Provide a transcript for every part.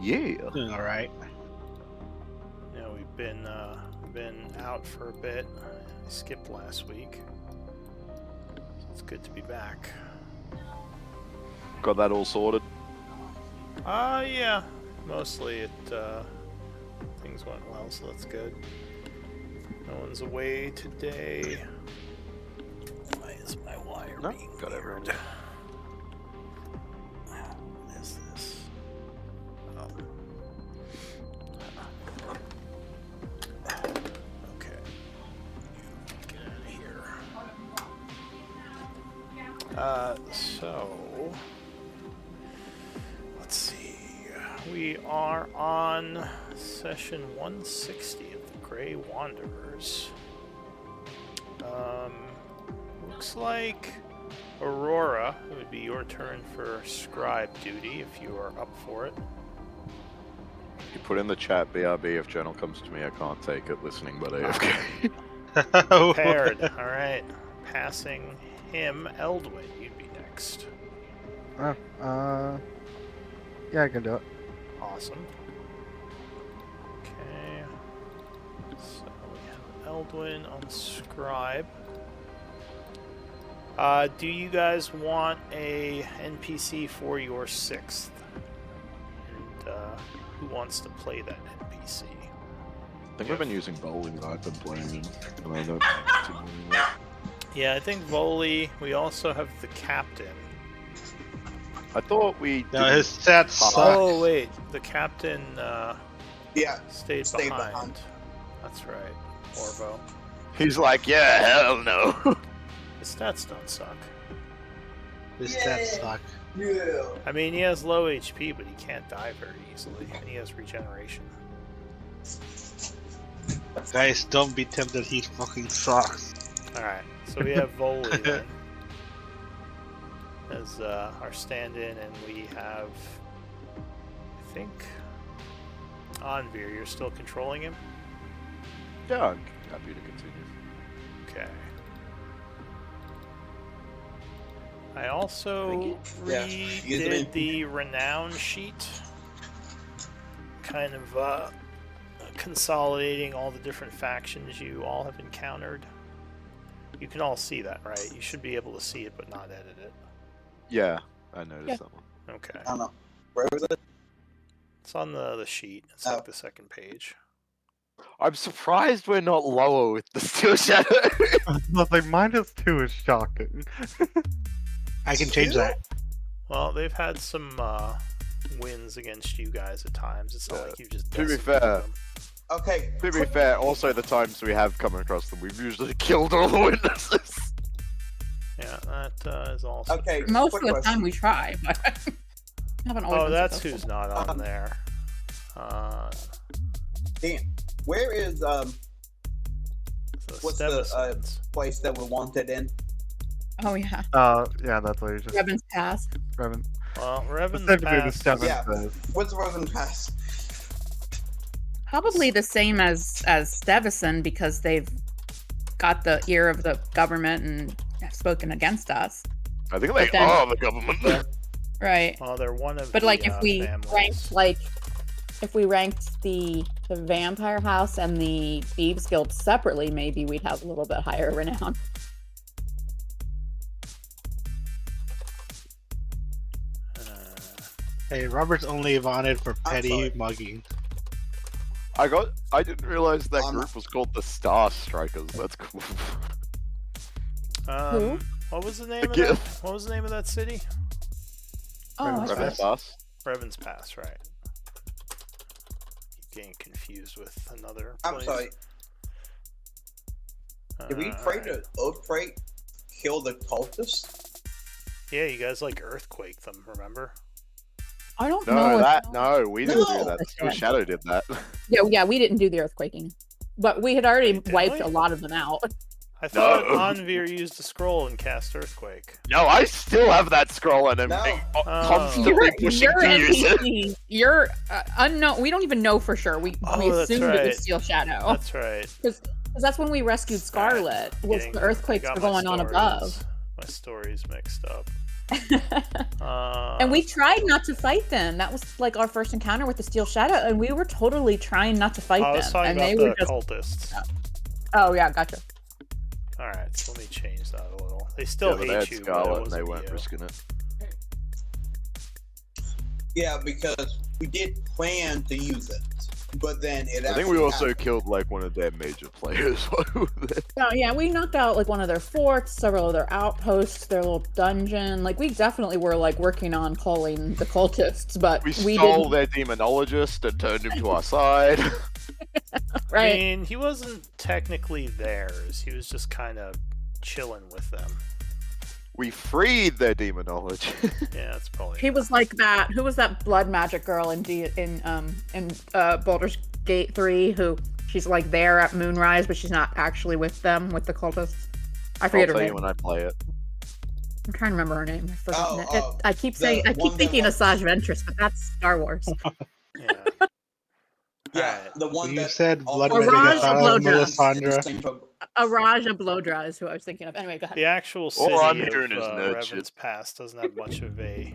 Yeah. Doing all right. You know, we've been out for a bit. I skipped last week. So it's good to be back. Got that all sorted. Yeah. Mostly things went well, so that's good. No one's away today. Why is my wire No, being got weird? everyone. What is this? Oh. Okay. You get out of here. So let's see. We are on session 160 of the Grey Wanderers. Looks like Aurora, it would be your turn for scribe duty if you are up for it. You put in the chat BRB if Journal comes to me, I can't take it listening, but AFK. Prepared. All right. Passing him, Eldwin, you'd be next. Yeah, I can do it. Awesome. Okay. So we have Eldwin on scribe. Do you guys want a NPC for your 6th? And who wants to play that NPC? I think we've been using bowling, but I've been playing him. And I don't Yeah, I think Voli. We also have the captain. I thought we No, didn't- his stats suck. Oh wait, the captain Yeah, stayed Stayed behind. behind. That's right, Orvo. He's like, yeah, hell no. His stats don't suck. His stats suck. yeah. I mean, he has low HP, but he can't die very easily, and he has regeneration. Guys, don't be tempted. He fucking sucks. All right, so we have Voli then as our stand-in, and we have, I think, Anvir. You're still controlling him. Yeah, I'm happy to continue. Okay. I also Yeah, use it redid in- the renown sheet, kind of consolidating all the different factions you all have encountered. You can all see that, right? You should be able to see it, but not edit it. Yeah, I noticed Yeah. that one. Okay. I don't know. Where was it? It's on the sheet. It's Oh. like the second page. I'm surprised we're not lower with the Steel Shadow. Nothing. -2 is shocking. I can change that. Well, they've had some wins against you guys at times. It's not Yeah. like you've just To be decimated fair, them. Okay. To be fair, also the times we have come across them, we've usually killed all the witnesses. Yeah, that is also Okay. true. Most quick of the question. time we try, but haven't always Oh, been that's successful. who's not on there. Dan, where is So What's the, Stevenson's. place that we're wanted in? Oh yeah, Yeah, that's what you just Revan's Pass. Revan. Well, Revan's Specifically, the Pass. Steven Yeah. says. What's Rosen Pass? Probably the same as Stevison because they've got the ear of the government and have spoken against us. I think But they then- are the government. Right. Well, they're one of But the like if we families. ranked the Vampire House and the Thieves Guild separately, maybe we'd have a little bit higher renown. Hey, Robert's only wanted for I'm petty sorry. mugging. I didn't realize that Um, group was called the Star Strikers. That's cool. Who? What was the name of Again. that? What was the name of that city? Oh, I Revan's see. Revenant Pass. Revan's Pass, right? Keep getting confused with another. I'm place. sorry. Did we pray alright. to Oath Pray kill the cultists? Yeah, you guys like earthquake them, remember? I don't know. We didn't do No. that. Steel Shadow did that. Yeah, we didn't do the earthquaking, but we had already Didn't wiped we? a lot of them out. I thought No. Anvir used a scroll and cast earthquake. No, I still have that scroll and I'm No. constantly You're pushing to use it. NPC. You're unknown. We don't even know for sure. We Oh, that's assumed it right. was Steel Shadow That's right. because that's when we rescued Scarlet. Was Getting- the I earthquakes got were my going on stories- above? My stories mixed up. And we tried not to fight them. That was like our first encounter with the Steel Shadow, and we were totally trying not to fight I them. was talking And about they the were just. cultists. Oh yeah, gotcha. Alright, so let me change that a little. They still Yeah, but they had hate you, but it Scarlet and they wasn't weren't you. risking it. Yeah, because we did plan to use it, but then it. I think we actually also happened. killed like one of their major players while we were there. Oh yeah, we knocked out like one of their forts, several of their outposts, their little dungeon. Like we definitely were like working on calling the cultists, but We we stole didn't. their demonologist and turned him to our side. Right. I mean, he wasn't technically theirs. He was just kind of chilling with them. We freed their demonology. Yeah, that's probably. He was like that. Who was that blood magic girl in Baldur's Gate 3? Who she's like there at Moonrise, but she's not actually with them with the cultists. I I'll forget her tell name. you when I play it. I'm trying to remember her name. I've forgotten it. Oh, I keep the saying, I one keep that thinking was- Asajj Ventress, but that's Star Wars. Yeah. Yeah, Alright. the one You that. said Blood Or Raj Red Blowdrop. Melisandre. Araja Blowdra is who I was thinking of. Anyway, go ahead. The actual city All I'm of hearing is nurtured. Reverence Pass doesn't have much of a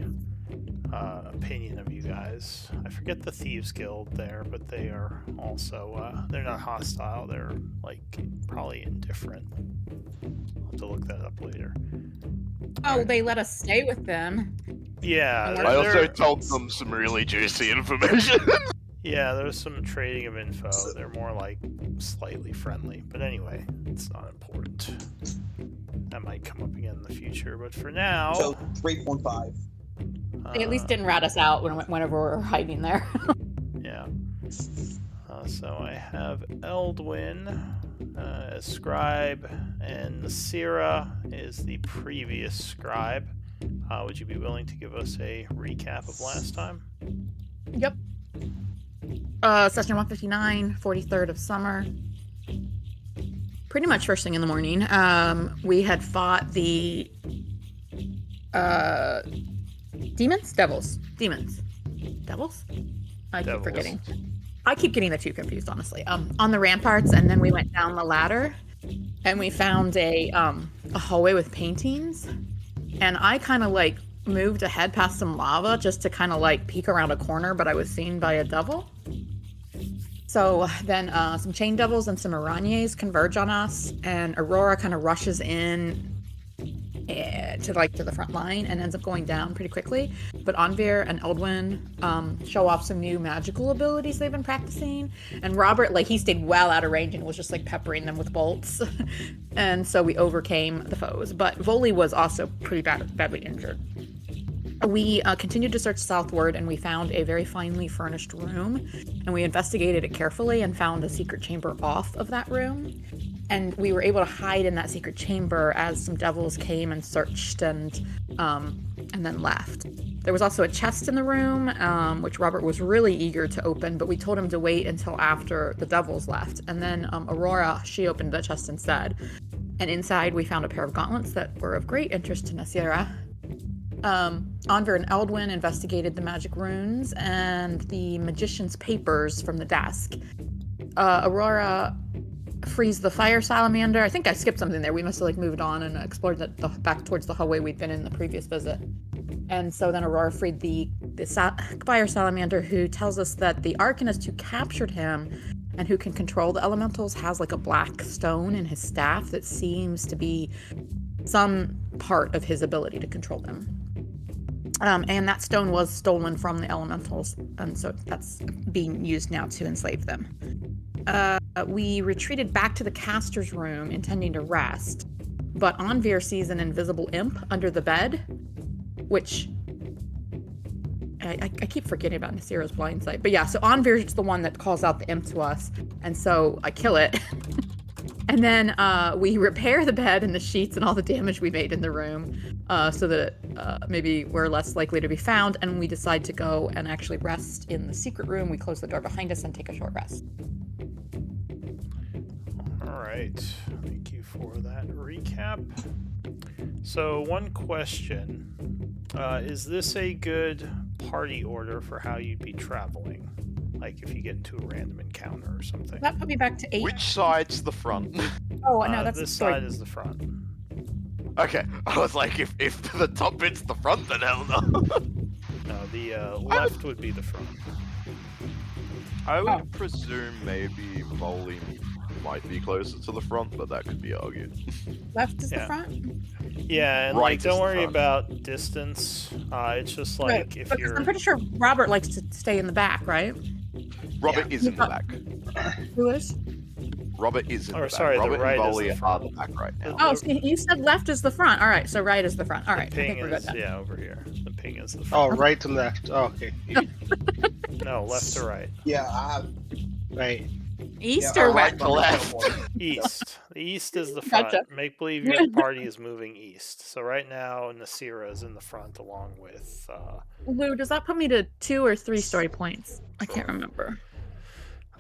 opinion of you guys. I forget the Thieves Guild there, but they are also they're not hostile. They're like probably indifferent. I'll have to look that up later. Oh, they let us stay with them. Yeah, And they're- I also they're- told them some really juicy information. Yeah, there's some trading of info. They're more like slightly friendly. But anyway, it's not important. That might come up again in the future. But for now, So 3.5. They at least didn't rat us out whenever we were hiding there. Yeah. So I have Eldwin as scribe, and Nasira is the previous scribe. Would you be willing to give us a recap of last time? Yep. Session 159, 43rd of summer. Pretty much first thing in the morning. We had fought the demons? Devils. I keep Devils. forgetting. I keep getting the two confused, honestly. On the ramparts, and then we went down the ladder, and we found a hallway with paintings, and I kind of like moved ahead past some lava just to kind of like peek around a corner, but I was seen by a devil. So then some chain devils and some Aranyes converge on us, and Aurora kind of rushes in to the front line and ends up going down pretty quickly. But Anvir and Eldwin show off some new magical abilities they've been practicing, and Robert, like, he stayed well out of range and was just like peppering them with bolts. And so we overcame the foes, but Voli was also pretty badly injured. We continued to search southward, and we found a very finely furnished room, and we investigated it carefully and found a secret chamber off of that room. And we were able to hide in that secret chamber as some devils came and searched and then left. There was also a chest in the room, which Robert was really eager to open, but we told him to wait until after the devils left. And then Aurora, she opened the chest instead. And inside we found a pair of gauntlets that were of great interest to Nasira. Anvir and Eldwin investigated the magic runes and the magician's papers from the desk. Aurora frees the fire salamander. I think I skipped something there. We must have moved on and explored back towards the hallway we'd been in the previous visit. And so then Aurora freed the fire salamander, who tells us that the arcanist who captured him and who can control the elementals has a black stone in his staff that seems to be some part of his ability to control them. And that stone was stolen from the elementals, and so that's being used now to enslave them. We retreated back to the caster's room, intending to rest, but Anvir sees an invisible imp under the bed, which I keep forgetting about Nasira's blind sight. But yeah, so Anvir is the one that calls out the imp to us, and so I kill it. And then we repair the bed and the sheets and all the damage we made in the room so that maybe we're less likely to be found, and we decide to go and actually rest in the secret room. We close the door behind us and take a short rest. All right. Thank you for that recap. So, one question. Is this a good party order for how you'd be traveling? Like if you get into a random encounter or something? That put me back to 8. Which side's the front? Oh, no, that's this sorry. side is the front. Okay, I was like, if the top bit's the front, then hell no. No, the left would be the front. I would Oh. presume maybe Volley might be closer to the front, but that could be argued. Left is Yeah. the front. Yeah, and Right like, is don't the worry front. about distance. It's just like Right, if because you're. I'm pretty sure Robert likes to stay in the back, right? Robert is in the back. Who is? Robert is in Or, the back. sorry, the Robert right and is Volley the are front. the back right now. Oh, so you said left is the front. All right, so right is the front. All right, I Ping think we're good is then. yeah over here. The ping is the Oh, front. right to left. Oh, okay. No, left to right. Yeah, I have. Right. East yeah, or I west? have to left. East. The east is the front. Gotcha. Make believe your party is moving east. So right now, Nasira is in the front along with. Lou, does that put me to 2 or 3 story points? I can't remember.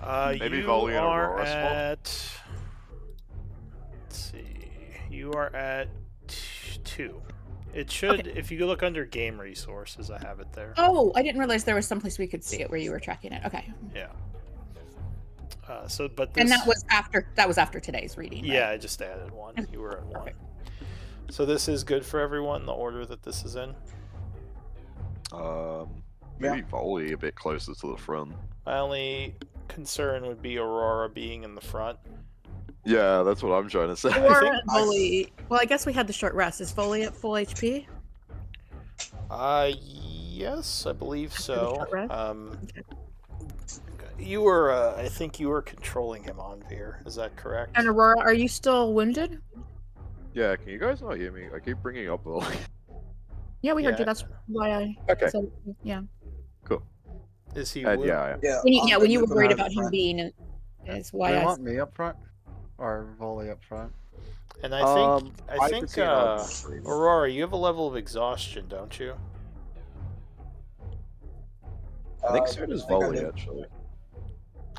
Maybe You Volley and are Aurora swap? at. Let's see. You are at 2. It should, if you look under game resources, I have it there. Oh, I didn't realize there was someplace we could see it where you were tracking it. Okay, Yeah. But this, and that was after today's reading. Right? yeah, I just added one. You were at 1. Perfect. So this is good for everyone. The order that this is in. Maybe Volley a bit closer to the front. My only concern would be Aurora being in the front. Yeah, that's what I'm trying to say. Or think- Foley. Well, I guess we had the short rest. Is Foley at full HP? Yes, I believe so. short rest? You were, I think you were controlling him on Veer. Is that correct? And Aurora, are you still wounded? Yeah, can you guys not hear me? I keep bringing up Volley. Yeah, we heard Yeah. you. That's why I. Okay, So, yeah. Is he? yeah, wound- yeah. Yeah, When you were I'm worried in the about him front. being, is Do why they I. want me up front? Or Volley up front? And I think, I could think, see it on the screen. Aurora, you have a level of exhaustion, don't you? I think so does I think I Volley, do. actually.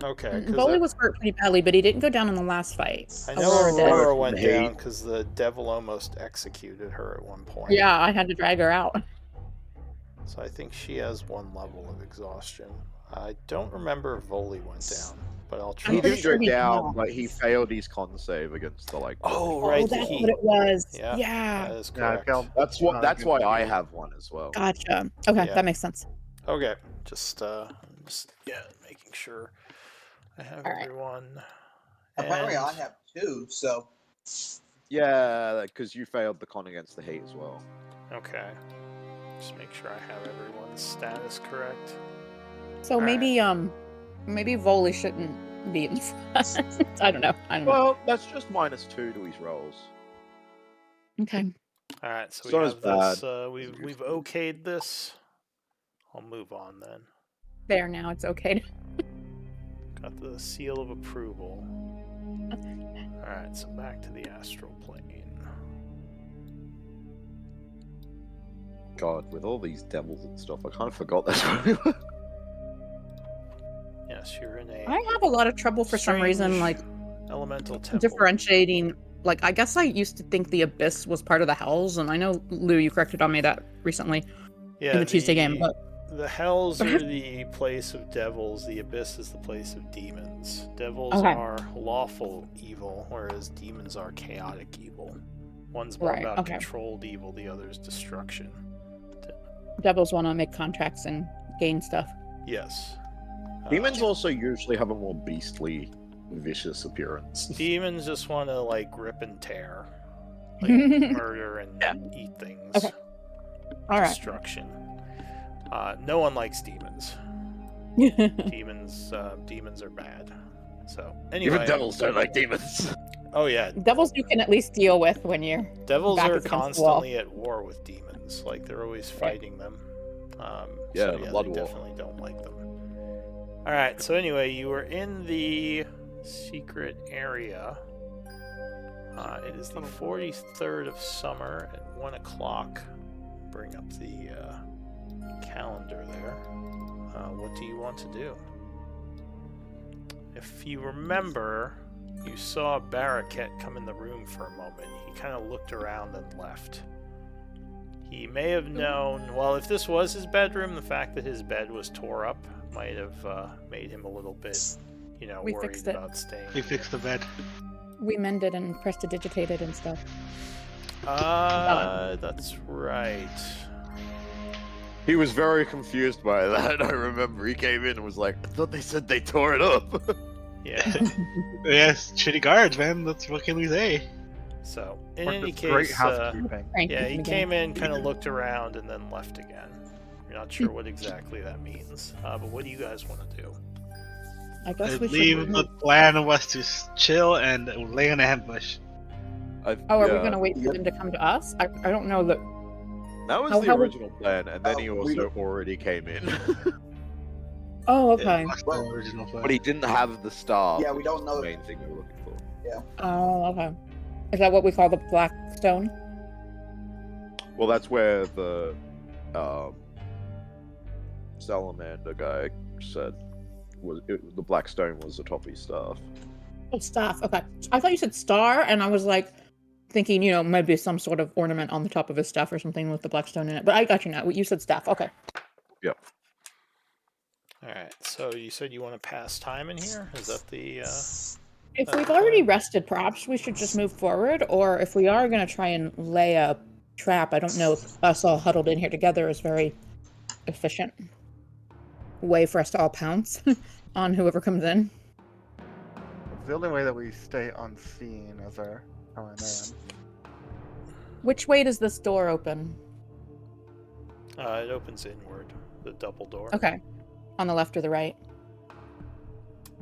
Okay. 'cause Foley was hurt pretty badly, but he didn't go down in the last fight. I know Aurora did. Aurora went Hate. down because the devil almost executed her at one point. Yeah, I had to drag her out. So I think she has 1 level of exhaustion. I don't remember if Volley went down, but I'll try. He pretty didn't sure go he down, did. but he failed his con save against the like. Oh, Oh, right, the that's heat. what it was. Yeah. Yeah. That is Yeah, I correct. failed. That's what. Not That's good. why I have one as well. Gotcha. Okay, Yeah. that makes sense. Okay, just making sure I have All right. everyone. Apparently, And- I have 2. So Yeah, because you failed the con against the heat as well. Okay, just make sure I have everyone's status correct. So All right. maybe Volley shouldn't be in front. I don't know. Well, that's just -2 to his rolls. Okay. All right, so It's we not as have this. bad. We've okayed this. I'll move on then. There now. It's okay. Got the seal of approval. All right, so back to the astral plane. God, with all these devils and stuff, I kind of forgot that's what we were. Yes, you're in a I have a lot of trouble for some reason, strange like elemental temple. differentiating. Like, I guess I used to think the Abyss was part of the Hells, and I know Lou, you corrected on me that recently Yeah, in the Tuesday game. But the hells are the place of devils. The abyss is the place of demons. Devils Okay. are lawful evil, whereas demons are chaotic evil. One's more Right, about okay. controlled evil. The other's destruction. devils want to make contracts and gain stuff. Yes. Demons also usually have a more beastly, vicious appearance. Demons just want to like rip and tear, like murder and eat things. Okay. All right. Destruction. No one likes demons. Demons are bad. So anyway, Even devils don't like demons. Oh yeah, Devils you can at least deal with when you're. devils back are against the wall. constantly at war with demons. Like they're always fighting them. Yeah, so, the yeah, blood they war. definitely don't like them. All right. So anyway, you were in the secret area. It is the 43rd of summer at 1 o'clock. Bring up the calendar there. What do you want to do? If you remember, you saw Baraket come in the room for a moment. He kind of looked around and left. He may have known, well, if this was his bedroom, the fact that his bed was tore up might have made him a little bit, We worried fixed it. about staying. We fixed the bed. We mended and prestidigitated and stuff. That's right. He was very confused by that. I remember he came in and was like, "I thought they said they tore it up." Yeah. Yes, shitty guards, man. That's what can we say? So, in Or any just great case, housekeeping. Frank, yeah, you he can came begin. in, kind of looked around, and then left again. You're not sure what exactly that means. But what do you guys want to do? I I guess we believe should. the plan was to chill and lay an ambush. Oh, are we Yeah, gonna wait for them to come to us? I don't know that. That was How- the how would- original plan, and then he we also don't- already came in. Oh, okay. That's the original plan. But he didn't have the staff. Yeah, we which don't is know- the main thing we were looking for. Oh, okay. Is that what we call the black stone? Well, that's where the salamander guy said the black stone was atop his staff. Oh, staff. Okay. I thought you said star, and I was like thinking, maybe some sort of ornament on the top of his staff or something with the black stone in it. But I got you now. You said staff. Okay. All right. So you said you want to pass time in here? Is that the? If we've already rested, perhaps we should just move forward. Or if we are going to try and lay a trap, I don't know if us all huddled in here together is very efficient way for us to all pounce on whoever comes in. It's the only way that we stay unseen as our man. Which way does this door open? It opens inward. The double door. Okay. On the left or the right?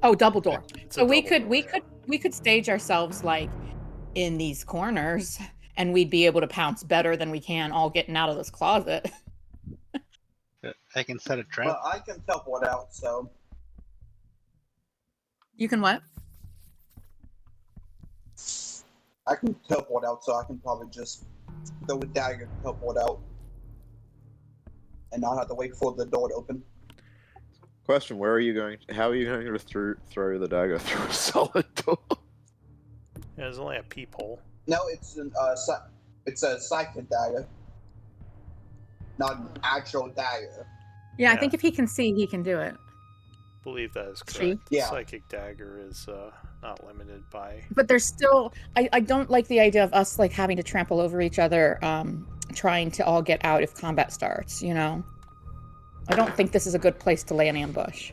Oh, double door. It's a So we double could door, we could stage ourselves like in these corners and we'd be able to pounce better than we can all getting out of this closet. I can set a trap. Well, I can teleport out, so You can what? I can teleport out, so I can probably just throw a dagger and teleport out, and not have to wait for the door to open. Question: Where are you going? How are you going to throw the dagger through a solid door? Yeah, there's only a peephole. No, it's it's a psychic dagger, not an actual dagger. Yeah, I Yeah. think if he can see, he can do it. Believe that is See? correct. Yeah. Psychic dagger is not limited by. But there's still I don't like the idea of us like having to trample over each other, trying to all get out if combat starts, I don't think this is a good place to lay an ambush.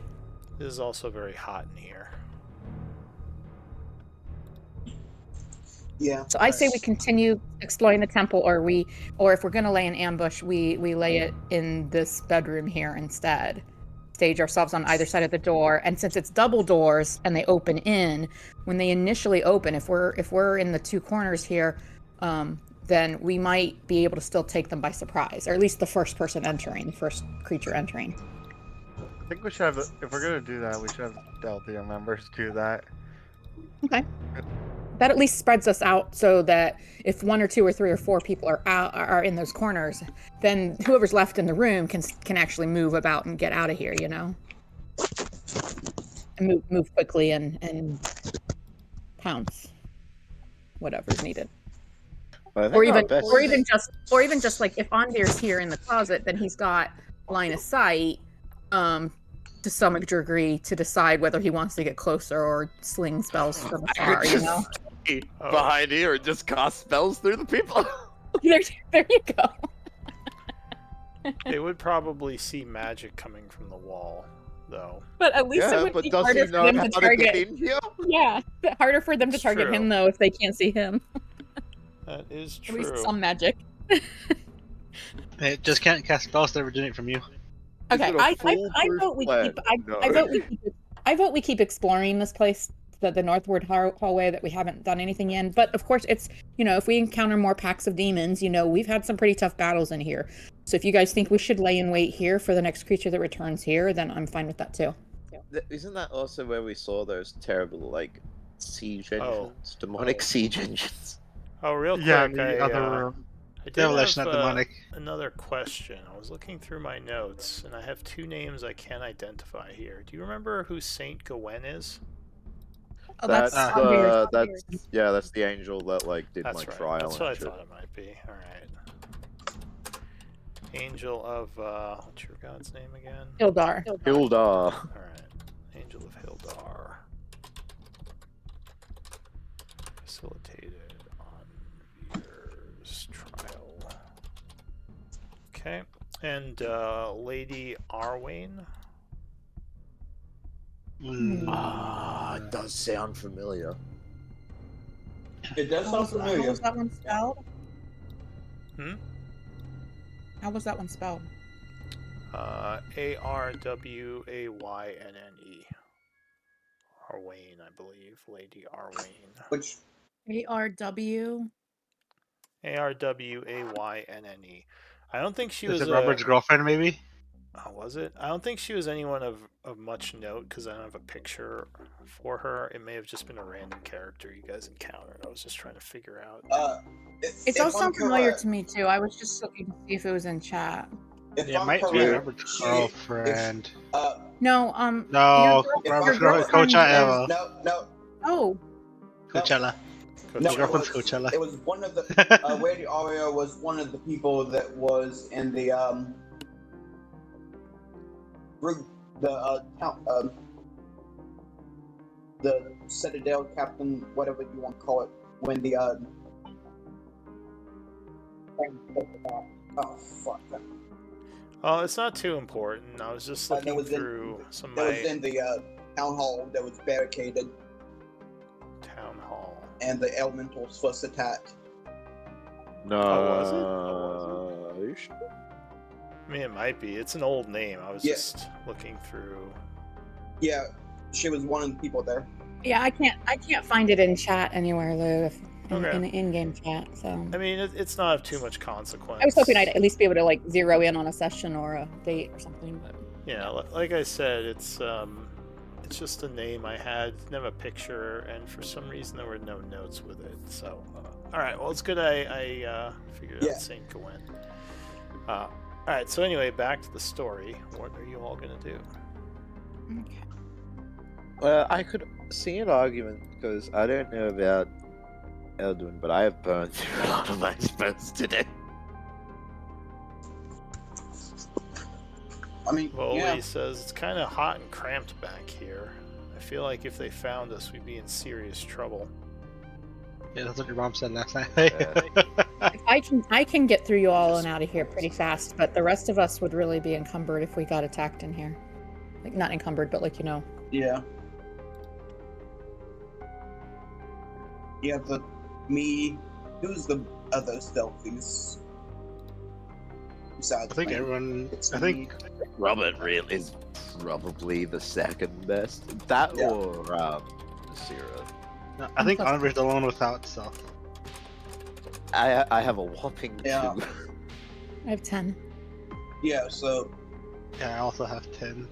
It is also very hot in here. Yeah. So I say we continue exploring the temple, or if we're gonna lay an ambush, we lay it in this bedroom here instead. Stage ourselves on either side of the door, and since it's double doors and they open in, when they initially open, if we're in the two corners here, then we might be able to still take them by surprise, or at least the first person entering, the first creature entering. I think we should have, if we're gonna do that, we should have Delthea members do that. Okay. That at least spreads us out so that if 1 or 2 or 3 or 4 people are in those corners, then whoever's left in the room can actually move about and get out of here, and move quickly and pounce whatever's needed. I think Or our even best- or even just like if Ondir's here in the closet, then he's got line of sight to some degree to decide whether he wants to get closer or sling spells from afar, stay behind here and just cast spells through the people. there you go. They would probably see magic coming from the wall, though. But at least it Yeah, would but be does he harder for know them how to to target. get in here? Yeah, harder for them to It's target true. him though if they can't see him. That is At least true. some magic. Hey, just can't cast spells that originate from you. Okay, it a I foolproof vote we plan? keep. No. I vote we keep exploring this place, the northward hallway that we haven't done anything in. But of course, it's if we encounter more packs of demons, we've had some pretty tough battles in here. So if you guys think we should lay in wait here for the next creature that returns here, then I'm fine with that too. Isn't that also where we saw those terrible siege engines, Oh. demonic siege engines? Oh, real quick, Yeah, in the I, other uh, room. I did Devilish, have, not demonic. another question. I was looking through my notes, and I have 2 names I can't identify here. Do you remember who Saint Gawain is? Oh, That's Ondir's. that's the angel that did That's my right. trial. That's what I and shit. thought it might be. All right. Angel of what's your god's name again? Hildar. Hildar. All right. Angel of Hildar. Facilitated on viewers. Okay. And Lady Arwayne. It does sound familiar. It does How sound was, how familiar. was that one spelled? Hmm? How was that one spelled? Arwayne. Arwayne, I believe. Lady Arwayne. Which ARW. Arwayne. I don't think she Is was it Robert's girlfriend, maybe? Oh, was it? I don't think she was anyone of much note because I don't have a picture for her. It may have just been a random character you guys encountered. I was just trying to figure out. It does sound familiar to me too. I was just looking to see if it was in chat. If Yeah, it I'm might be correct, Robert's she- girlfriend. No, No, if Robert's I'm girlfriend, correct, Coachella. no, Oh, Coachella. no. His girlfriend's Coachella. It was one of the. Lady Aria was one of the people that was in the the Citadel captain, whatever you want to call it, when the oh fuck. Oh, it's not too important. I was just That looking was in- through some of That my was in the town hall that was barricaded, town hall. and the elementals first attacked. No. was it? Are you sure? I mean, it might be. It's an old name. I was Yeah. just looking through. Yeah, she was one of the people there. yeah. I can't find it in chat anywhere, Lou. Okay. In the in-game chat. So I mean, it's not of too much consequence. I was hoping I'd at least be able to like zero in on a session or a date or something. But Yeah, like I said, it's just a name I had, didn't have a picture, and for some reason there were no notes with it. So, all right, well, it's good I figured Yeah. out Saint Gawain. All right, so anyway, back to the story. What are you all gonna do? okay. Well, I could see an argument because I don't know about Elduin, but I have burned through a lot of my spells today. I mean, Well, yeah, he says it's kind of hot and cramped back here. I feel like if they found us, we'd be in serious trouble. Yeah, that's what your mom said last night. I can get through you all and out of here pretty fast, but the rest of us would really be encumbered if we got attacked in here. Like not encumbered, but like yeah. Yeah, me. Who's the other stealthies? Besides I think me? everyone. It's I think Robert really is probably the second best. That Yeah. or Nasira. no, I think Onver's the one without stealth. I have a whopping Yeah. 2. I have 10. Yeah, so Yeah, I also have 10.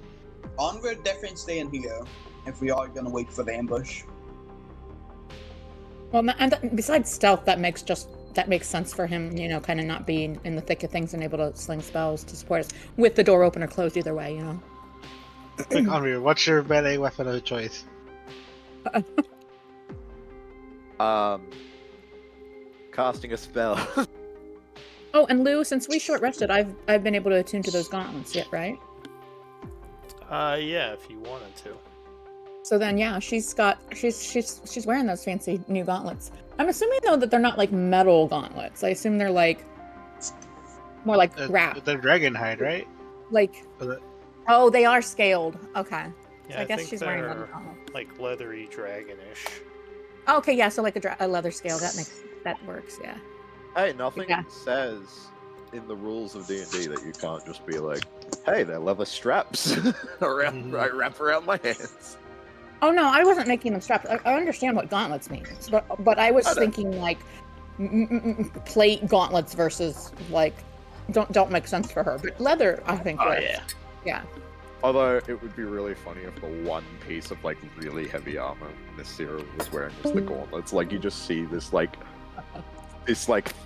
Onward definitely stay in here if we are gonna wait for the ambush. Well, and besides stealth, that makes sense for him. Kind of not being in the thick of things and able to sling spells to support us with the door open or closed either way. Like, Onver, what's your melee weapon of choice? Casting a spell. Oh, and Lou, since we short rested, I've been able to attune to those gauntlets yet, right? Yeah, if you wanted to. So then, yeah, she's wearing those fancy new gauntlets. I'm assuming though that they're not like metal gauntlets. I assume they're like more like wrap. The dragon hide, right? Like, Was it- oh, they are scaled. Okay, Yeah, so I guess think she's wearing they're, leather gauntlets. like leathery dragonish. Oh, okay, yeah, so like a leather scale. That works. Yeah. Hey, nothing Yeah. says in the rules of D&D that you can't just be like, hey, they're leather straps around, I wrap around my hands. Oh no, I wasn't making them straps. I understand what gauntlets means, but I was I know. thinking like plate gauntlets versus like don't make sense for her. But leather, I think. Oh works. yeah. Yeah. Although it would be really funny if the one piece of like really heavy armor Nasira was wearing was the gauntlets. Like you just see this like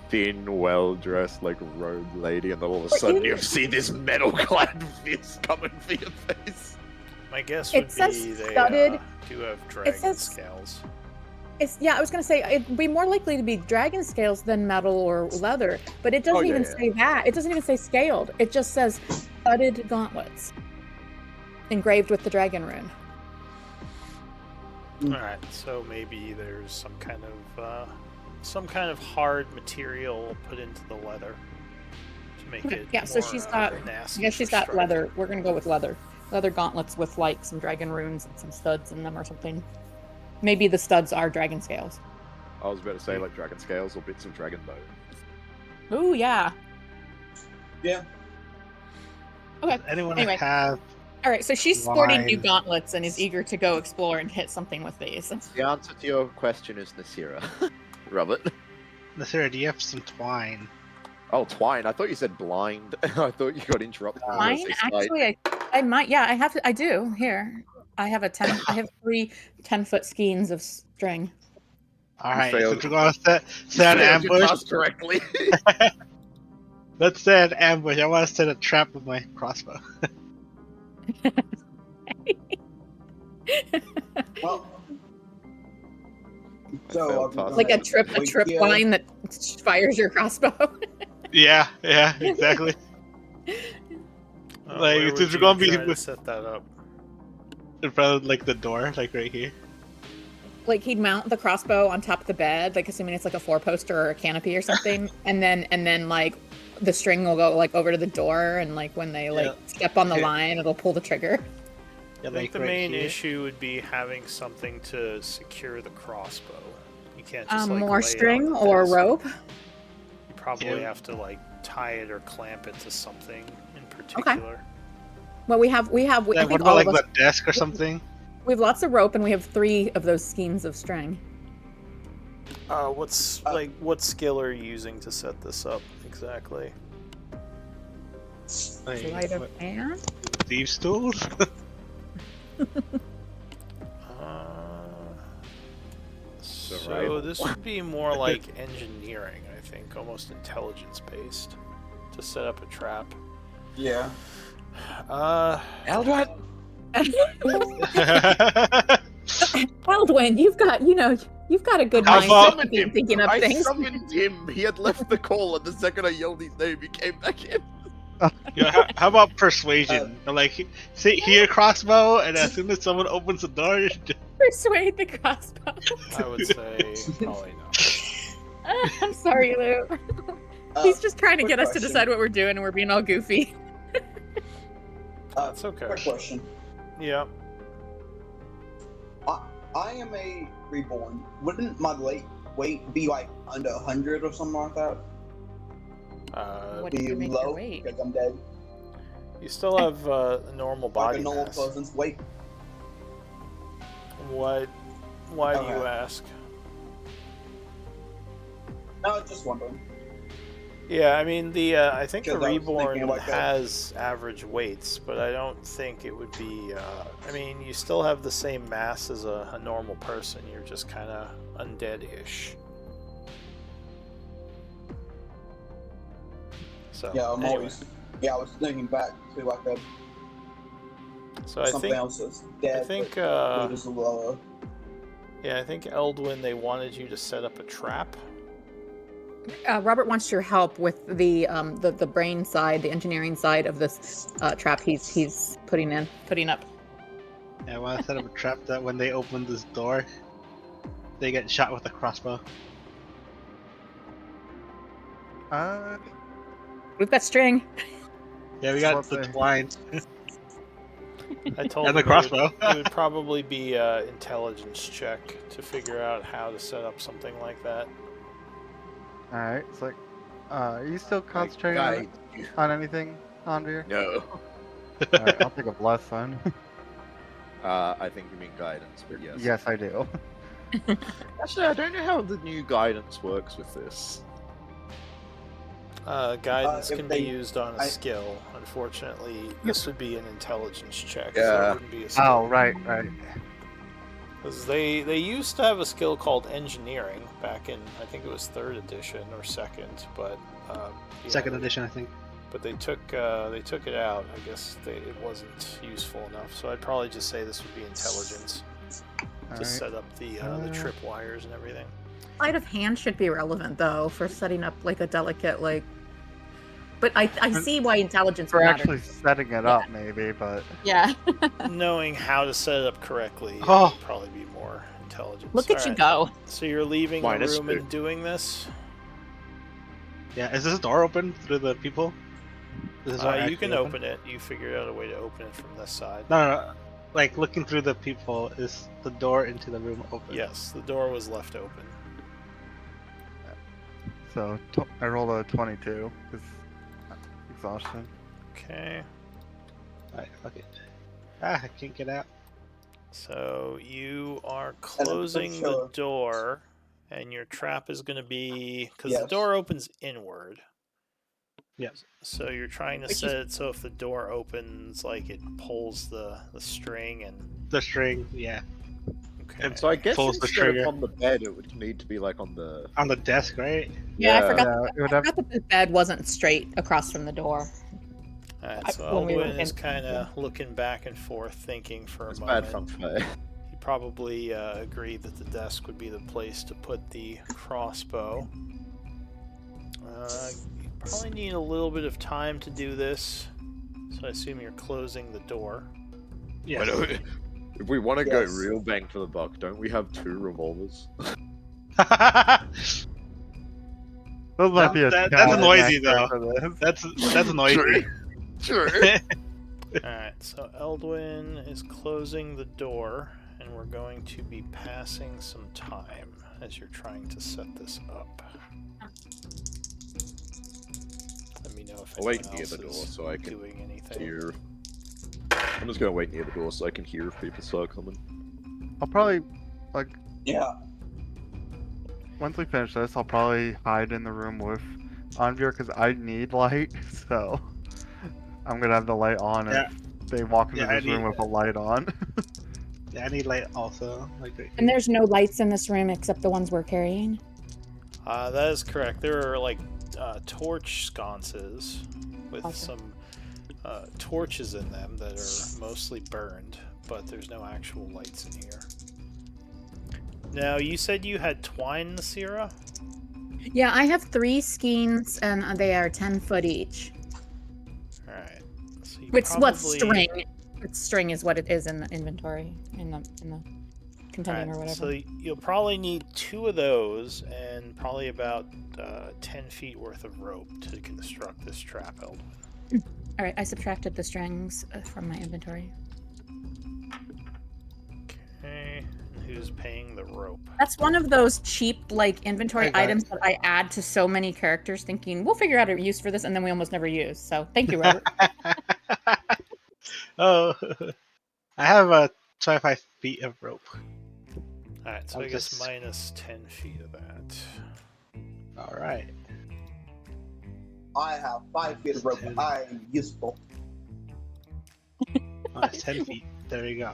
thin, well-dressed like rogue lady, and then all of a But sudden you- you see this metal-clad fist coming for your face. My guess It would says be they studded. do have dragon says- scales. I was gonna say it'd be more likely to be dragon scales than metal or leather, but it doesn't Oh, yeah, even yeah. say that. It doesn't even say scaled. It just says studded gauntlets, engraved with the dragon rune. Mm. All right, so maybe there's some kind of hard material put into the leather, to make it. Yeah, so more, she's got. I nasty guess she's for got striking. leather. We're gonna go with leather. Leather gauntlets with like some dragon runes and some studs in them or something. Maybe the studs are dragon scales. I was about to say like dragon scales or bits of dragon bone. Ooh, yeah. Yeah. Okay. Does anyone Anyway. have? All right. So she's sporting new Wine. gauntlets and is eager to go explore and hit something with these. The answer to your question is Nasira. Robert. Nasira, do you have some twine? Oh, twine. I thought you said blind. I thought you got interrupted. when I Mine, said slide. actually, I might. Yeah, I have. I do here. I have I have 3 10-foot skeins of string. All right, failed. so we're gonna set an Failed your ambush. task correctly. Let's set an ambush. I want to set a trap with my crossbow. Well. So, failed task. Like a trip Yeah. line that fires your crossbow. Yeah, exactly. Like, Where since would we're you gonna be try to with- set that up. In front of like the door, like right here. Like he'd mount the crossbow on top of the bed, like assuming it's like a 4-poster or a canopy or something, and then like the string will go like over to the door, and like when they like Yeah. step on the Okay. line, it'll pull the trigger. Yeah, I think like the right main here. issue would be having something to secure the crossbow. You can't just like, More lay it string on the or desk. rope. You probably Yeah. have to like tie it or clamp it to something in particular. Well, we have. Yeah, I what think about all like of us. the desk or something? We have lots of rope, and we have 3 of those skeins of string. What skill are you using to set this up exactly? Like, Sleight of what, hand. thieves' tools? So this would be more like engineering, I think, almost intelligence based to set up a trap. Yeah. Eldred. Eldwin, you've got a good How mind about- to be thinking of I things. summoned him. He had left the call, and the second I yelled his name, he came back in. Yeah, how about persuasion? Like, sit here, crossbow, and as soon as someone opens the door, Persuade the crossbow. I would say probably not. I'm sorry, Lou. He's just trying to quick get us to question. decide what we're doing, and we're being all goofy. That's okay. Quick question. Yeah. I am a reborn. Wouldn't my weight be like under 100 or something like that? What Be do you make your low weight? because I'm dead. You still have a normal Like body a normal mass. person's weight. Why do you Okay. ask? No, just wondering. Yeah, I mean I think the Because I was reborn thinking like that. has average weights, but I don't think it would be. I mean, you still have the same mass as a normal person. You're just kind of undead-ish. So Yeah, I'm anyway. always. Yeah, I was thinking back to like a So I something think else that's dead. I think but weight is lower. yeah, I think Eldwin they wanted you to set up a trap. Robert wants your help with the brain side, the engineering side of this trap he's putting up. I want to set up a trap that when they open this door, they get shot with a crossbow. We've got string. Yeah, we got What's the that? twine. I told And him the crossbow. It would probably be an intelligence check to figure out how to set up something like that. Alright, it's like, are you still Like, concentrating guide you. on anything, Anvir? No. Alright, I'll take a bless then. I think you mean guidance, but yes. Yes, I do. Actually, I don't know how the new guidance works with this. Guidance if can they- be used on a I- skill. Unfortunately, this would be an intelligence check, so Yeah. it wouldn't be a skill. Oh, right. 'Cause they used to have a skill called engineering back in, I think it was 3rd edition or 2nd, but yeah, Second edition, I think. But they took it out. I guess it wasn't useful enough. So I'd probably just say this would be intelligence to Alright. set up the trip wires and everything. Sleight of hand should be relevant though for setting up like a delicate like. But I see why intelligence For would matter. actually setting it up, maybe, but Yeah. Knowing how to set it up correctly Oh. would probably be more intelligence. Look at you Alright, go. So you're leaving Minus the room two. and doing this? Yeah, is this door open through the people? This is our You actually can open it. You figured out a way to open it from this side. No. Like looking through the peephole, is the door into the room open? Yes, the door was left open. So I rolled a 22. It's exhaustion. Okay. Alright, fuck it. I can't get out. So you are And closing the sure. door, and your trap is going to be because the Yes. door opens inward. Yes. So you're trying to Which set it so if the door opens, like it pulls the string and. The string, yeah. Okay. So I guess Pulls the instead of trigger. on the bed, it would need to be like on the. On the desk, right? Yeah, I Yeah. forgot. Yeah, it would I have. forgot that the bed wasn't straight across from the door. Alright, so when we were Elwyn is in- kind of looking back and forth, thinking for a It's moment. bad funplay. He probably agreed that the desk would be the place to put the crossbow. You probably need a little bit of time to do this, so I assume you're closing the door. Yes. If we want to Yes. go real bang for the buck, don't we have 2 revolvers? Those might be a That's tad noisy, inaccurate though. for this. That's noisy. Sure. Alright, so Eldwin is closing the door, and we're going to be passing some time as you're trying to set this up. Let me know if I'll wait anyone near else the door is so I can doing anything. Hear. I'm just gonna wait near the door so I can hear if people start coming. I'll probably Yeah. once we finish this, I'll probably hide in the room with Anvir because I need light. So I'm gonna have the light on Yeah. if they walk into Yeah, I this room need- with a light on. Yeah, I need light also. Like, And there's no lights in this room except the ones we're carrying. That is correct. There are like torch sconces with Awesome. some torches in them that are mostly burned, but there's no actual lights in here. Now, you said you had twine, Nasira? Yeah, I have 3 skeins and they are 10 foot each. Alright. So you What's probably- string? String is what it is in the inventory in the contending or Alright, whatever. so you'll probably need 2 of those and probably about 10 feet worth of rope to construct this trap, Eldwin. All right, I subtracted the strings from my inventory. Okay. And who's paying the rope? That's one of those cheap like inventory I got it. items that I add to so many characters, thinking we'll figure out a use for this, and then we almost never use. So thank you, Robert. Oh, I have 25 feet of rope. Alright, so I'll I guess just- minus 10 feet of that. All right. I have 5 feet of rope. I'm useful. It's 10 feet. There you go.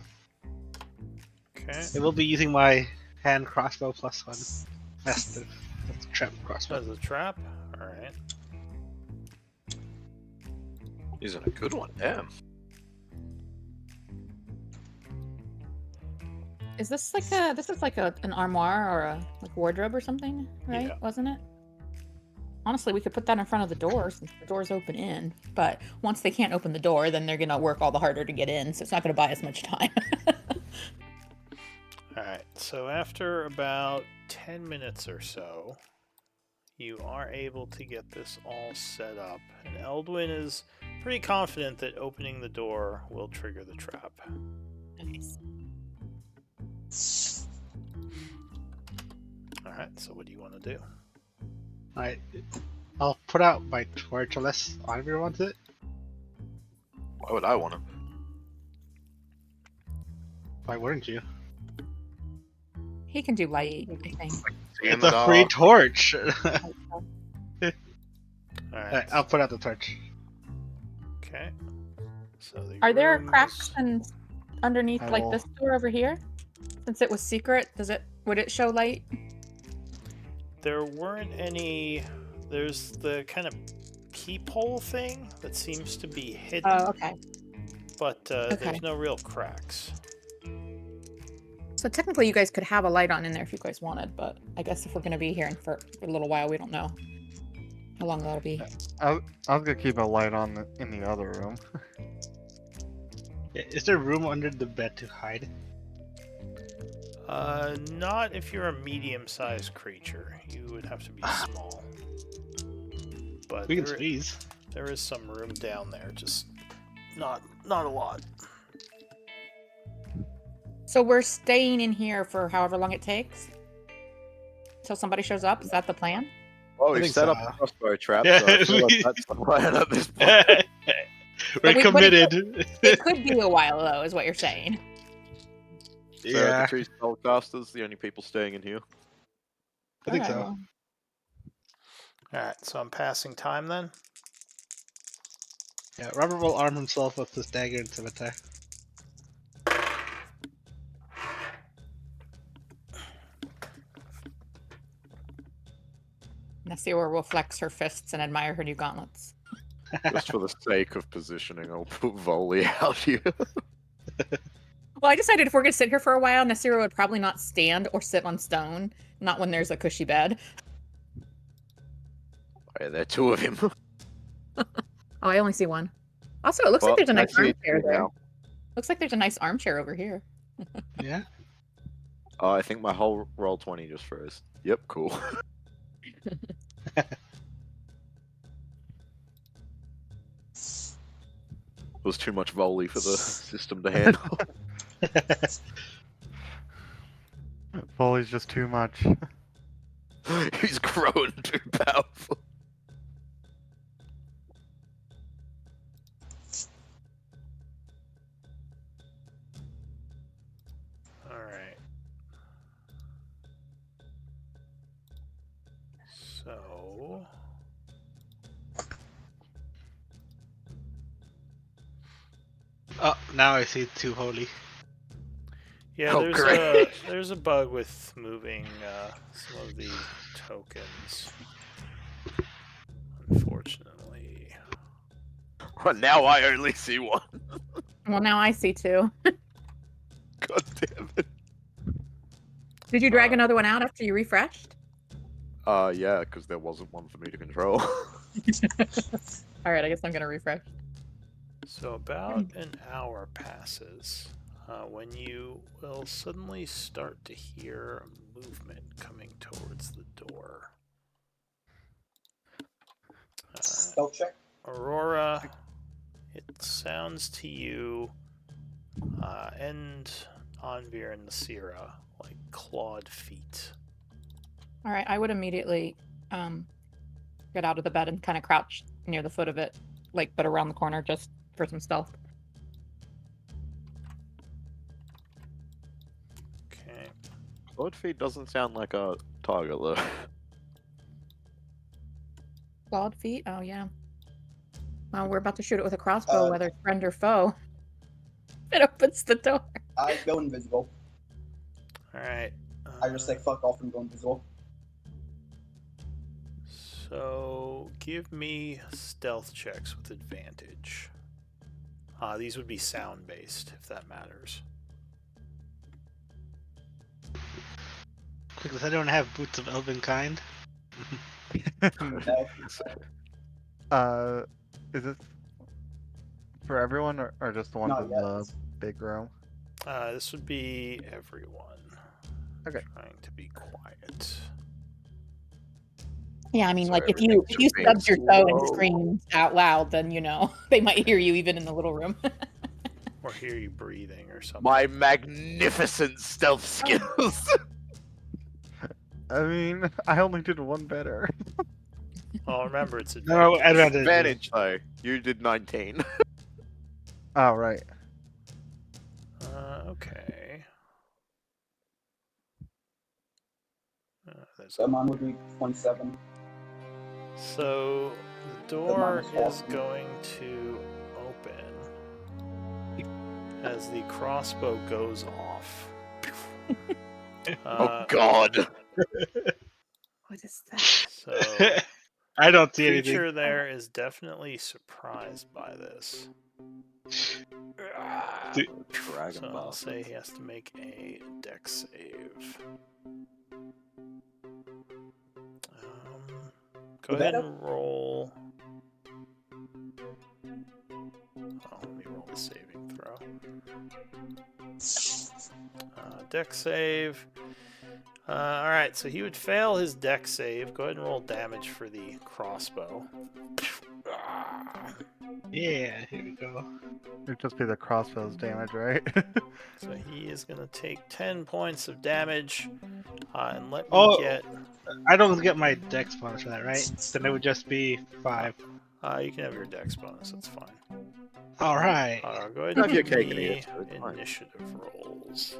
Okay. I will be using my hand crossbow plus 1. That's the trap crossbow. That's a trap? Alright. Using a good one, damn. Is this like an armoire or a like wardrobe or something, right? Yeah. Wasn't it? Honestly, we could put that in front of the door since the doors open in. But once they can't open the door, then they're gonna work all the harder to get in, so it's not gonna buy as much time. Alright, so after about 10 minutes or so, you are able to get this all set up. And Eldwin is pretty confident that opening the door will trigger the trap. Nice. Alright, so what do you want to do? All right. I'll put out my torch unless Oliver wants it. Why would I want him? Why wouldn't you? He can do light, I think. It's a free torch. Alright, Alright, I'll put out the torch. okay. So the Are there rooms- cracks and underneath I like will- this door over here? Since it was secret, would it show light? There weren't any. There's the kind of peephole thing that seems to be hidden, Oh, okay. but Okay. there's no real cracks. So technically, you guys could have a light on in there if you guys wanted, but I guess if we're gonna be here for a little while, we don't know how long that'll be. I was gonna keep a light on in the other room. Yeah, is there room under the bed to hide? Not if you're a medium-sized creature. You would have to be small. But We can there- squeeze. there is some room down there, just not a lot. So we're staying in here for however long it takes? Till somebody shows up? Is that the plan? Well, I we think set so. up a crossbow trap, Yeah, so I feel like we- that's the plan at this point. We're But committed. It could be a while, though, is what you're saying. So Yeah, the two spellcasters, the only people staying in here. I think Alright, so. well, Alright, so I'm passing time then. Yeah, Robert will arm himself with this dagger and scimitar. Nessira will flex her fists and admire her new gauntlets. Just for the sake of positioning, I'll put volley out here. Well, I decided if we're going to sit here for a while, Nessira would probably not stand or sit on stone. Not when there's a cushy bed. Right, there are two of him. Oh, I only see one. Also, it looks like Well, there's a I nice see it armchair there. now. Looks like there's a nice armchair over here. Yeah. Oh, I think my whole roll 20 just froze. Yep, cool. Was too much volley for the system to handle. Volley's just too much. He's grown too powerful. Alright. So... Oh, now I see two holy. Yeah, Oh, great. there's a bug with moving some of the tokens. Unfortunately. Well, now I only see one. Well, now I see two. God damn it. Did you drag another one out after you refreshed? Yeah, because there wasn't one for me to control. Alright, I guess I'm going to refresh. So about an hour passes when you will suddenly start to hear movement coming towards the door. Stealth check. Aurora, it sounds to you and Anvir and Nessira like clawed feet. Alright, I would immediately get out of the bed and kind of crouch near the foot of it, like, but around the corner just for some stealth. Okay. Blood feet doesn't sound like a target though. Clawed feet? Oh, yeah. Well, we're about to shoot it with a crossbow, whether friend or foe. It opens the door. I go invisible. Alright. I just say fuck off and go invisible. So give me stealth checks with advantage. These would be sound based, if that matters. Quick, does anyone have boots of elven kind? No. Is it for everyone or just the ones Not in yet. the big room? This would be everyone. Okay. Trying to be quiet. Yeah, I mean, So like, if you everything's just being stubbed your toe and slow. screamed out loud, then, you know, they might hear you even in the little room. Or hear you breathing or something. My magnificent stealth skills. I mean, I only did one better. Well, remember, it's No, advantage. advantage. Advantage though. You did 19. Oh, right. Okay. There's So mine would be 27. So the door minus is one. going to open as the crossbow goes off. Oh god. What is that? So I don't the see anything. creature there is definitely surprised by this. Dude. Dragon So I'll bastard. say he has to make a dex save. Go Is ahead that and roll. Oh, let me roll the saving throw. Dex save. Alright, so he would fail his dex save. Go ahead and roll damage for the crossbow. Yeah, here we go. It'd just be the crossbow's damage, right? So he is going to take 10 points of damage. And let me Oh. get. I don't get my dex bonus for that, right? Then it would just be 5. You can have your dex bonus. That's fine. All right. Go ahead Have and your give cake and eat me it, so it's fine. initiative rolls.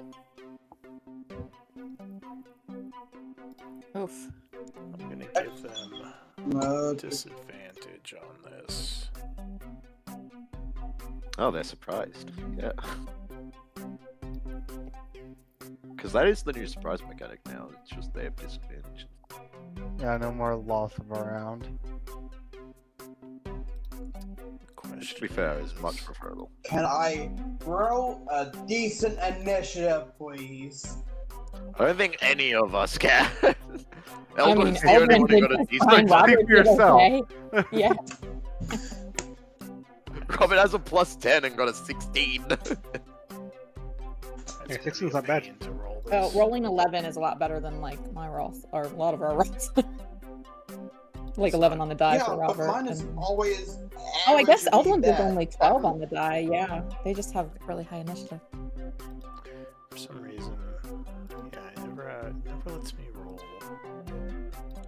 Oof. I'm going to give them disadvantage on this. Oh, they're surprised. Yeah. Because that is the new surprise mechanic now. It's just they have disadvantage. Yeah, no more loss of a round. Which, to be fair, is much preferable. Can I roll a decent initiative, please? I don't think any of us can. I mean, Eldon's the only one who got a did decent. fine. Robert for did yourself. okay. Yeah. Robin has a +10 and got a 16. That's Yeah, gonna 16's be a not bad. pain to roll this. Oh, rolling 11 is a lot better than like my rolls, or a lot of our rolls. Like 11 on the die yeah, for but Robert. mine is and- always. Oh, I guess averagely Eldwin's is bad. only 12 on the die. Yeah, they just have really high initiative. For some reason, yeah, it never lets me roll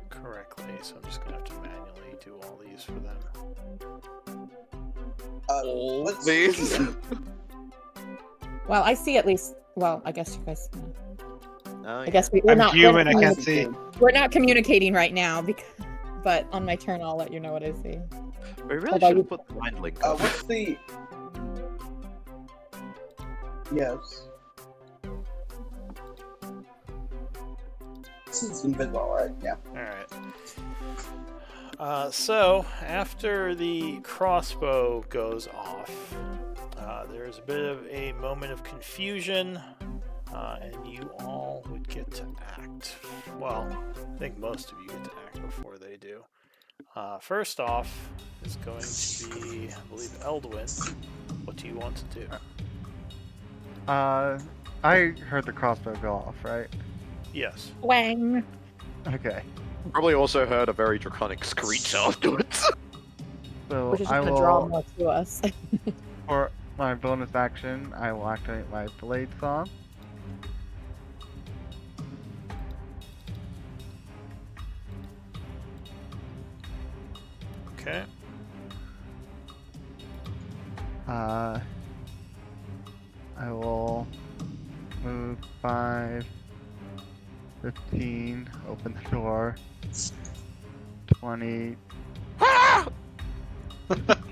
correctly, so I'm just gonna have to manually do all these for them. All let's- these. Well, I see at least. Well, I guess you guys. Oh, I guess we're I'm not. human, we're I not can't see. We're not communicating right now, but on my turn, I'll let you know what I see. We really Although should you- have put the mind link up. What's the? Yes. This is invisible, right? Yeah. Alright. So, after the crossbow goes off, there's a bit of a moment of confusion, and you all would get to act. Well, I think most of you get to act before they do. First off is going to be, I believe, Eldwin. What do you want to do? I heard the crossbow go off, right? Yes. Wang. Okay. Probably also heard a very draconic screech afterwards. So We're just I gonna draw will, more to us. for my bonus action, I will activate my blade song. Okay. I will move 5, 15, open the door, 20,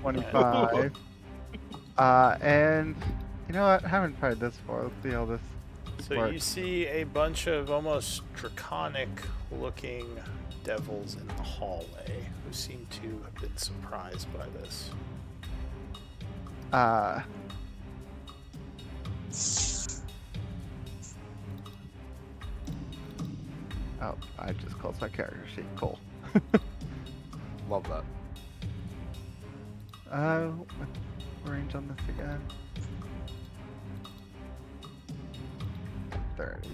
25. And you know what? I haven't tried this before. Let's see how this. So Work. you see a bunch of almost draconic looking devils in the hallway who seem to have been surprised by this. Oh, I just closed my character sheet. Cool. Love that. What's the range on this again? 30.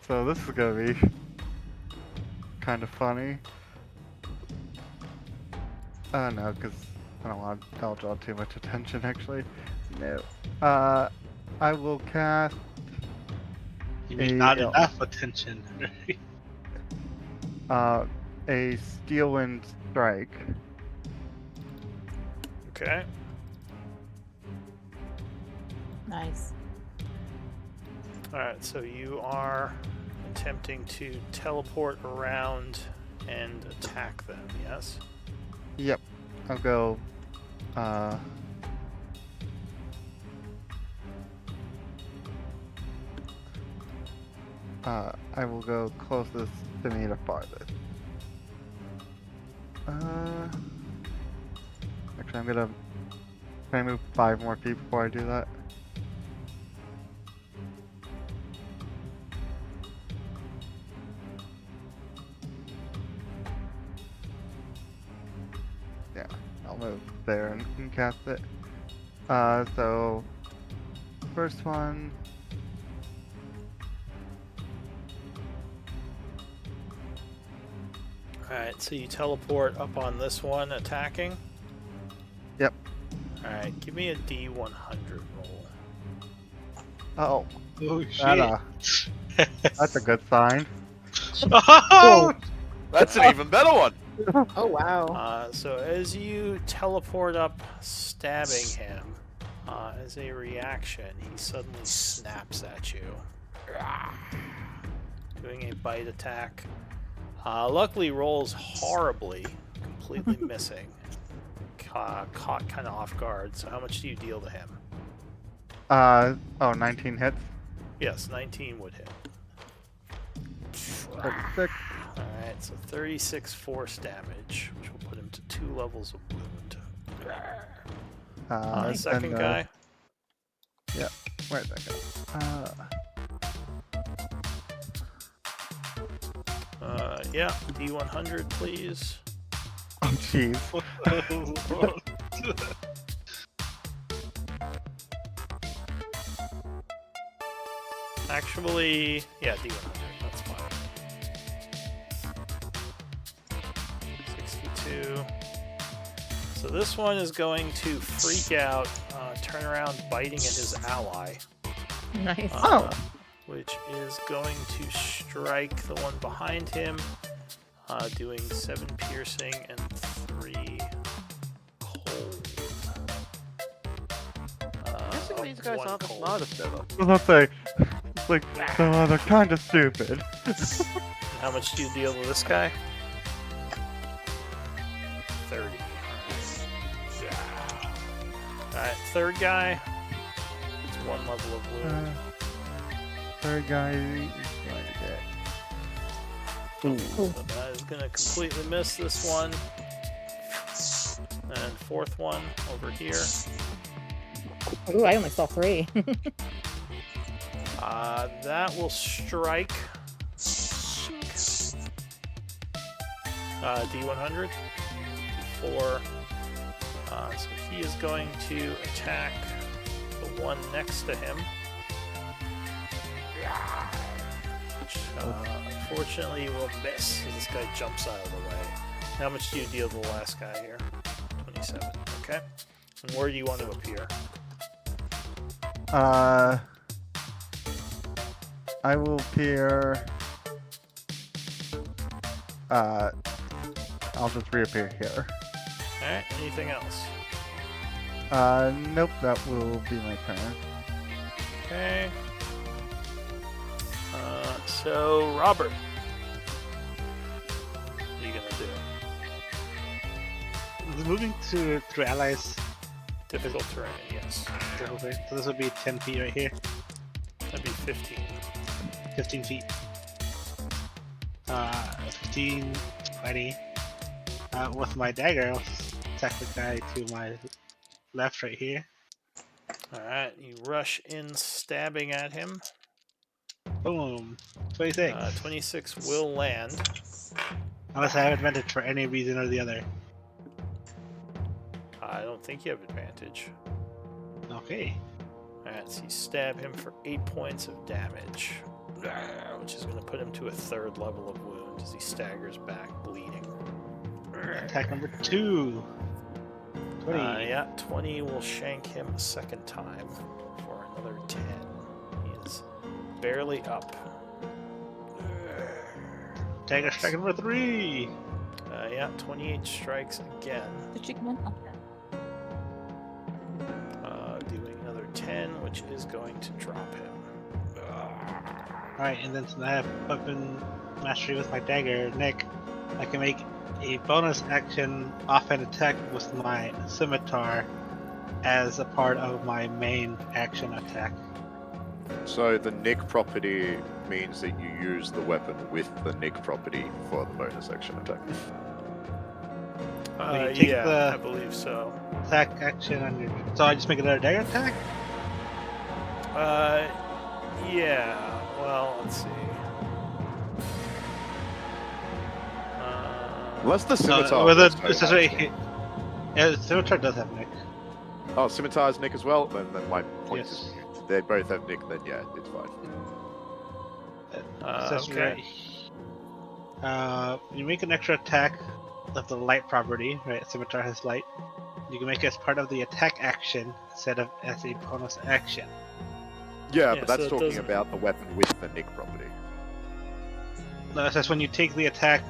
So this is gonna be kind of funny. No, because I don't want to draw too much attention, actually. No. I will cast You mean not Yeah. enough attention. a Steel Wind Strike. Okay. Nice. Alright, so you are attempting to teleport around and attack them, yes? Yep. I'll go. I will go closest to me to farthest. Actually, can I move 5 more feet before I do that? cast it. So first one. Alright, so you teleport up on this one attacking? Yep. Alright, give me a D100 roll. Oh, Oh that, shit! that's a good sign. Oh! That's an even better one. Oh wow. So as you teleport up, stabbing him, as a reaction, he suddenly snaps at you. Doing a bite attack. Luckily rolls horribly, completely missing. Caught kind of off guard. So how much do you deal to him? 19 hits. Yes, 19 would hit. 36. Alright, so 36 force damage, which will put him to 2 levels of wound. And Second then, guy. Where'd that go? Yeah, D100, please. Oh, jeez. Actually, yeah, D100, that's fine. 62. So this one is going to freak out, turn around biting at his ally. Nice. Which is going to strike the one behind him, doing 7 piercing and 3 cold. Guessing these guys 1 aren't the cold. smartest ever. I was about to say, it's like, they're kind of stupid. How much do you deal to this guy? 30. Alright, third guy. It's 1 level of wound. Third guy is going to get. So that is going to completely miss this one. And fourth one over here. Ooh, I only saw 3. That will strike. D100. 4. So he is going to attack the one next to him. Which, unfortunately, will miss as this guy jumps out of the way. How much do you deal to the last guy here? 27. Okay. And where do you want to appear? I will appear. I'll just reappear here. Alright, anything else? Nope, that will be my turn. Okay. So, Robert. What are you gonna do? Moving through allies. Difficult terrain, yes. So this would be 10 feet right here. That'd be 15. 15 feet. 15, 20. With my dagger, I'll attack the guy to my left right here. Alright, you rush in, stabbing at him. Boom. 26. 26 will land. Unless I have advantage for any reason or the other. I don't think you have advantage. Okay. Alright, so you stab him for 8 points of damage. Which is going to put him to a 3rd level of wound as he staggers back, bleeding. Attack number 2. 20. Yeah, 20 will shank him a 2nd time for another 10. He is barely up. Dagger strike number 3. Yeah, 28 strikes again. Did she come in? Doing another 10, which is going to drop him. Alright, and then since I have weapon mastery with my dagger, Nick, I can make a bonus action offhand attack with my scimitar as a part of my main action attack. So the Nick property means that you use the weapon with the Nick property for the bonus action attack. you take Yeah, the- I believe so. Attack action on your. So I just make another dagger attack? Yeah. Well, let's see. Unless the scimitar. With was it, no this is right match. here. Yeah, the scimitar does have Nick. Oh, Scimitar's Nick as well? Then my point Yes. is they both have Nick, then yeah, it's fine. Accessory. You make an extra attack of the light property, right? Scimitar has light. You can make it as part of the attack action instead of as a bonus action. Yeah, Yeah, but that's so it talking doesn't- about the weapon with the Nick property. No, it says when you take the attack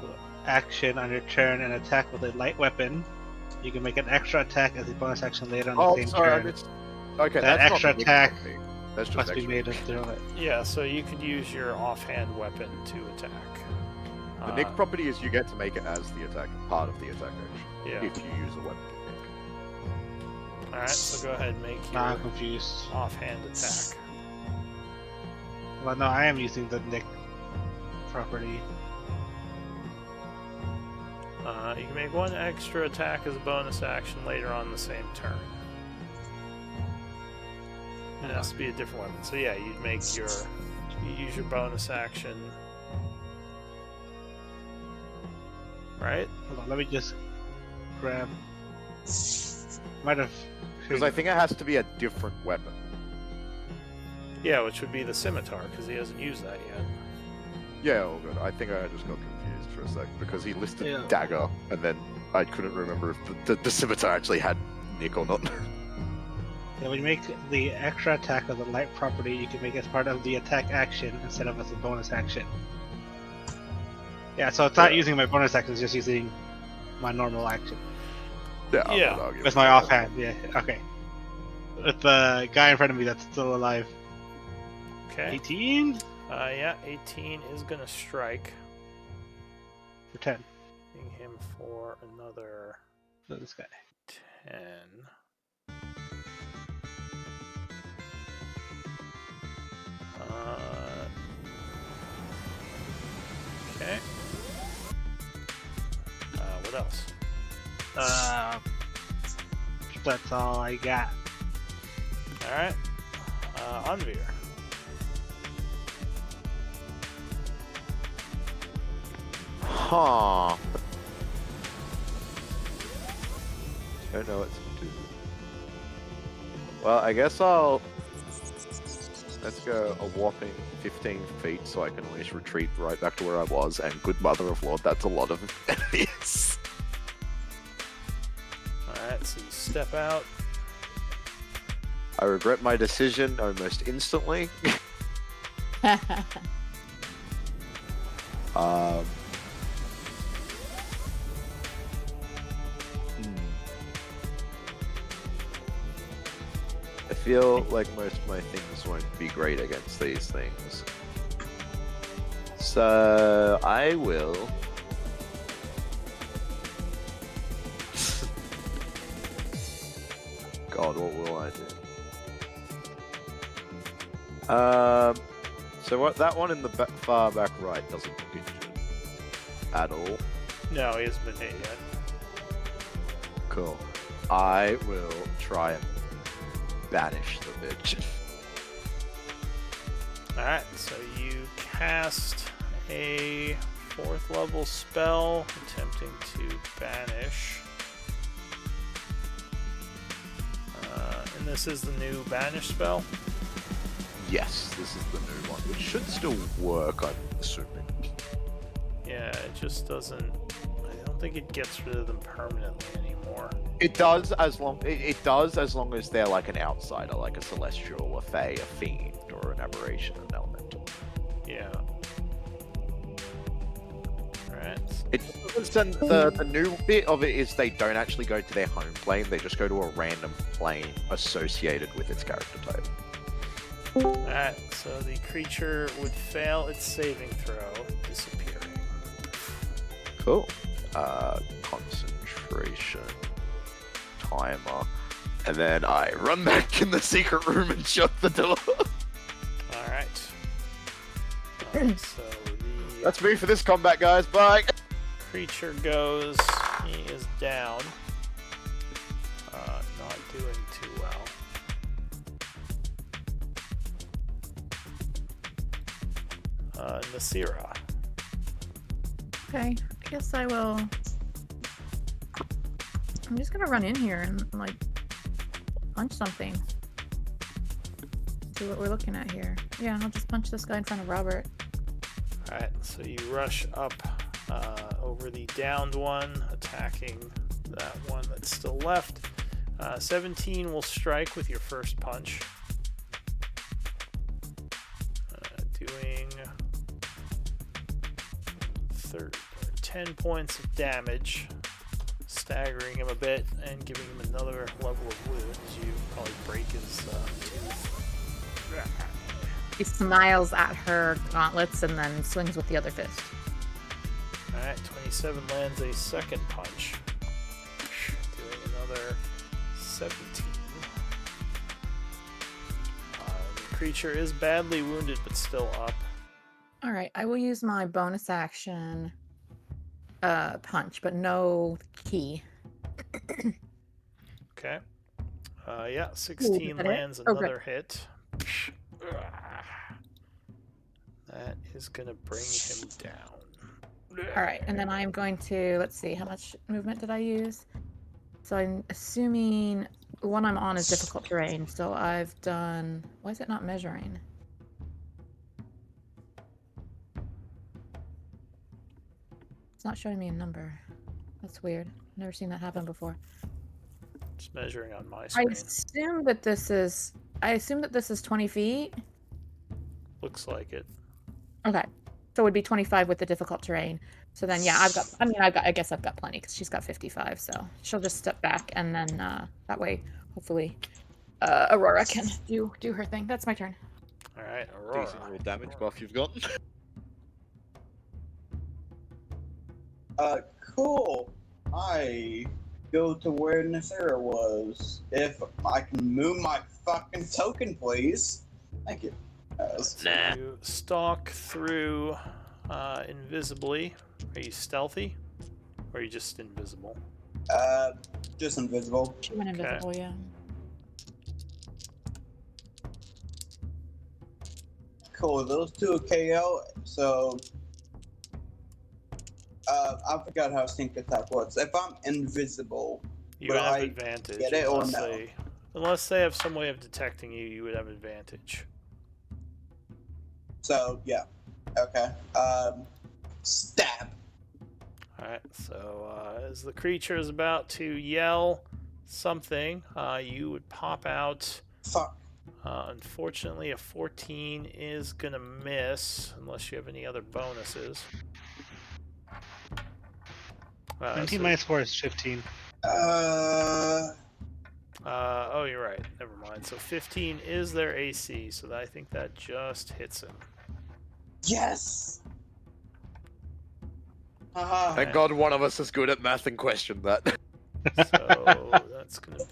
action on your turn and attack with a light weapon, you can make an extra attack as a bonus action later on the Oh, same sorry, I turn. missed. Okay, That that's extra not the Nick attack property. That's just Must be extra. made of it. Yeah, so you could use your offhand weapon to attack. The Nick property is you get to make it as the attack, part of the attack action, Yeah. if you use a weapon with Nick. Alright, so go ahead and make your Now I'm confused. offhand attack. Well, no, I am using the Nick property. You can make one extra attack as a bonus action later on the same turn. It has to be a different weapon. So yeah, you use your bonus action. Right? Hold on, let me just grab. Might have. Because I think it has to be a different weapon. Yeah, which would be the scimitar, because he hasn't used that yet. Yeah, all good. I think I just got confused for a sec because he listed Yeah. dagger, and then I couldn't remember if the scimitar actually had Nick or not. Yeah, when you make the extra attack of the light property, you can make it as part of the attack action instead of as a bonus action. Yeah, so it's not Yeah. using my bonus action; it's just using my normal action. Yeah, I'm Yeah. not arguing With with my that. offhand, yeah. Okay. With the guy in front of me that's still alive. Okay. 18 Yeah, 18 is going to strike. for 10. Hitting him for another So this guy. 10. Okay. What else? That's all I got. Alright. Anvir. Huh. Don't know what to do. Well, I guess let's go a whopping 15 feet so I can at least retreat right back to where I was, and good mother of Lord, that's a lot of enemies. Alright, so you step out. I regret my decision almost instantly. Um, I feel like most of my things won't be great against these things. So I will. God, what will I do? So what? That one in the far back right doesn't look injured at all. No, he hasn't been hit yet. Cool. I will try and banish the bitch. Alright, so you cast a 4th level spell attempting to banish. And this is the new banish spell. Yes, this is the new one, which should still work, I'm assuming. Yeah, it just doesn't. I don't think it gets rid of them permanently anymore. It does as long as long as they're like an outsider, like a celestial, a fae, a fiend, or an aberration, an elemental. Yeah. Alright. It doesn't. The new bit of it is they don't actually go to their home plane; they just go to a random plane associated with its character type. Alright, so the creature would fail its saving throw, disappearing. Cool. Concentration timer, and then I run back in the secret room and shut the door. Alright. So the That's me for this combat, guys. Bye. creature goes. He is down. Not doing too well. Nasira. Okay, I guess I will. I'm just gonna run in here and like punch something. See what we're looking at here. Yeah, I'll just punch this guy in front of Robert. Alright, so you rush up over the downed one, attacking that one that's still left. 17 will strike with your first punch. Doing 10 points of damage, staggering him a bit and giving him another level of wound as you probably break his tooth. He smiles at her gauntlets and then swings with the other fist. Alright, 27 lands a second punch. Doing another 17. The creature is badly wounded but still up. Alright, I will use my bonus action punch, but no key. Okay. Yeah, 16 that it? lands Oh, good. another hit. That is gonna bring him down. Alright, and then I'm going to, let's see, how much movement did I use? So I'm assuming the one I'm on is difficult terrain, so I've done, why is it not measuring? It's not showing me a number. That's weird. Never seen that happen before. It's measuring on my I screen. assume that this is 20 feet. Looks like it. Okay. So it would be 25 with the difficult terrain. So then, yeah, I guess I've got plenty because she's got 55. So she'll just step back and then that way, hopefully, Aurora can do her thing. That's my turn. All right, Aurora. Decent roll damage buff you've got. Cool. I go to where Nasira was. If I can move my fucking token, please. Thank you. Nah. You stalk through invisibly. Are you stealthy? Or are you just invisible? Just invisible. She went Okay. invisible, yeah. Cool. Those two are KO. So, I forgot how sneak attack works. If I'm invisible, You Will have I advantage. get it or unless no? unless they have some way of detecting you, you would have advantage. so yeah. Okay. Stab. Alright, so as the creature is about to yell something, you would pop out. Fuck. Unfortunately, a 14 is gonna miss unless you have any other bonuses. 19 so- minus 4 is 15. oh, you're right. Never mind. So 15 is their AC, so I think that just hits him. Yes. Haha. Thank God one of us is good at math and questioned that. So that's gonna be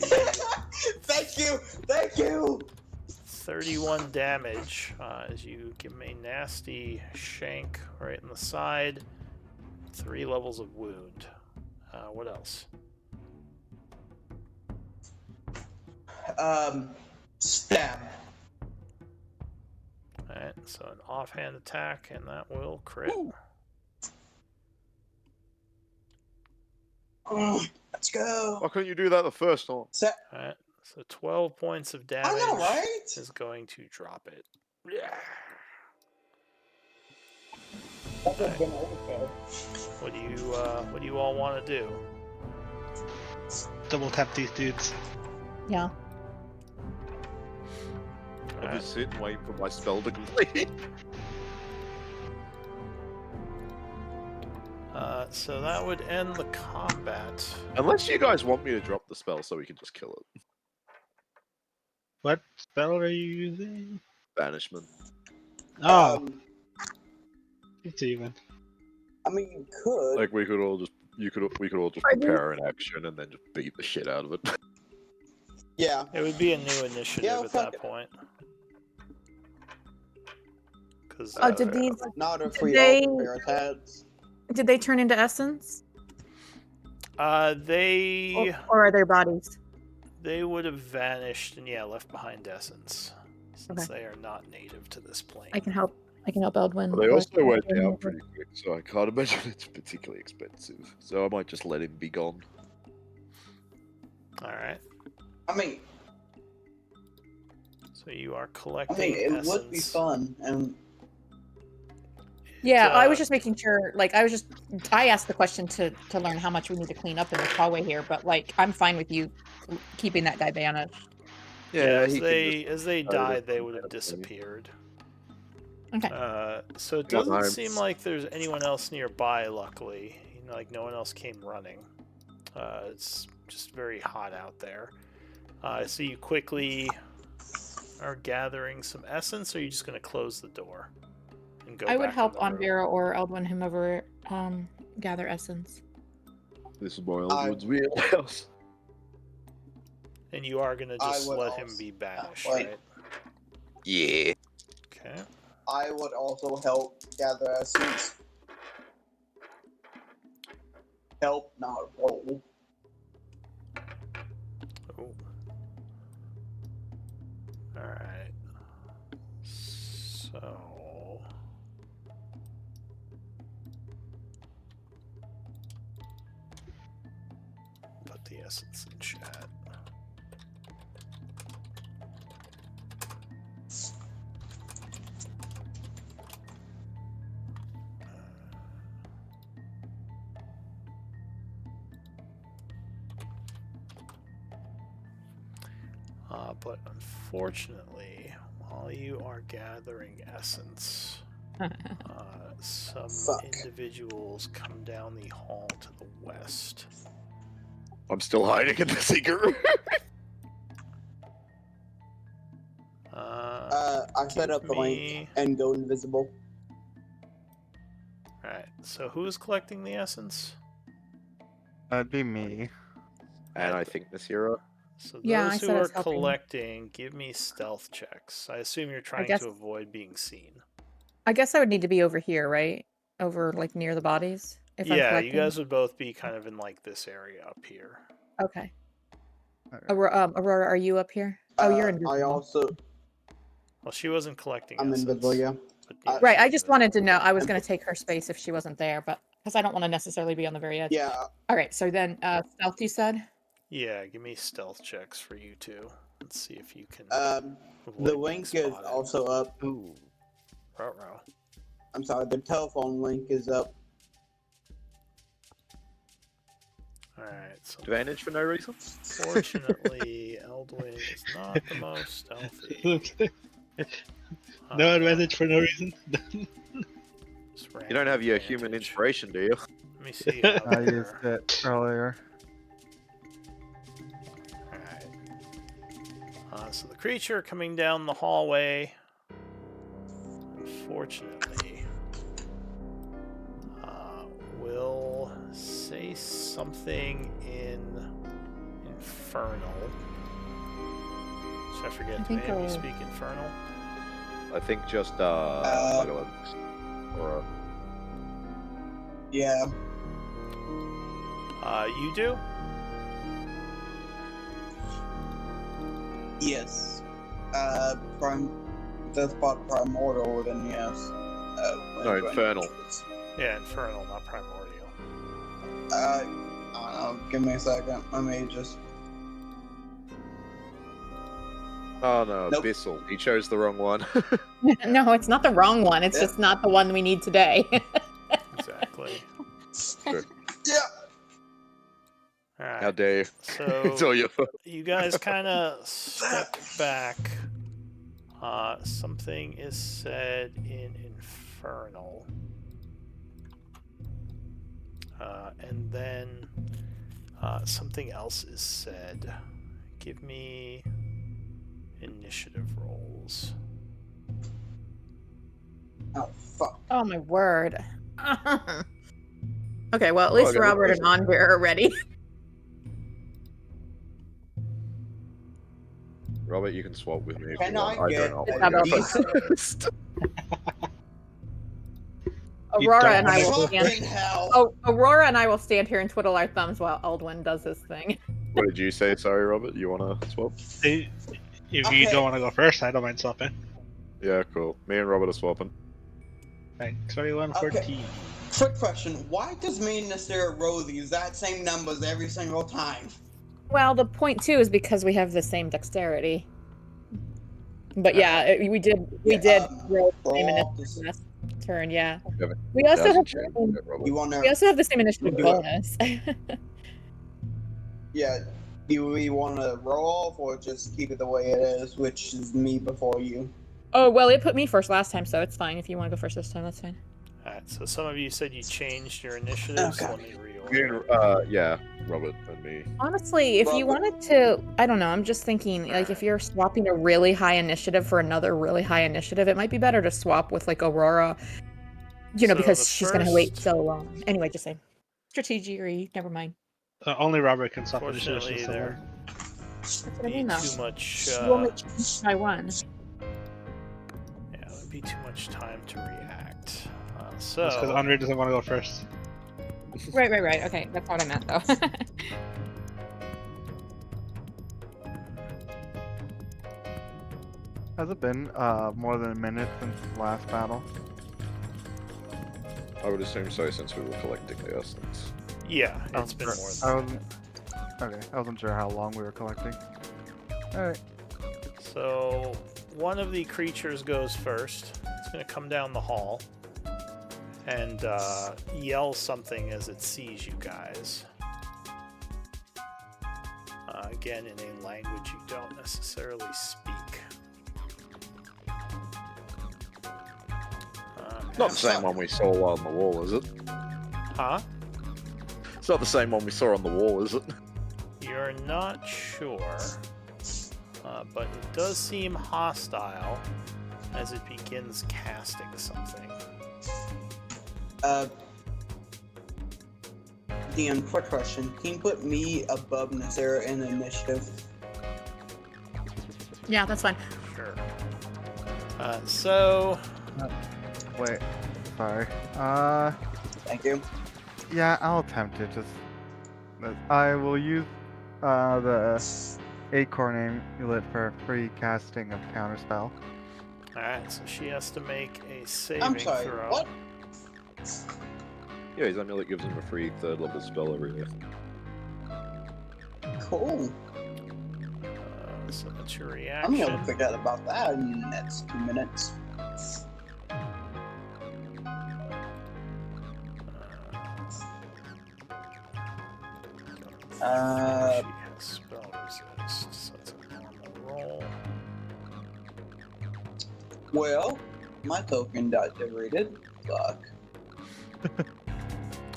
Thank you. Thank you. 31 damage as you give him a nasty shank right in the side. 3 levels of wound. What else? Stab. Alright, so an offhand attack, and that will crit. Ooh. Let's go. Why couldn't you do that the first time? Alright, so 12 points of damage I know, right? is going to drop it. What do you all want to do? Double tap these dudes. Yeah. I'll Alright, just sit and wait for my spell to complete. so that would end the combat. Unless you guys want me to drop the spell so we can just kill it. What spell are you using? Banishment. Oh, it's even. I mean, you could. Like we could all just we could all just Are these- prepare an action and then just beat the shit out of it. Yeah. It would be a new initiative Yeah, at fuck that it. point. Because Oh, did these Not a Did free they- all pair of hats. did they turn into essence? they Or are their bodies? they would have vanished and left behind essence, since Okay. they are not native to this plane. I can help Eldwin. But they also with- went down pretty quick, so I can't imagine it's particularly expensive. So I might just let him be gone. All right. I mean, So you are I collecting mean, it essence. would be fun, and Yeah, I was uh, just making sure. Like, I asked the question to learn how much we need to clean up in this hallway here, but like, I'm fine with you keeping that guy banished. Yeah, as he can just as they try to died, they come would have out of me. disappeared. Okay. So it Got doesn't arms. seem like there's anyone else nearby. Luckily, like no one else came running. It's just very hot out there. So you quickly are gathering some essence, or are you just going to close the door and go? I would back help in the room? Onvira or Eldwin, whomever, gather essence. This is my Eldwood's wheelhouse. And you are going to I just would let him also- be banished, like- right? Yeah. Okay. I would also help gather essence. Help, not roll. Ooh. Alright. So. Put the essence in chat. But unfortunately, while you are gathering essence, some Fuck. individuals come down the hall to the west. I'm still hiding in the secret room. I set up the link and go invisible. Alright, so who's collecting the essence? That'd be me. And I think this hero. So Yeah, I those who said I are was helping. collecting, give me stealth checks. I assume you're trying guess- to avoid being seen. I guess I would need to be over here, right? Over like near the bodies. If I'm Yeah, collecting. you guys would both be kind of in like this area up here. Okay. Alright. Aurora, are you up here? Oh, you're invisible. I also Well, she wasn't collecting I'm essence. invisible. Yeah. But Right. she's I just wanted to know. invisible. I was going to take her space if she wasn't there, but because I don't want to necessarily be on the very edge. Yeah. All right. So then, stealth. You said. Yeah, give me stealth checks for you two. Let's see if you can. The avoid being link is spotted. also up. Ooh. Ruh-roh. I'm sorry. The telephone link is up. Alright, so Advantage for no reason. fortunately, Eldwin is not the most stealthy. No advantage for no reason. Just You don't have your random human advantage. inspiration, do you? Let me see. I used it earlier. Alright. So the creature coming down the hallway, unfortunately, will say something in Infernal. Should I forget I to think maybe I'll- speak Infernal? I think just or Yeah. You do? Yes. That's part primordial. Then yes. No, infernal. Yeah, Infernal, not Primordial. I don't know. Give me a second. Let me just. oh no, Nope. Bissell. He chose the wrong one. No, it's not the wrong one. It's Yeah. just not the one we need today. Exactly. Yeah. Alright. How dare you? It's So all your fault. you guys kind of step back. Something is said in Infernal. And then something else is said. Give me initiative rolls. Oh fuck. Oh my word. Okay, well at least okay, Robert that's- and Onvir are ready. Robert, you can swap with me if Can you want. I I get do not a want to go decent- first. You Aurora don't and I will wanna- stand. Fucking hell. Oh, Aurora and I will stand here and twiddle our thumbs while Eldwin does his thing. What did you say? Sorry, Robert. You want to swap? If you Okay. don't want to go first, I don't mind swapping. Yeah, cool. Me and Robert are swapping. Right, 2114. Quick question: why does me and Nasira roll the exact same numbers every single time? Well, the point too is because we have the same dexterity. But yeah, we did roll the same roll initiative last turn. Yeah. Yeah, We also have Doesn't change it, Robert. You wanna? we also have the same initiative Do it. bonus. Yeah. Do we want to roll off or just keep it the way it is, which is me before you? Oh well, it put me first last time, so it's fine. If you want to go first this time, that's fine. Alright, so some of you said you changed your initiatives. Okay. Let me reorder. Yeah, Robert and me. Honestly, if you Robert- wanted to, I don't know. I'm just thinking, like, if you're swapping a really high initiative for another really high initiative, it might be better to swap with like Aurora. You know, So because the she's gonna wait first- so long. Anyway, just say strategy. Never mind. Only Robert can swap initiatives Fortunately, with there someone. That's what I be mean, though. too much. You only changed by one. Yeah, it would be too much time to react. That's because So Andre doesn't want to go first. Right. Okay, that's what I meant, though. Has it been more than a minute since the last battle? I would assume so since we were collecting the essence. yeah, I it's been wasn't more sure- than. Okay, I wasn't sure how long we were collecting. Alright. So one of the creatures goes first. It's going to come down the hall and yell something as it sees you guys. Again, in a language you don't necessarily speak. Not the same one we saw on the wall, is it? Huh? It's not the same one we saw on the wall, is it? You're not sure, but it does seem hostile as it begins casting something. DM, quick question. Can you put me above Nazera in initiative? Yeah, that's fine. Sure. So Wait. Sorry. Thank you. Yeah, I'll attempt it. Just. I will use the Acorn Amulet for free casting of Counterspell. Alright, so she has to make a saving I'm sorry, throw. what? Yeah, his amulet gives him a free third level spell every year. Cool. So that's your I'm reaction. gonna forget about that in the next 2 minutes. She has spell resist, so that's a normal roll. Well, my token got deleted. Fuck.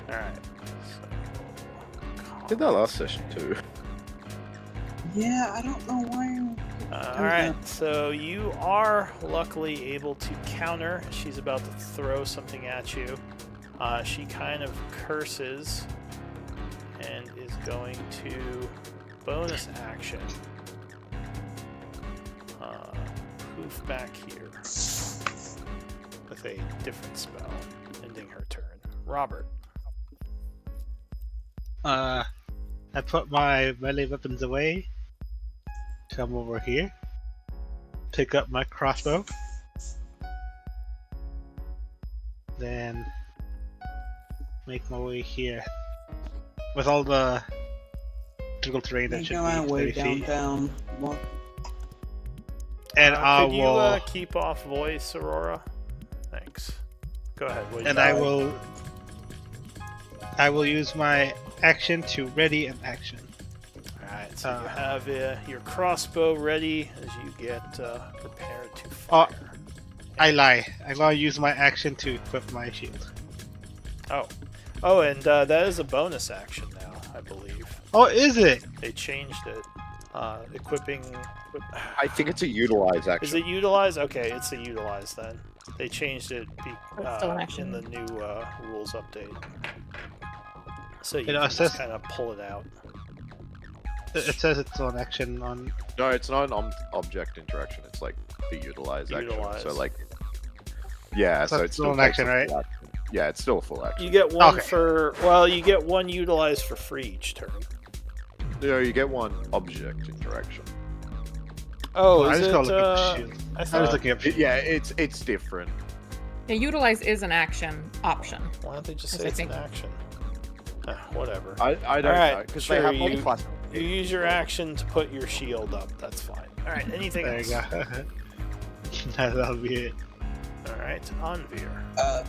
Alright. Did that last session too. Yeah, I don't know why. Alright, so you are luckily able to counter. She's about to throw something at you. She kind of curses and is going to bonus action. Poof back here with a different spell, ending her turn. Robert. I put my melee weapons away. Come over here. Pick up my crossbow. Then make my way here. With all the difficult terrain that Making should my be way 30 feet. downtown. Well, And I Could you will. keep off voice, Aurora? Thanks. Go ahead. What do you And got? I will use my action to ready an action. Alright, so you have your crossbow ready as you get prepared to fire. I lie. I'm gonna use my action to equip my shield. Oh, and that is a bonus action now, I believe. Oh, is it? They changed it. Equipping. I think it's a utilize action. Is it utilize? Okay, it's a utilize then. They changed it It's still an action. in the new rules update. So you You know, can it just says- kind of pull it out. It says it's on action on. No, it's not an object interaction. It's like the utilize action. Utilize. So like, yeah. So That's it's still still an action, takes a right? full action. Yeah, it's still a full action. You get one Okay. for. Well, you get one utilized for free each turn. No, you get one object interaction. Oh, I is just it? gotta look up the shield. I I was thought. looking up. Shield. Yeah, it's different. Yeah, utilize is an action option. Why don't they just Yes, say I it's an think- action? Whatever. I don't Alright, know because sure, they have you- multi-class. You use your action to put your shield up. That's fine. All right. Anything There you else? go. That'll be it. Alright, Anvir.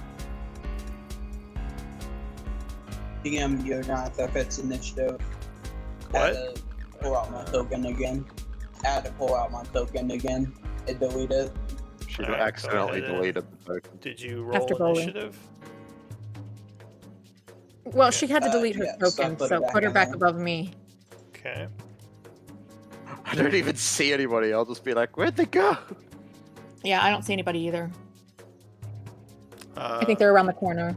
DM, you're gonna have to fix initiative. I What? had to pull out my token again. I had to pull out my token again and delete it. She Alright, go accidentally ahead and- deleted the token. Did you roll After bowling. initiative? Well, she had to delete her yes, I token, put it so back put her in back there. above me. Okay. I don't even see anybody. I'll just be like, where'd they go? Yeah, I don't see anybody either. Uh, I think they're around the corner.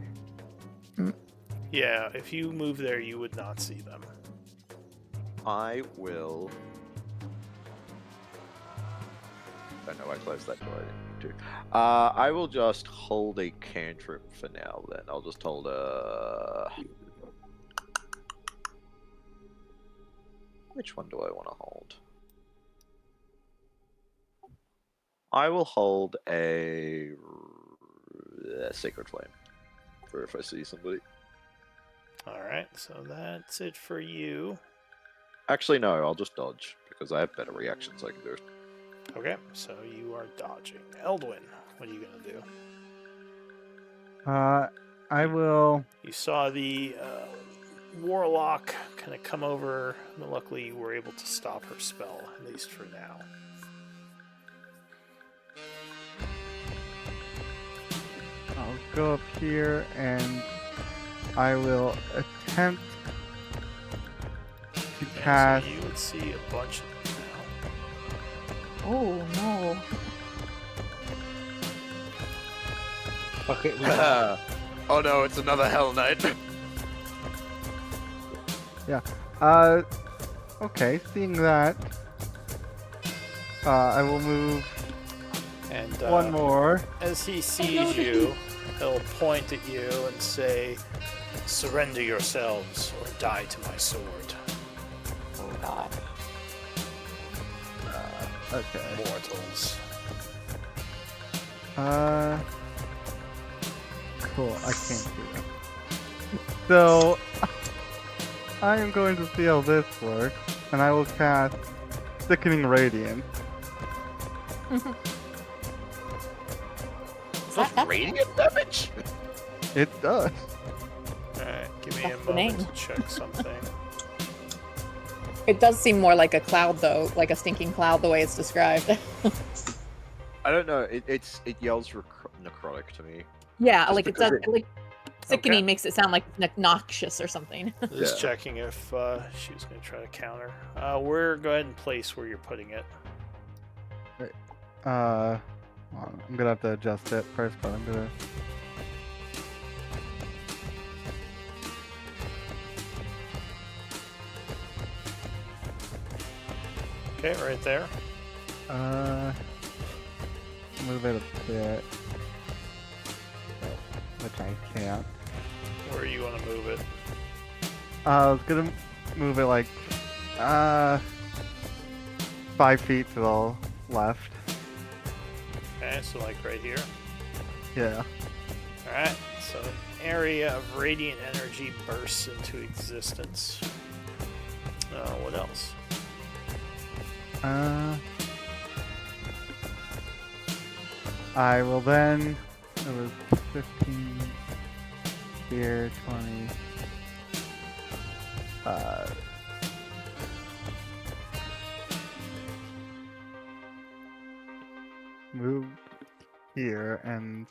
Yeah, if you move there, you would not see them. I will. Oh no, I closed that door. I didn't need to. I will just hold a cantrip for now. Then I'll just hold a. Which one do I want to hold? I will hold a sacred flame for if I see somebody. Alright, so that's it for you. Actually, no, I'll just dodge because I have better reactions I can do. Okay, so you are dodging. Eldwin, what are you gonna do? I will. You saw the warlock kind of come over, but luckily you were able to stop her spell, at least for now. I'll go up here and I will attempt to Yeah, cast. so you would see a bunch of them now. Oh no. Okay. Oh no, it's another Hell Knight. Okay, seeing that, I will move And one more. as he sees you, he'll point at you and say, "Surrender yourselves or die to my sword, Oh god. Okay. mortals." Cool, I can't do that. So, I am going to see how this works, and I will cast Sickening Radiance. Is that Radiant damage? It does. Alright, give me That's a the moment name. to check something. It does seem more like a cloud, though, like a stinking cloud, the way it's described. I don't know. It yells necrotic to me. Yeah, Just like it because does. Like sickening Okay. makes it sound like noxious or something. Just Yeah. checking if she was going to try to counter. Go ahead and place where you're putting it. Hold on, I'm gonna have to adjust it first, but I'm gonna. Okay, right there. Move it a bit. Which I can't. Where you want to move it. I was gonna move it like 5 feet to the left. Okay, so like right here. Yeah. Alright, so an area of radiant energy bursts into existence. What else? I will then. It was 15 here, 20. Move here, and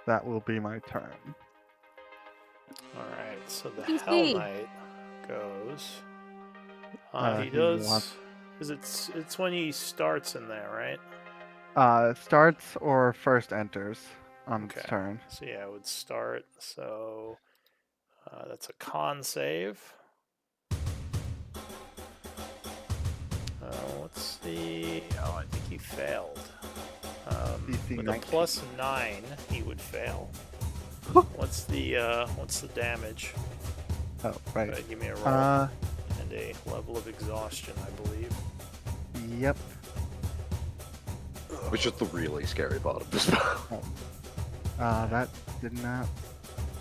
that will be my turn. Alright, so the Who's Hell he? Knight goes. He He does. wants- Is it's when he starts in there, right? Starts or first enters on its Okay. turn. So yeah, it would start. So that's a con save. What's the? Oh, I think he failed. DC With a 19. +9, he would fail. What's the damage? Oh, right. Give me a roll Uh, and a level of exhaustion, I believe. yep. Which is the really scary part of this spell. That did not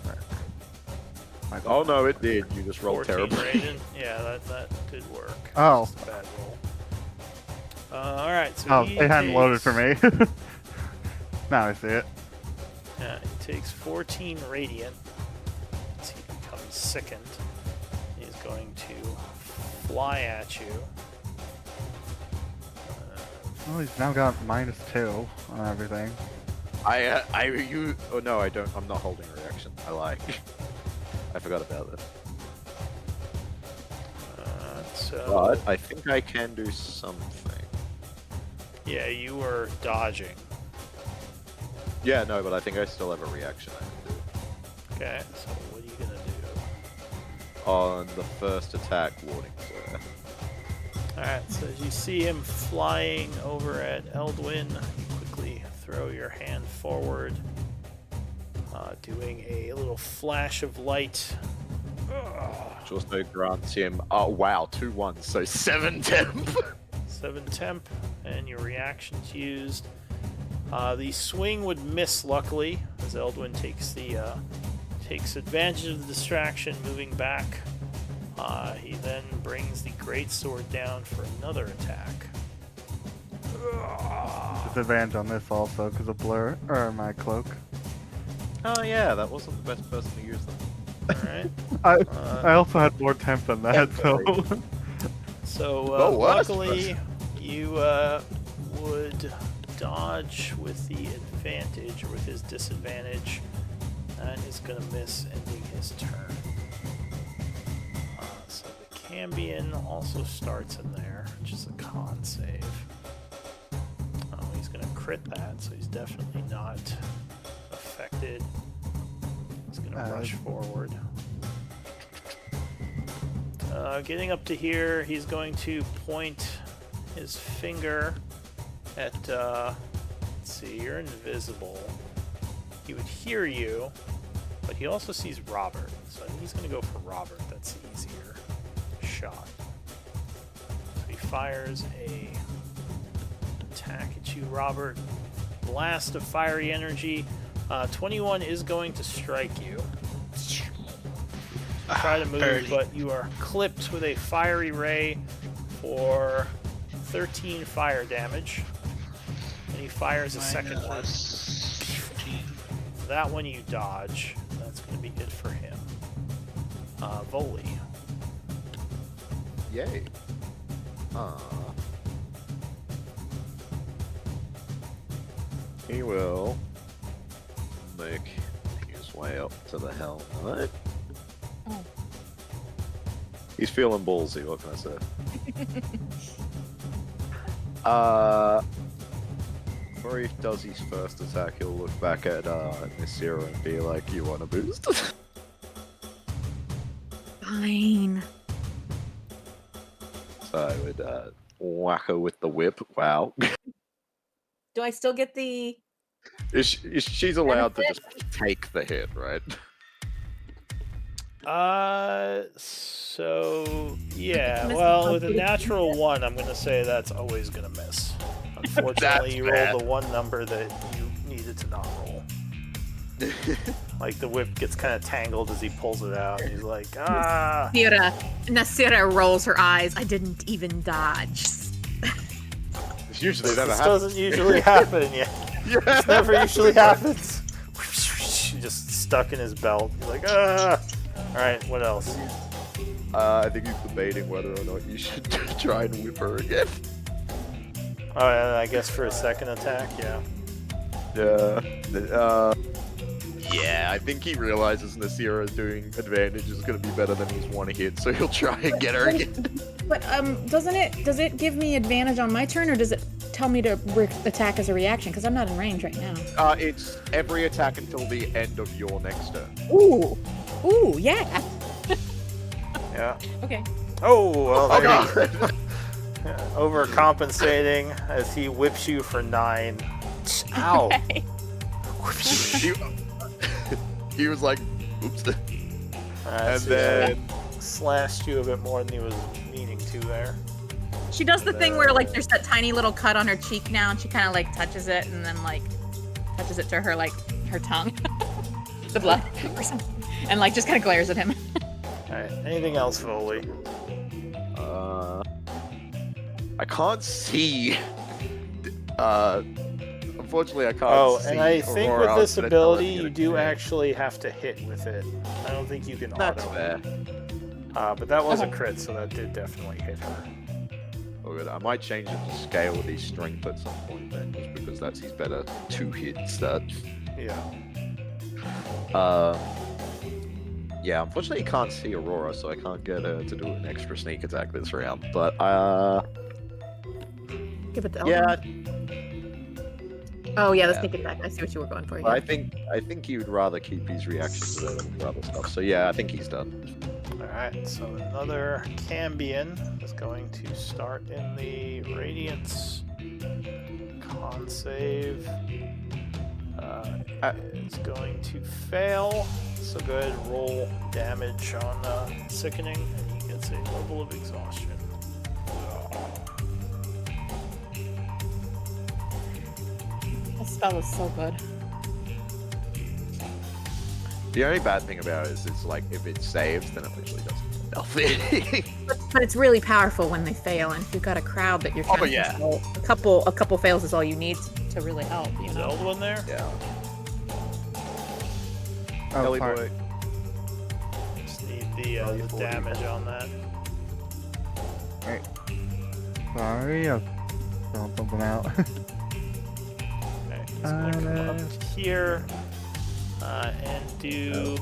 work. My bad. Oh no, it did. You just rolled 14 terribly. radiant. Yeah, that did work. Oh. Just a bad roll. Alright, so Oh, he it hadn't loaded for takes- me. Now I see it. Yeah, he takes 14 radiant. As he becomes sickened. He's going to fly at you. Well, he's now got -2 on everything. Oh no, I don't. I'm not holding a reaction. I like. I forgot about that. So But I think I can do something. yeah, you were dodging. Yeah, no, but I think I still have a reaction I can do. Okay, so what are you gonna do? On the first attack, warding flare. Alright, so as you see him flying over at Eldwin, you quickly throw your hand forward, doing a little flash of light. Which also grants him. Oh wow, 2 1s, so 7 temp. 7 temp, and your reaction's used. The swing would miss, luckily, as Eldwin takes advantage of the distraction, moving back. He then brings the greatsword down for another attack. Disadvantage on this also because of blur or my cloak. Oh yeah, that wasn't the best person to use them. Alright. I also had more temp than that, so So, Oh, worse luckily, you would dodge with the advantage, or with his disadvantage. That is going to miss, ending his turn. So the Cambion also starts in there, which is a con save. Oh, he's going to crit that, so he's definitely not affected. He's going to rush forward. Getting up to here, he's going to point his finger at, let's see, you're invisible. He would hear you, but he also sees Robert, so he's going to go for Robert. That's the easier shot. So he fires a attack at you, Robert. Blast of fiery energy. 21 is going to strike you. Try to move, Barely. but you are clipped with a fiery ray for 13 fire damage. And he fires a second one. Minus 15. That one you dodge. That's going to be it for him. Voli. Yay. He will make his way up to the helmet. Oh. He's feeling ballsy, what can I say? Before he does his first attack, he'll look back at Nisira and be like, you want a boost? Fine. So I would whack her with the whip. Wow. Do I still get the? She's allowed to just take the hit, right? So yeah, Miss well, with a Monkey. natural 1, I'm gonna say that's always gonna miss. Unfortunately, you That's rolled the one number that you needed to not roll. Like the whip gets kind of tangled as he pulls it out, and he's like, ah. Nasira rolls her eyes. I didn't even dodge. It's usually never This happens. doesn't usually happen. Yeah, this never usually happens. Just stuck in his belt. He's like, ah. All right, what else? I think he's debating whether or not you should try and whip her again. Oh, and I guess for a second attack, yeah. Yeah, I think he realizes Nasira doing advantage is going to be better than his one hit, so he'll try and get her again. But does it give me advantage on my turn, or does it tell me to attack as a reaction? Because I'm not in range right now. It's every attack until the end of your next turn. Ooh, yeah. Yeah. Okay. Oh, well, Oh there you god! overcompensating as he whips you for 9. Ow. Okay. he was like, oops. And So then he slashed you a bit more than he was meaning to there. She does the thing where like there's that tiny little cut on her cheek now, and she kind of like touches it, and then like touches it to her like her tongue, the blood, or something, and like just kind of glares at him. I can't see. Unfortunately, I can't. Oh, see and I think Aurora with this on ability, Sentinel you at do the end. actually have to hit with it. I don't think you can That's auto. fair. But that was a Okay. crit, so that did definitely hit her. Oh, good. I might change it to scale the strength at some point then, just because that's his better two-hit stat. Yeah. Yeah, unfortunately, you can't see Aurora, so I can't get her to do an extra sneak attack this round. But Give it to yeah, Eldon. Oh yeah, the Yeah. sneak attack. I see what you were going for. I Yeah. think he would rather keep his reactions to other stuff. So yeah, I think he's done. Alright, so another Cambion is going to start in the Radiance. Con save is going to fail. So go ahead and roll damage on Sickening, and he gets a level of exhaustion. That spell is so good. The only bad thing about it is it's like if it saves, then it literally doesn't nothing. But it's really powerful when they fail, and if you've got a crowd that you're trying but to yeah. control, a couple fails is all you need to really help. You Is know. Eldwin there? Yeah. Oh, Ellie sorry. boy. Just need the damage on that. Sorry, I was throwing something out. Okay, he's gonna come up here and do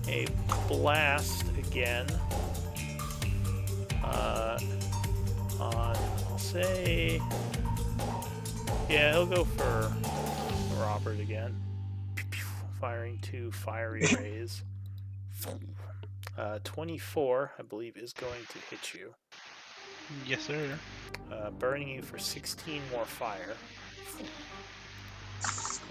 a blast again on, I'll say, yeah, he'll go for Robert again. Firing 2 fiery rays. 24, I believe, is going to hit you. Yes, sir. Burning you for 16 more fire.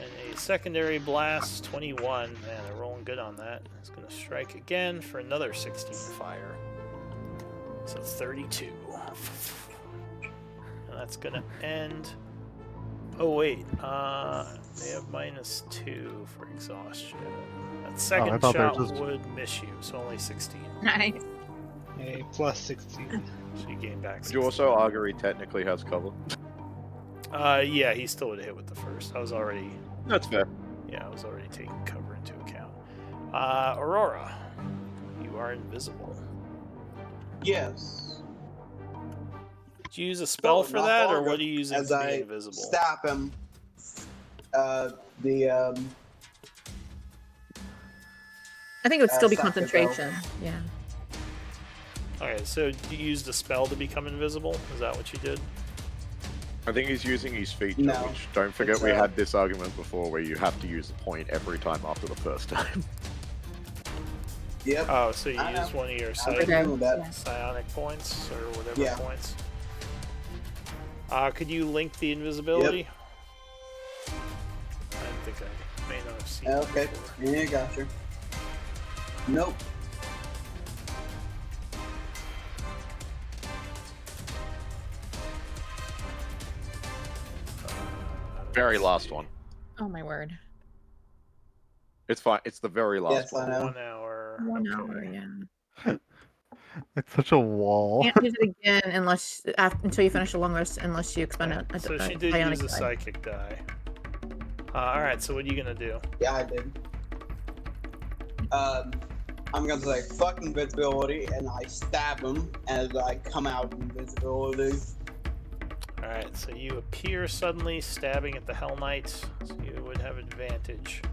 And a secondary blast, 21. Man, they're rolling good on that. It's going to strike again for another 16 fire. So 32. And that's going to end. Oh, wait. They have -2 for exhaustion. That second thought they were shot just- would miss you, so only 16. Nice. A plus 16. So you gain back 16. Could you also argue he technically has cover? Yeah, he still would have hit with the first. I was already, That's fair. yeah, I was already taking cover into account. Aurora, you are invisible. Yes. Did you use a spell Oh, for not that, or longer. what are you using As to I be invisible? stab him. I think it would still be Sacco. concentration. Yeah. Okay, so you used a spell to become invisible? Is that what you did? I think he's using his feature, No. which don't forget It's, we had this argument before where you have to use a point every time after the first time. Yep. Oh, so you I know. used one of your I'm Okay. doing that. Yeah. psionic points, or whatever Yeah. points. Could you link the invisibility? I think I may not have seen it Okay. before. Yeah, gotcha. Nope. Very last one. Oh my word. It's fine. It's the very last Yes, one. I know. 1 hour. 1 okay. hour. Yeah. It's such a wall. Can't use it again unless until you finish a long rest, unless you expend a So she a did psionic use a die. psychic die. Alright, so what are you gonna do? Yeah, I did. I'm gonna say fuck invisibility, and I stab him as I come out of invisibility. Alright, so you appear suddenly, stabbing at the Hell Knight, so you would have advantage.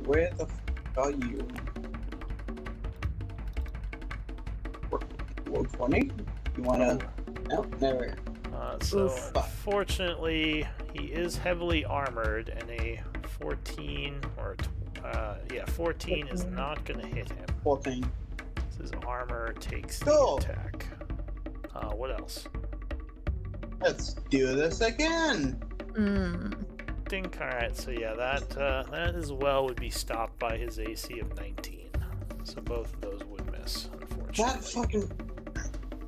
Where the f are you? 120? You wanna? No, never. So Oof. unfortunately, he is heavily armored, and a 14 or 14 is not gonna hit him. 14. His armor takes the Cool. attack. What else? Let's do this again. Mm. Think. All right. So yeah, that as well would be stopped by his AC of 19. So both of those would miss, unfortunately. That fucking.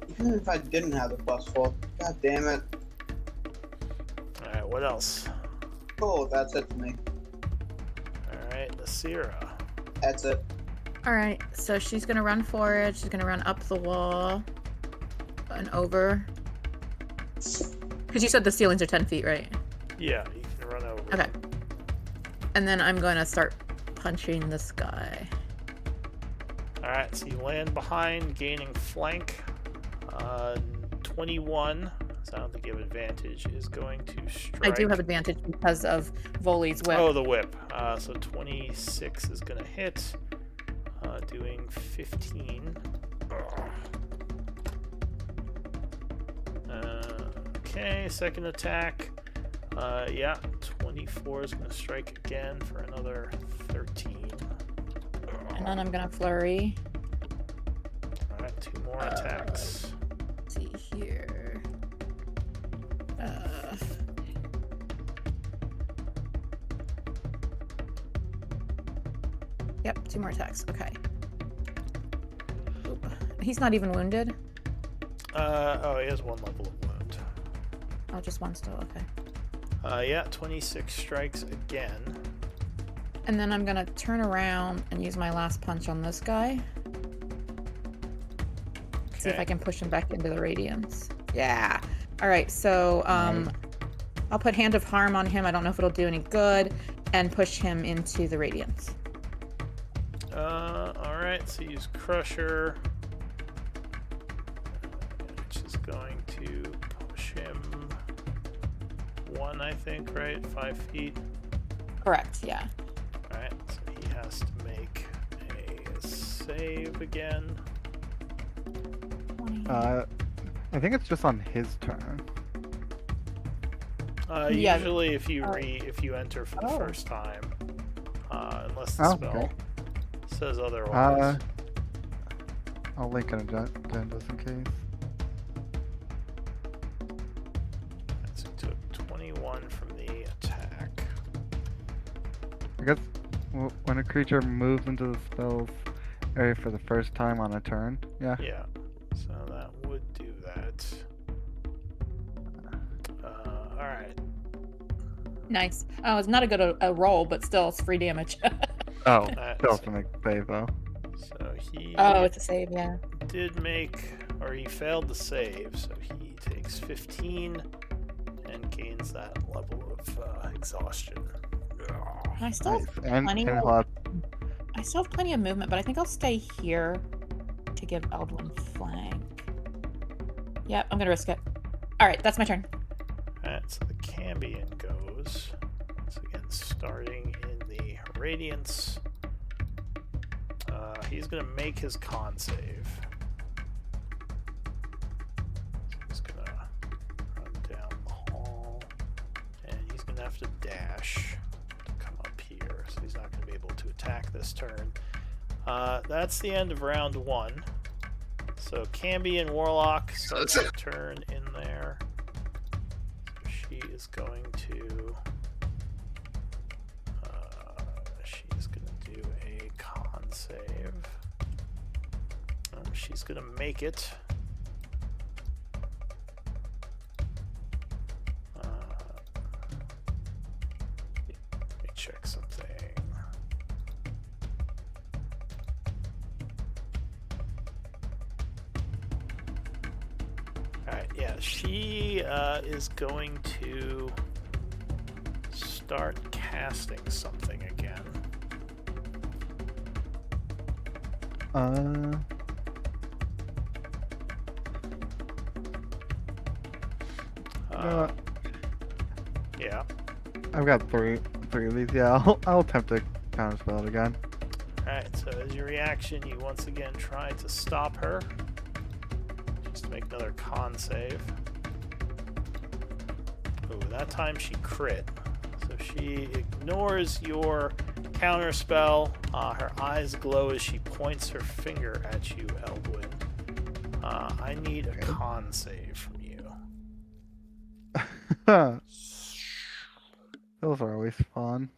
Even if I didn't have the +4, god damn it. All right. What else? Cool, that's it for me. All right, Nasira. That's it. All right, so she's gonna run for it. She's gonna run up the wall and over. Because you said the ceilings are 10 feet, right? Yeah, you can run over. Okay. And then I'm gonna start punching this guy. Alright, so you land behind, gaining flank. 21, so I don't think you have advantage, is going to strike. I do have advantage because of Voli's whip. Oh, the whip. So 26 is going to hit, doing 15. Okay, second attack. Yeah, 24 is going to strike again for another 13. And then I'm gonna flurry. Alright, 2 more attacks. Let's see here. Yep, 2 more attacks. Okay. Oop. He's not even wounded. Oh, he has 1 level of wound. Oh, just 1 still. Okay. Yeah, 26 strikes again. And then I'm gonna turn around and use my last punch on this guy. See if I can push him back into the radiance. Yeah. All right. So I'll put Hand of Harm on him. I don't know if it'll do any good, and push him into the radiance. All right. So use Crusher, which is going to push him 1, I think. Right, 5 feet. Correct. Yeah. All right. So he has to make a save again. 20. I think it's just on his turn. Yeah. Usually, if you enter for the first time, unless the Oh, spell okay. says otherwise. I'll link an agenda just in case. So it took 21 from the attack. I guess when a creature moves into the spell's area for the first time on a turn, yeah. Yeah, so that would do that. Alright. Nice. Oh, it's not a good roll, but still, it's free damage. Oh, That's- still have to make save though. So he Oh, it's a save. Yeah. did make, or he failed the save, so he takes 15 and gains that level of exhaustion. I still Nice. have And plenty. he'll have I still have plenty of movement, but I think I'll stay here to give Eldwin flank. Yep, I'm gonna risk it. All right, that's my turn. Alright, so the Cambion goes. So again, starting in the Radiance. He's going to make his con save. So he's going to run down the hall. And he's going to have to dash to come up here. So he's not going to be able to attack this turn. That's the end of round 1. So Cambion Warlock starts to turn in there. So she is going to... she's going to do a con save. She's going to make it. Let me check something. Alright, yeah, she is going to start casting something again. Yeah. I've got three of these. Yeah, I'll attempt to counterspell it again. Alright, so as your reaction, you once again try to stop her. Just to make another con save. Oh, that time she crit. So she ignores your counterspell. Her eyes glow as she points her finger at you, Eldwin. I need a con save from you. Those are always fun.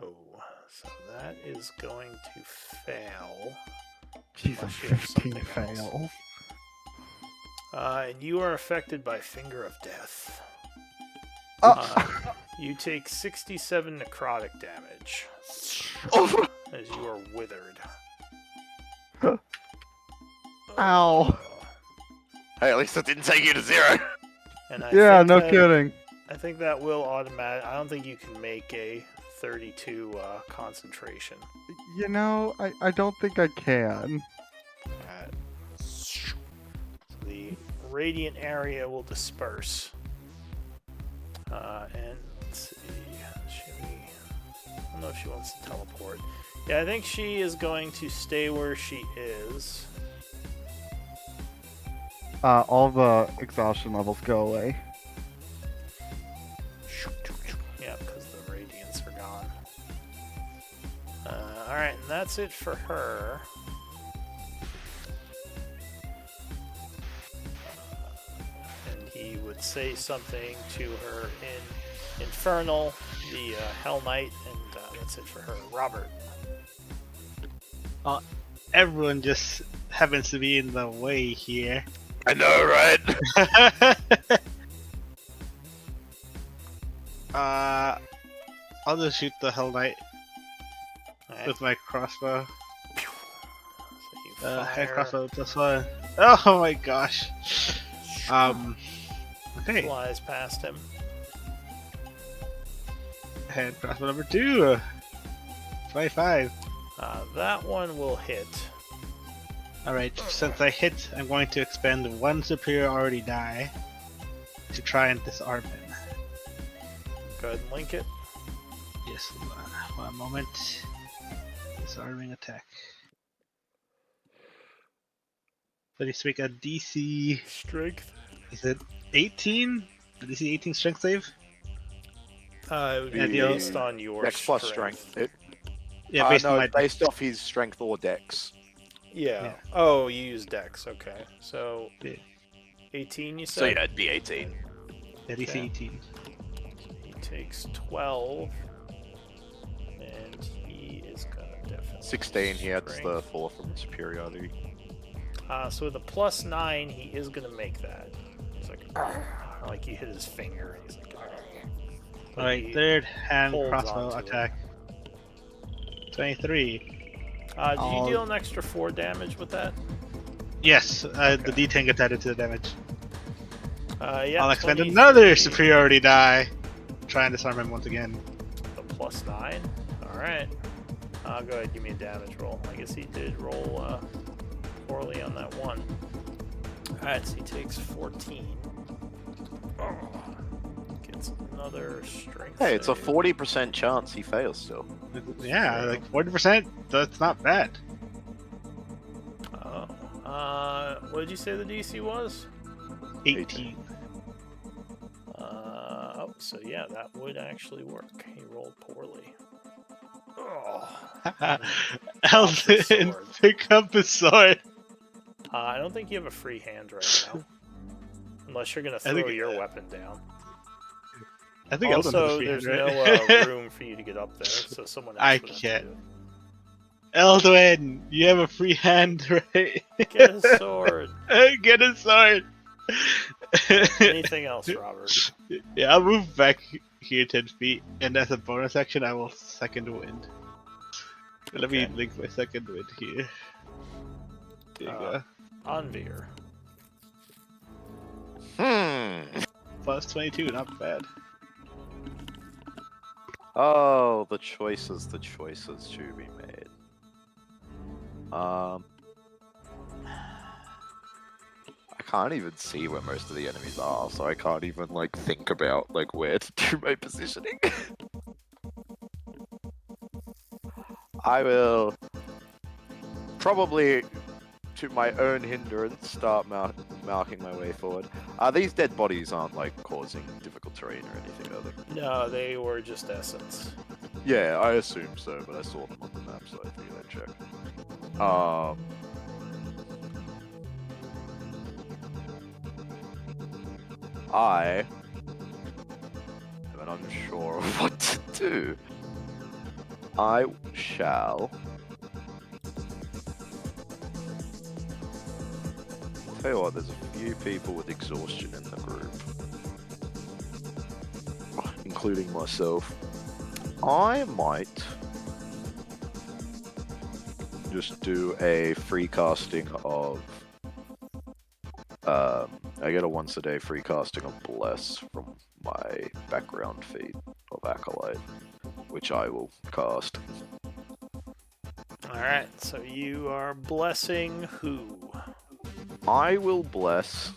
Oh, so that is going to fail. Jesus, Unless you have 15 something else. fails. And you are affected by Finger of Death. Oh. You take 67 necrotic damage as you are withered. Ow. Hey, at least it didn't take you to 0. And I Yeah, think no that, kidding. I think that will automatic. I don't think you can make a 32 concentration. You know, I don't think I can. Alright. So the radiant area will disperse. And let's see. I don't know if she wants to teleport. Yeah, I think she is going to stay where she is. All the exhaustion levels go away. Yeah, because the radiants are gone. Alright, and that's it for her. And he would say something to her in Infernal, the Hell Knight, and that's it for her. Robert. Everyone just happens to be in the way here. I know, right? I'll just shoot the Hell Knight Alright, with my crossbow. so you Hand fire. crossbow +1. Oh my gosh. Okay. Flies past him. Hand crossbow number 2. 25. That one will hit. Alright, since I hit, I'm going to expend 1 superiority die to try and disarm him. Go ahead and link it. Yes, one moment. Disarming attack. So you speak a DC. Strength. Is it 18? The DC 18 strength save? It would be Yeah, the- based on your Dex plus strength. Yeah, based on no, my based off his strength or dex. Yeah. Yeah. Oh, you use Dex. Okay. So Yeah. 18, you So said? yeah, it'd be 18. Yeah, DC Okay. 18. He takes 12. And he is gonna definitely. 16, he adds strength. the 4 from superiority. So with a +9, he is gonna make that. He's like, like you hit his finger. He's like, but Alright, he third hand holds crossbow onto it. attack. 23. Did you I'll- deal an extra 4 damage with that? Yes, the D10 gets added to the damage. Yeah. I'll expend 23. another superiority die. Try and disarm him once again. The +9. All right. Go ahead. Give me a damage roll. I guess he did roll poorly on that one. All right. So he takes 14. Gets another strength. Hey, it's a save. 40% chance he fails still. Yeah, like 40%. That's not bad. What did you say the DC was? 18. Oh, so yeah, that would actually work. He rolled poorly. Oh. Elvin, sword. pick up his sword. I don't think you have a free hand right now. Unless you're gonna I think throw your weapon down. I think Elvin has a Also, free there's hand, right? no room for you to get up there, so someone else I would have can't. to do Eldwin, you have a free hand, right? it. Get a sword. Get a sword. Anything else, Robert? Yeah, I'll move back here 10 feet, and as a bonus action, I will second wind. Let me Okay. link my second wind here. There you go. Anvir. Plus 22, not bad. Oh, the choices to be made. I can't even see where most of the enemies are, so I can't even like think about like where to do my positioning. I will probably, to my own hindrance, start marking my way forward. These dead bodies aren't like causing difficult terrain or anything, are they? No, they were just essence. Yeah, I assume so, but I saw them on the map, so I figured I'd check. I am unsure of what to do. I shall tell you what, there's a few people with exhaustion in the group, including myself, I might just do a free casting of. I get a once a day free casting of Bless from my background feed of Acolyte, which I will cast. Alright, so you are blessing who? I will bless.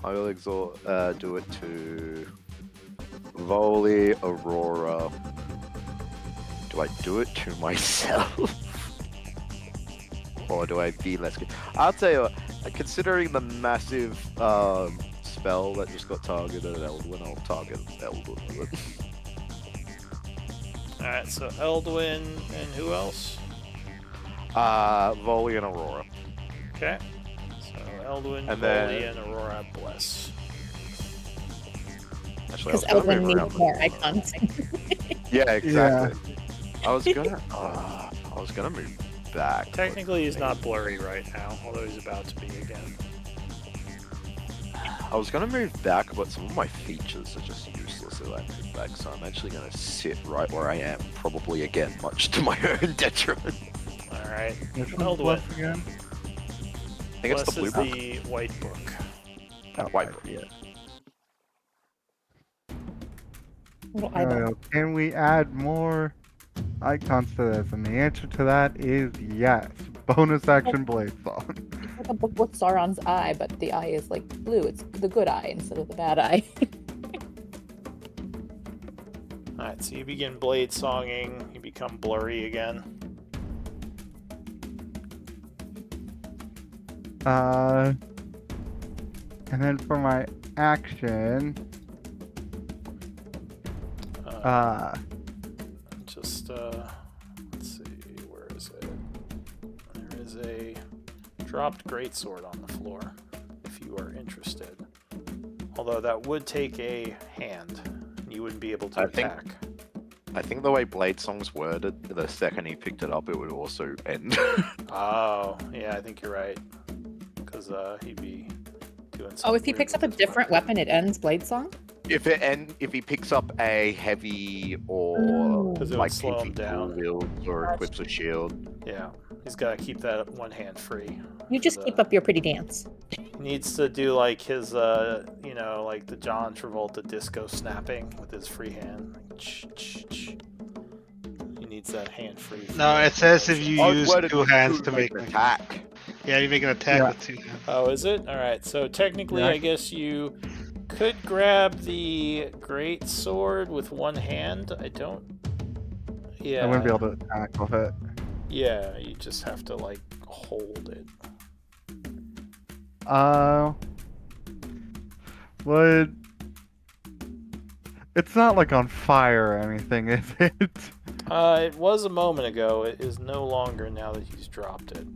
I will do it to Voli, Aurora. Do I do it to myself? Or do I be less good? I'll tell you what, considering the massive spell that just got targeted at Eldwin, I'll target Eldwin with it. Alright, so Eldwin and who else? Voli and Aurora. Okay. So Eldwin, And Voli, then- and Aurora bless. Actually, Because I was gonna Eldwin move needs around more the- icons. Yeah, exactly. I was gonna move back. but- Technically, he's not blurry right now, although he's about to be again. I was gonna move back, but some of my features are just useless if I move back, so I'm actually gonna sit right where I am, probably again, much to my own detriment. Alright. Which Eldwin. one's Bless again? I think it's the Bless blue is book. the white book. White I book. see it. Little eyeball. Oh, can we add more icons to this? And the answer to that is yes. Bonus action Blade Song. It's like a book with Sauron's eye, but the eye is like blue. It's the good eye instead of the bad eye. Alright, so you begin blade songing, you become blurry again. And then for my action, Just, let's see, where is it? There is a dropped greatsword on the floor, if you are interested. Although that would take a hand, and you wouldn't be able to I think- attack. I think the way Blade Song's worded, the second he picked it up, it would also end. Oh, yeah, I think you're right. Because he'd be doing something. Oh, if he weird picks up a with his different weapon, it ends Blade Song? if he picks up a heavy or Ooh. 'Cause it would like slow him pinky down. wields or Gotcha. equips a shield. Yeah, he's got to keep that one hand free. You just The- keep up your pretty dance. He needs to do like his, like the John Travolta disco snapping with his free hand. He needs that hand free. No, it says if you Oh, use worded two with hands two to make an an attack. Yeah, you make an attack Yeah. with two hands. Oh, is it? Alright, so technically, Yeah. I guess you could grab the great sword with one hand. I don't. Yeah. I wouldn't be able to attack with it. Yeah, you just have to, like, hold it. Would it's not like on fire or anything, is it? It was a moment ago. It is no longer now that he's dropped it.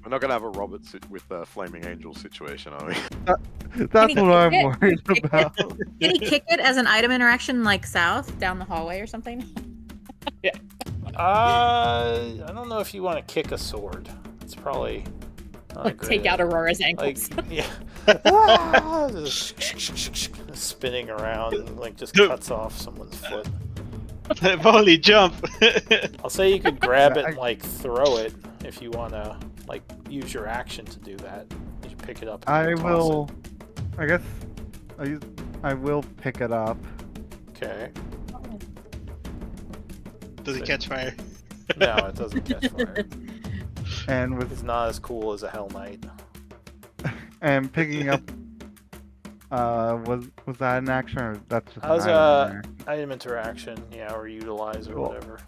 We're not gonna have a Robert with a Flaming Angel situation, are we? That's he what I'm kick it? worried Kick it? about. Can he kick it as an item interaction, like south down the hallway or something? I don't know if you want to kick a sword. It's probably not a Like great take out idea. Aurora's Like, ankles. yeah. Just spinning around and, like, just Dude. cuts off someone's foot. Volley jump! I'll say you could grab it I- and, like, throw it if you want to, like, use your action to do that. You pick it up and I toss will. I guess I will pick it up. it. Okay. Does it catch fire? No, it doesn't catch fire. And with It's not as cool as a Hell Knight. and picking up was that an action or that's just How's an item there? item interaction? Yeah, or utilize or Cool. whatever.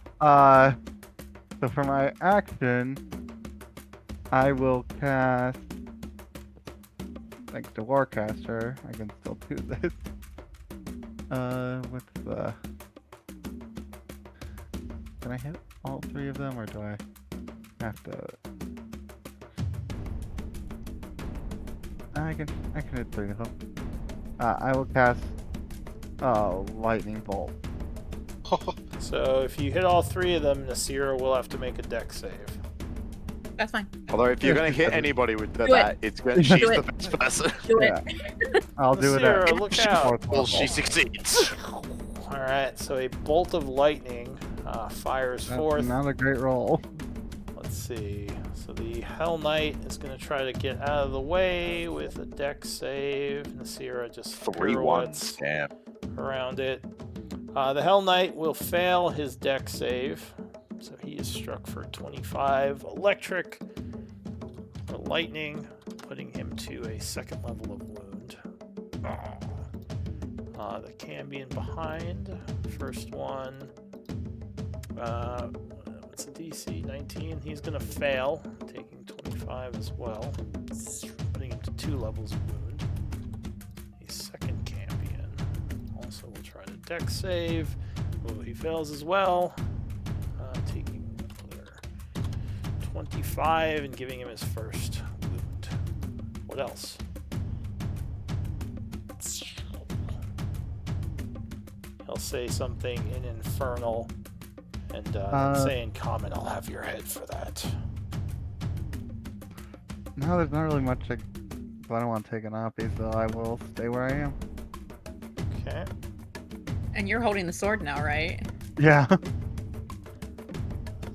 So for my action, I will cast like the Warcaster. I can still do this. What's the? Can I hit all three of them, or do I have to? I can hit three of them. I will cast Lightning Bolt. So if you hit all three of them, Nasira will have to make a deck save. That's fine. Although if you're Yeah, gonna hit because anybody with Do that, it's gonna, she's Do the it. best person. Do it. Yeah. I'll do it at Nasira, look out. fourth Well, level. she succeeds. Alright, so a bolt of lightning fires That's forth. not a great roll. Let's see. So the Hell Knight is going to try to get out of the way with a dex save. Nasira just 3-1. pirouettes Damn. around it. The Hell Knight will fail his dex save. So he is struck for 25 electric or lightning, putting him to a second level of wound. The Cambion behind. First one. What's the DC? 19. He's going to fail, taking 25 as well, putting him to 2 levels of wound. A second Cambion also will try to dex save. Oh, he fails as well, taking another 25 and giving him his first wound. What else? He'll say something in Infernal. And say in common, I'll have your head for that. No, there's not really much. I don't want to take an oppie, so I will stay where I am. Okay. And you're holding the sword now, right? Yeah.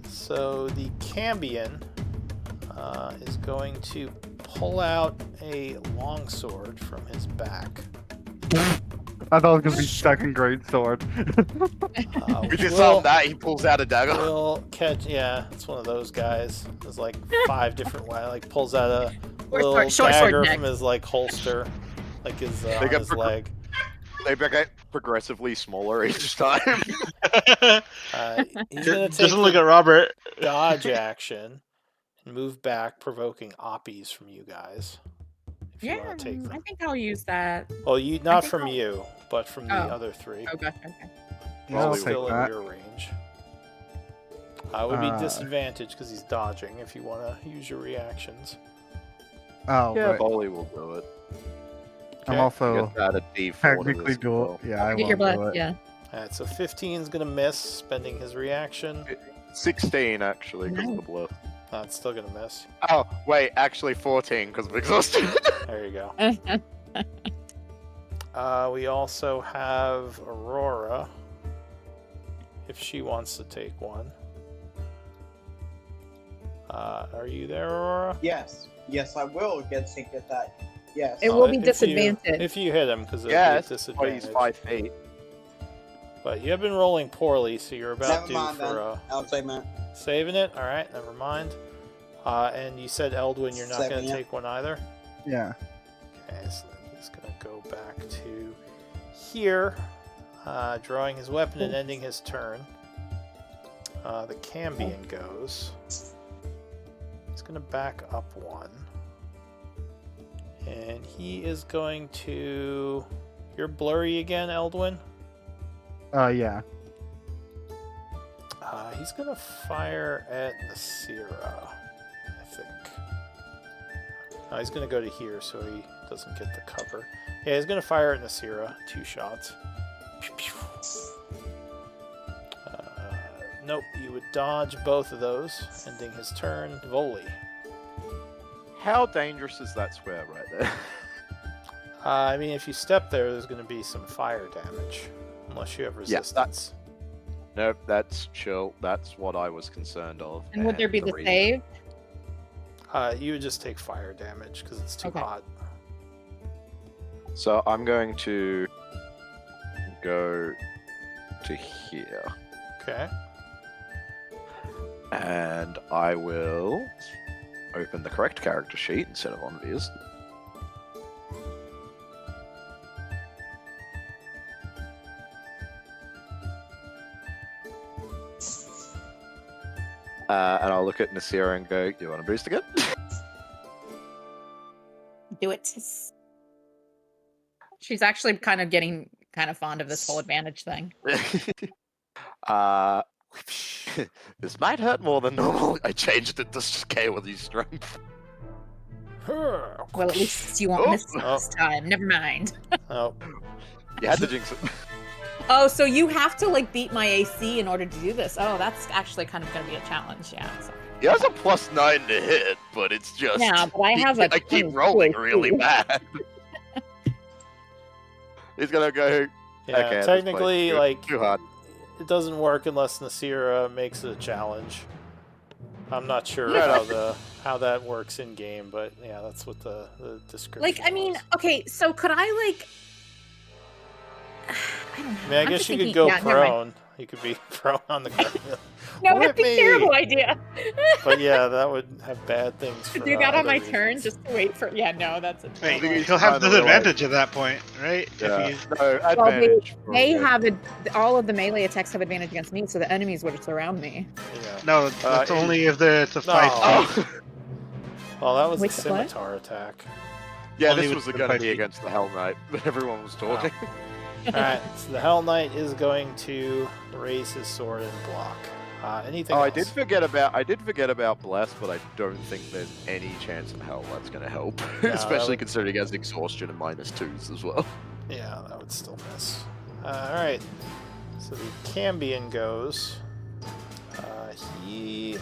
So the Cambion is going to pull out a longsword from his back. I thought it was gonna be second grade sword. We Which disarm that, he pulls out a dagger. will catch. Yeah, it's one of those guys. There's like 5 different ways. Like pulls out a little short sword dagger neck. from his like holster, like his on get his leg. They get progressively smaller each time. He's gonna take Just look the at Robert. dodge action and move back, provoking oppies from you guys. If you Yeah, want to take them. I think I'll use that. Well, not think from I'll- you, but from the Oh. other 3. Oh, gotcha. Okay. Yeah, I'll Probably take Still in that. your range. Would be Uh, disadvantage because he's dodging if you want to use your reactions. Oh, Yeah, but Bolly will do it. I'm Okay. also Get that a D4 to technically this dual. as Yeah, I Get your will do blood. it. Yeah. Alright, so 15 is going to miss, spending his reaction. well. 16 actually, because of the blood. It's still going to miss. Oh, wait, actually 14 because of exhaustion. There you go. We also have Aurora, if she wants to take one. Are you there, Aurora? Yes, yes, I will get that. Yes. It will be if disadvantage. if you hit him, because it'll Yes, be a but disadvantage. he's 5 feet. But you have been rolling poorly, so you're about Never due mind then. for I'll say, man. saving it. All right, never mind. And you said Eldwin, you're not going Saving to it. take one either. Yeah. Okay, so then he's going to go back to here, drawing his weapon and ending his turn. The Cambion goes. He's going to back up 1. And he is going to... You're blurry again, Eldwin? Yeah. He's going to fire at Nasira, I think. He's going to go to here so he doesn't get the cover. Yeah, he's going to fire at Nasira. 2 shots. Pew, pew. Nope, you would dodge both of those, ending his turn. Volley. How dangerous is that square right there? I mean, if you step there, there's going to be some fire damage. Unless you have Yeah, resistance. Nope, that's chill. That's what I was concerned of. And would there be the reason- save? You would just take fire damage because it's too Okay. hot. So I'm going to go to here. Okay. And I will open the correct character sheet instead of on Viz. And I'll look at Nasira and go, you want to boost again? Do it. She's actually kind of getting kind of fond of this whole advantage thing. This might hurt more than normal. I changed it to scale with his strength. Well, at least you won't Oh. miss this time. Never mind. Oh, You had to jinx it. Oh, so you have to like beat my AC in order to do this. Oh, that's actually kind of going to be a challenge. Yeah. So. He has a +9 to hit, but it's just Yeah, but I have a I keep 22 rolling AC. really bad. He's gonna go. Yeah, Okay, this technically, play's like, too hard. it doesn't work unless Nasira makes it a challenge. I'm not sure Yeah. how that works in game, but yeah, that's what the description. Like, I mean, was. okay, so could I like? I don't know. I mean, I I'm guess just you thinking- could go yeah, never mind. prone. You could be prone on the ground. No, Look that'd at be a me. terrible idea. But yeah, that would have bad things. To For do that on other my turn, reasons. just to wait for. Yeah, no, that's a. Wait, think terrible he's he'll have trying to disadvantage at that point, right? Yeah. If No, Well, advantage. for they him. have all of the melee attacks have advantage against me, so the enemies would surround me. Yeah. no, that's only if it's a No. fight. Oh. Well, that was Wait, the what? scimitar attack. Yeah, Only this with was the going to 5 be feet. against the Hell Knight, but everyone was talking. Alright, so the Hell Knight is going to raise his sword and block. Anything Oh, else? I did forget about Bless, but I don't think there's any chance in hell that's going to help, that especially would- considering he has exhaustion and -2s as well. Yeah, that would still miss. Alright, so the Cambion goes. He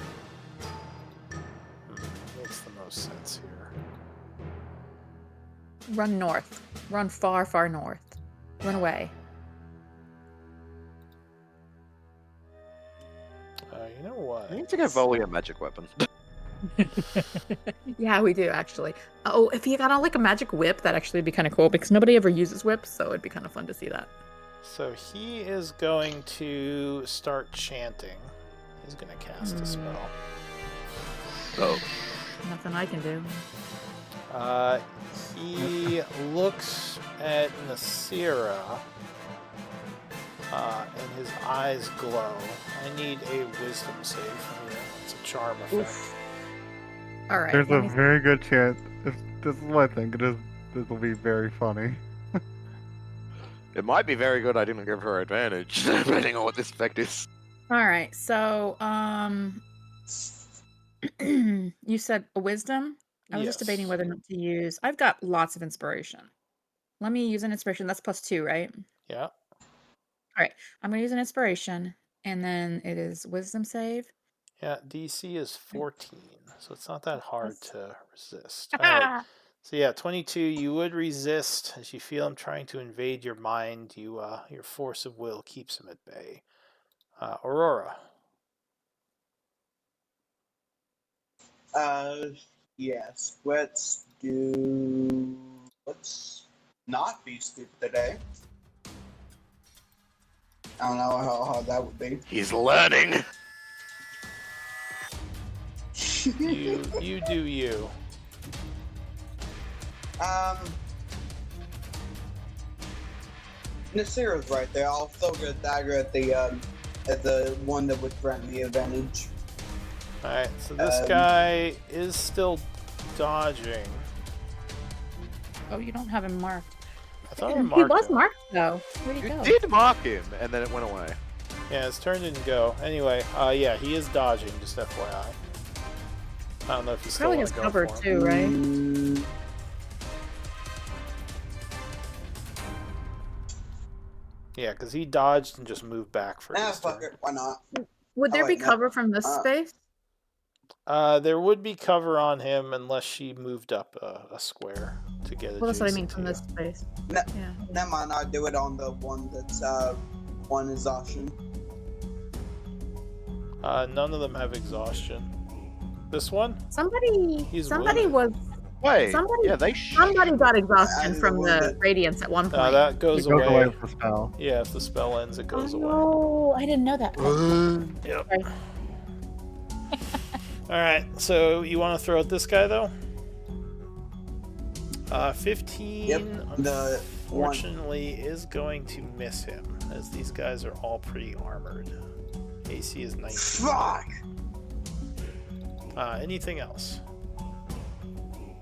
makes the most sense here. Run north. Run far, far north. Run away. You know what? I need to get Volley a magic weapon. Yeah, we do actually. Oh, if you got on like a magic whip, that'd actually be kind of cool because nobody ever uses whips, so it'd be kind of fun to see that. So he is going to start chanting. He's going to cast a spell. Oh, Nothing I can do. He looks at Nasira, and his eyes glow. I need a wisdom save from you. It's a charm effect. Oof. All right. There's let a me- very good chance. This is what I think. This will be very funny. it might be very good I didn't give her advantage, depending on what this effect is. All right. So, you said a wisdom. I was just debating Yes. whether or not to use. I've got lots of inspiration. Let me use an inspiration. That's +2, right? Yeah. I'm gonna use an inspiration, and then it is wisdom save. Yeah, DC is 14, so it's not that hard Plus- to resist. All right. So yeah, 22. You would resist as you feel him trying to invade your mind. You, your force of will keeps him at bay. Aurora. Yes. Let's not be stupid today. I don't know how that would be. He's learning. You do you. Nasira's right there. I'll throw a dagger at the one that would grant me advantage. All right. So this Um, guy is still dodging. Oh, you don't have him marked. I thought I He marked was him. marked though. Where'd he You go? did mark him, and then it went away. Yeah, his turn didn't go. Anyway, yeah, he is dodging. Just FYI. I don't know if he's still Probably want has to go cover for him. too, right? Yeah, because he dodged and just moved back for his Fuck turn. it. Why not? Would there Oh, be wait, no. cover from this Uh, space? There would be cover on him unless she moved up a square to get it. Well, that's what I mean from this space. No. Yeah. Never mind. I'll do it on the one that's one exhaustion. None of them have exhaustion. This one? Somebody He's somebody wounded. was Wait, Somebody- yeah, they somebody got exhaustion I from the wounded. radiance at one point. That goes It goes away away. with the spell. Yeah, if the spell ends, it goes away. Oh, I didn't know that. Yep. Sorry. All right. So you want to throw at this guy though? 15. Yep, the one- Unfortunately, is going to miss him as these guys are all pretty armored. AC is 19. Fuck! Anything else?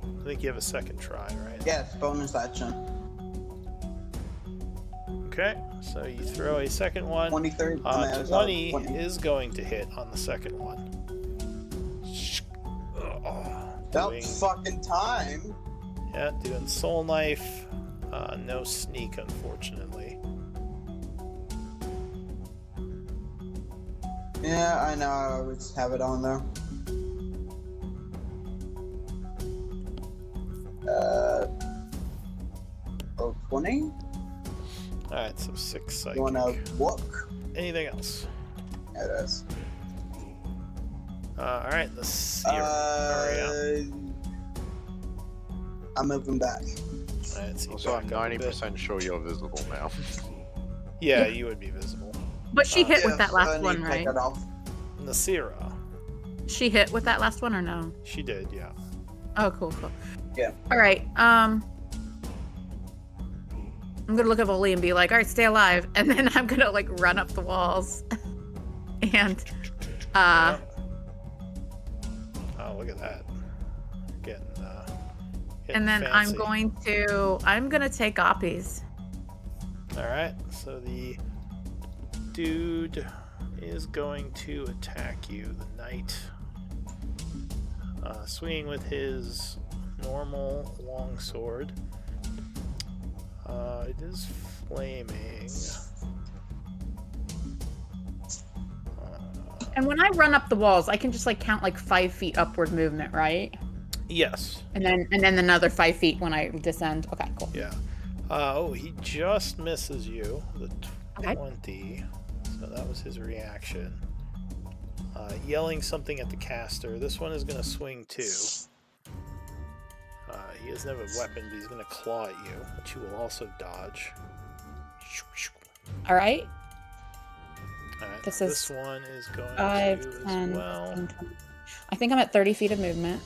I think you have a second try, right? Yes, bonus action. Okay. So you throw a second one. 23. 20 is going to hit on the second one. About Doing, fucking time. yeah, doing soul knife. No sneak, unfortunately. Yeah, I know. I always have it on there. Oh, 20? Alright, so 6 psychic. You wanna walk? Anything else? Yeah, it is. Alright, the Sierra. I'm moving back. Alright, so you Also, I'm back up a bit. 90% sure you're visible now. Yeah, you would be visible. But she hit with Yes, that I last need one, to right? take that off. Nasira. She hit with that last one or no? She did, yeah. Oh, cool, cool. Yeah. All right. I'm gonna look at Oli and be like, "All right, stay alive," and then I'm gonna like run up the walls, and Oh, look at that. Getting, and then fancy. I'm gonna take Oppies. Alright, so the dude is going to attack you, the knight. Swinging with his normal longsword. It is flaming. And when I run up the walls, I can just like count like 5 feet upward movement, right? Yes. And then another 5 feet when I descend. Okay, cool. Yeah. Oh, he just misses you. The Okay. 20. So that was his reaction. Yelling something at the caster. This one is going to swing too. He doesn't have a weapon, but he's going to claw at you, which you will also dodge. All right. Alright, This this is one is going 5, to 10, as well. 15, 20. I think I'm at 30 feet of movement.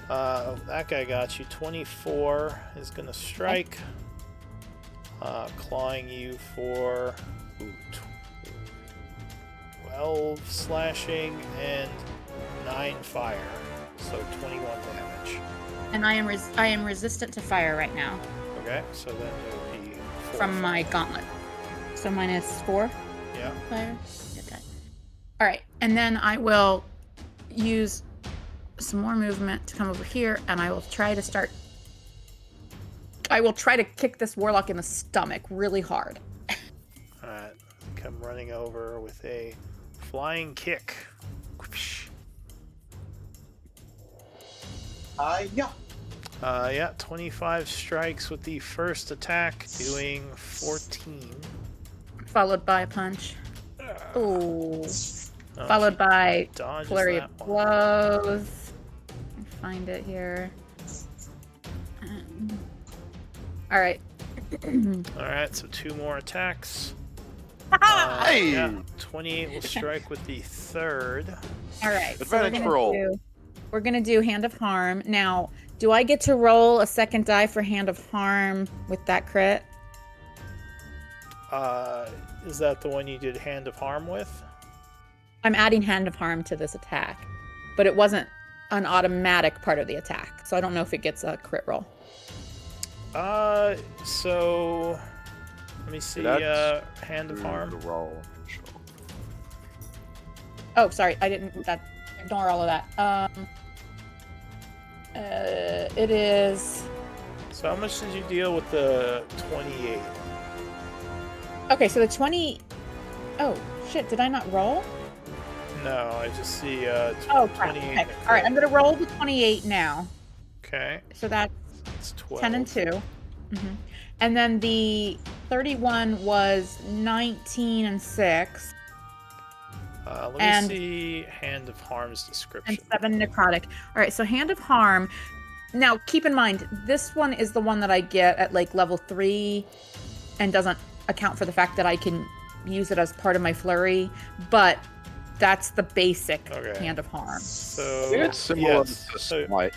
That guy got you. 24 is going to strike. Clawing you for 12 slashing and 9 fire. So 21 damage. And I am resistant to fire right now Okay, so then it will be 4 from my fire. gauntlet. So minus 4 Yeah. fire. Okay. All right, and then I will use some more movement to come over here, and I will try to kick this warlock in the stomach really hard. Alright, come running over with a flying kick. Yeah. Yeah, 25 strikes with the first attack, doing 14. Followed by a punch. Ooh. Oh, Followed by she dodges flurry that of one. blows. Find it here. All right. Alright, so 2 more attacks. Hey! Yeah, 28 will strike with the third. All right. Advantage roll. We're gonna do Hand of Harm. Now, do I get to roll a second die for Hand of Harm with that crit? Is that the one you did Hand of Harm with? I'm adding Hand of Harm to this attack, but it wasn't an automatic part of the attack, so I don't know if it gets a crit roll. So let me see. That's Hand of The Harm. roll. Sure. Oh, sorry, I didn't. Ignore all of that. It is. So how much did you deal with the 28? Okay, so the 20. Oh shit! Did I not roll? No, I just see Oh crap! 28. Okay. All right, I'm gonna roll the 28 now. Okay, So that's it's 12. 10 and 2. And then the 31 was 19 and 6. Let me and- see Hand of Harm's description. And 7 necrotic. All right, so Hand of Harm. Now, keep in mind, this one is the one that I get at like level 3 and doesn't account for the fact that I can use it as part of my flurry, but that's the basic Okay. Hand of Harm. So It's similar yes, to so, Smite.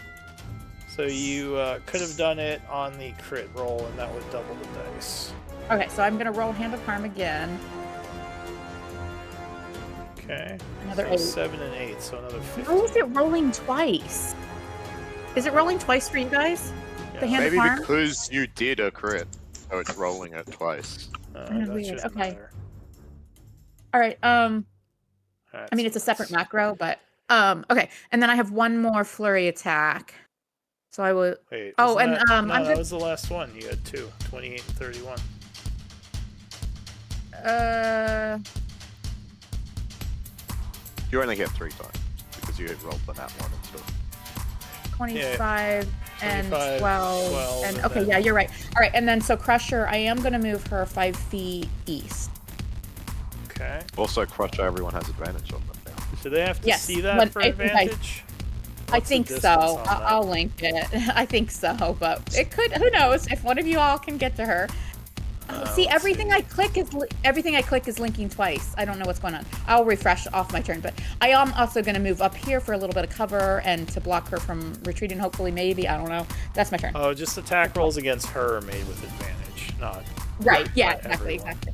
so you could have done it on the crit roll, and that would double the dice. Okay, so I'm going to roll Hand of Harm again. Okay. Another So 8. 7 and 8, so another 15. How is it rolling twice? Is it rolling twice for you guys? The Yeah. Hand Maybe of Harm? because you did a crit, so it's rolling it twice. That Weird, shouldn't okay. matter. All right, Alright, I mean, so it's a separate that's- macro, but okay. And then I have one more flurry attack. So I will. Wait. Oh, wasn't and, that, I'm no, that just- was the last one. You had 2, 28 and 31. You only get 3 times because you rolled the nat one and stuff. 25 and 25, 12 and and okay, then- yeah, you're right. All right, and then so Crusher, I am gonna move her 5 feet east. Okay. Also, Crusher, everyone has advantage on them now. Do they have to Yes, see that but for I think advantage? I What's the think so. distance on that? I'll link it. I think so, but it could. Who knows? If one of you all can get to her. See, let's everything see. I click is linking twice. I don't know what's going on. I'll refresh off my turn, but I am also going to move up here for a little bit of cover and to block her from retreating. Hopefully, maybe I don't know. That's my turn. Oh, just attack rolls against her are made with advantage, not. Right? Yeah, not exactly, everyone. exactly.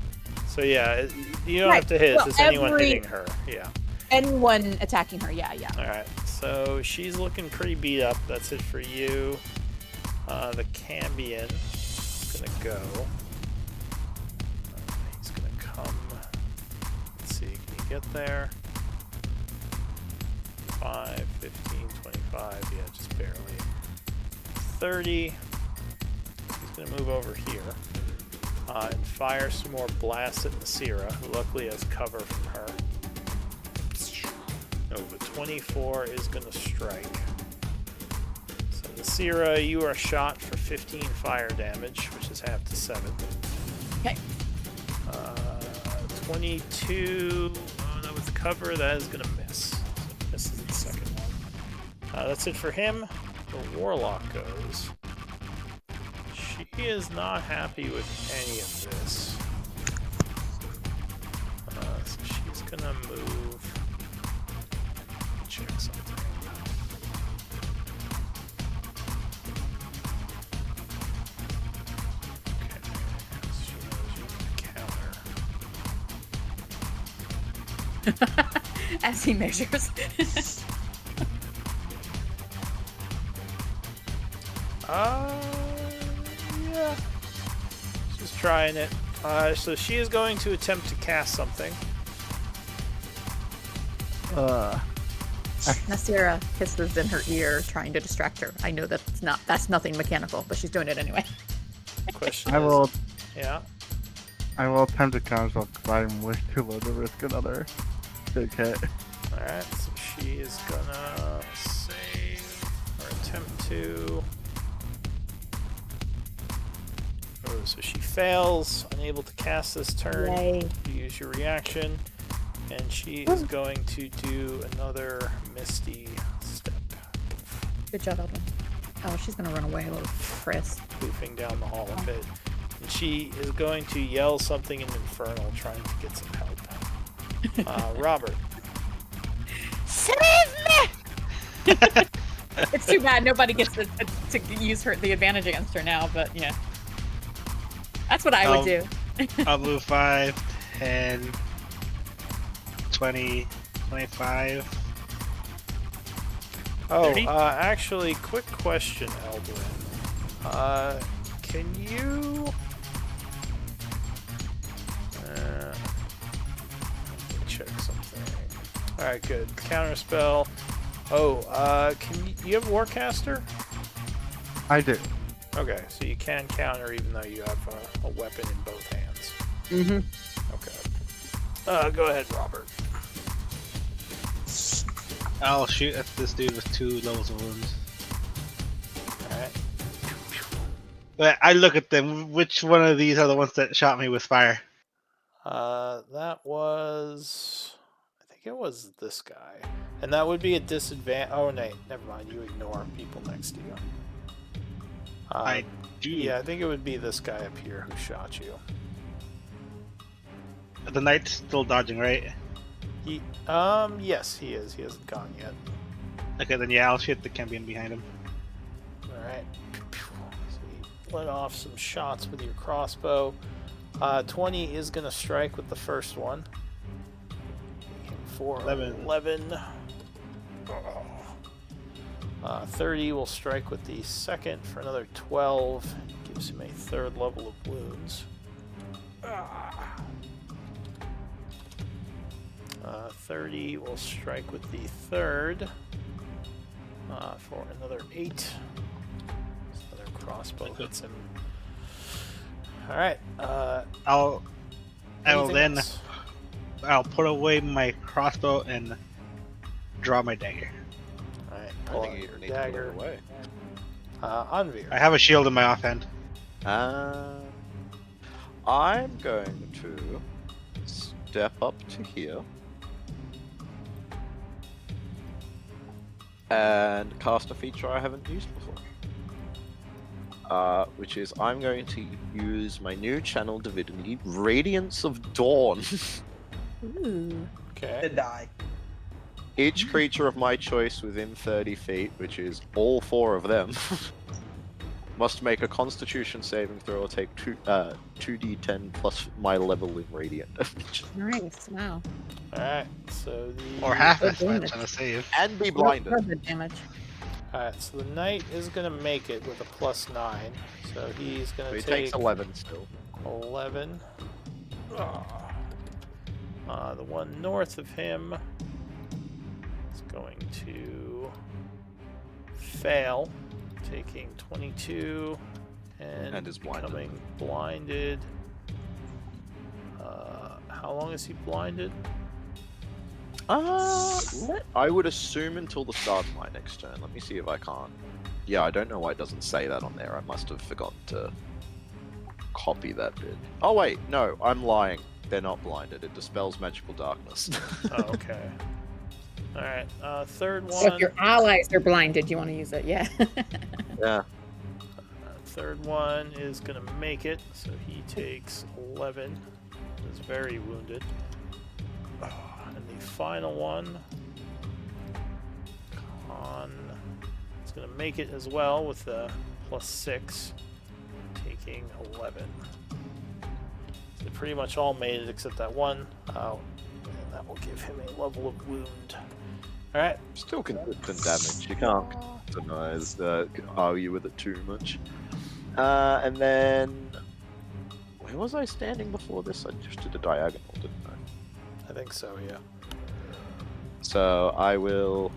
So yeah, you don't Right, have to hit. well, It's just anyone every- hitting her. Yeah. Anyone attacking her? Yeah, yeah. All right. So she's looking pretty beat up. That's it for you. The Cambion is gonna go. He's gonna come. Let's see. Can you get there? 5, 15, 25. Yeah, just barely. 30. He's gonna move over here. And fire some more blasts at Nasira, who luckily has cover from her. No, but 24 is going to strike. So Nasira, you are shot for 15 fire damage, which is half to 7. Okay. 22. Oh, no, with cover, that is going to miss. So this is the second one. That's it for him. The Warlock goes. She is not happy with any of this. So she's gonna move. Check something. Okay. She knows you can counter. As he measures. Yeah. She's trying it. So she is going to attempt to cast something. Nasira hisses in her ear, trying to distract her. I know that's nothing mechanical, but she's doing it anyway. Question I is, will yeah. attempt to counter because I'm way too low to risk another big hit. Alright, so she is gonna save or attempt to. Oh, so she fails, unable to cast this turn. Yay. You use your reaction, and she is going to do another Misty Step, Good job, Eldrin. Oh, she's gonna run away, little Chris. poofing down the hall a bit. And she is going to yell something in Infernal, trying to get some help. Robert. Save me! It's too bad nobody gets to use the advantage against her now, but yeah. That's what I would do. I'll move 5, 10, 20, 25. Oh, 30? actually, quick question, Eldrin. Can you... let me check something. Alright, good. Counterspell. Oh, can you have Warcaster? I do. Okay, so you can counter even though you have a weapon in both hands. Mm-hmm. Okay. Go ahead, Robert. I'll shoot at this dude with 2 levels of wounds. Alright. But I look at them. Which one of these are the ones that shot me with fire? That was... I think it was this guy. And that would be a disadvantage... Oh, no, never mind. You ignore people next to you. I do. Yeah, I think it would be this guy up here who shot you. The knight's still dodging, right? Yes, he is. He hasn't gone yet. Okay, then yeah, I'll shoot the Cambion behind him. Alright. So you let off some shots with your crossbow. 20 is going to strike with the first one. For 11. 30 will strike with the second for another 12. Gives him a 3rd level of wounds. 30 will strike with the 3rd for another 8. Another crossbow hits him. Alright. I'll anything else? I'll put away my crossbow and draw my dagger. Alright. I pull think out you your need to put dagger. it away. Anvir. I have a shield in my offhand. I'm going to step up to here and cast a feature I haven't used before. Which is I'm going to use my new channel divinity, Radiance of Dawn. Ooh. Okay. To die. Each creature of my choice within 30 feet, which is all 4 of them, must make a Constitution saving throw or take 2d10 plus my level in radiant damage. Nice. Wow. Alright, so the... Or half Good that much damage. on a save. And be blinded. Good damage. Alright, so the knight is going to make it with a +9. So he's So going he to takes take 11 still. 11. The one north of him is going to fail, taking 22 and is blinded. becoming blinded. How long is he blinded? I would assume until the start of my next turn. Let me see if I can't. Yeah, I don't know why it doesn't say that on there. I must have forgotten to copy that bit. Oh wait, no, I'm lying. They're not blinded. It dispels magical darkness. Oh, okay. Alright, third So if one. your allies are blinded, you want to use it, yeah. Yeah. Third one is gonna make it, so he takes 11. Is very wounded. And the final one, Khan, is gonna make it as well with the +6, taking 11. So they pretty much all made it except that one. And that will give him a level of wound. All right. Still consistent damage. You can't deny argue with it too much. And then where was I standing before this? I just did a diagonal, didn't I? I think so, yeah. So I will.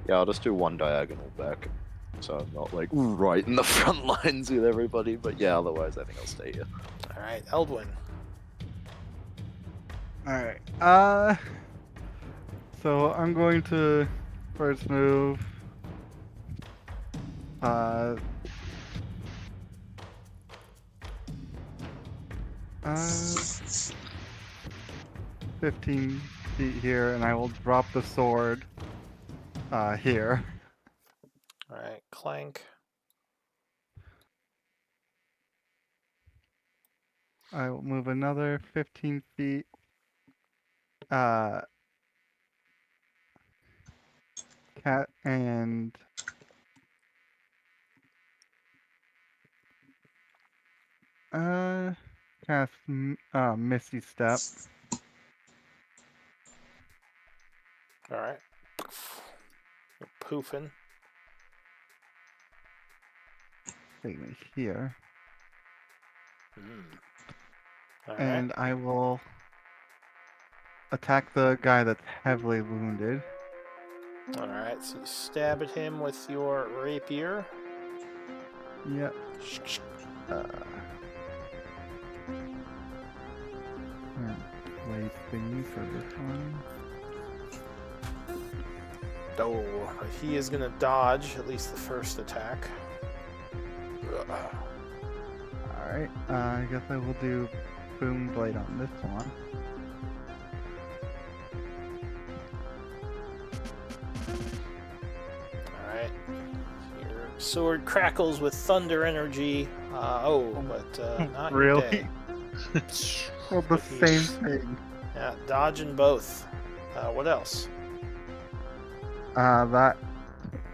Yeah, I'll just do one diagonal back, so I'm not like right in the front lines with everybody. But yeah, otherwise I think I'll stay here. All right, Eldwin. Alright, so I'm going to first move, 15 feet here, and I will drop the sword, here. All right, Clank. I will move another 15 feet, Cat and cast Misty Step. All right. You're poofing. Take me here, All right. and I will attack the guy that's heavily wounded. All right. So you stab at him with your rapier. Yep. Blade thingy for this one. Oh, but he is gonna dodge at least the first attack. Alright, I guess I will do Boom Blade on this one. Alright. Your sword crackles with thunder energy. But not your day. Really? Well, the same thing. Yeah, dodging both. What else? That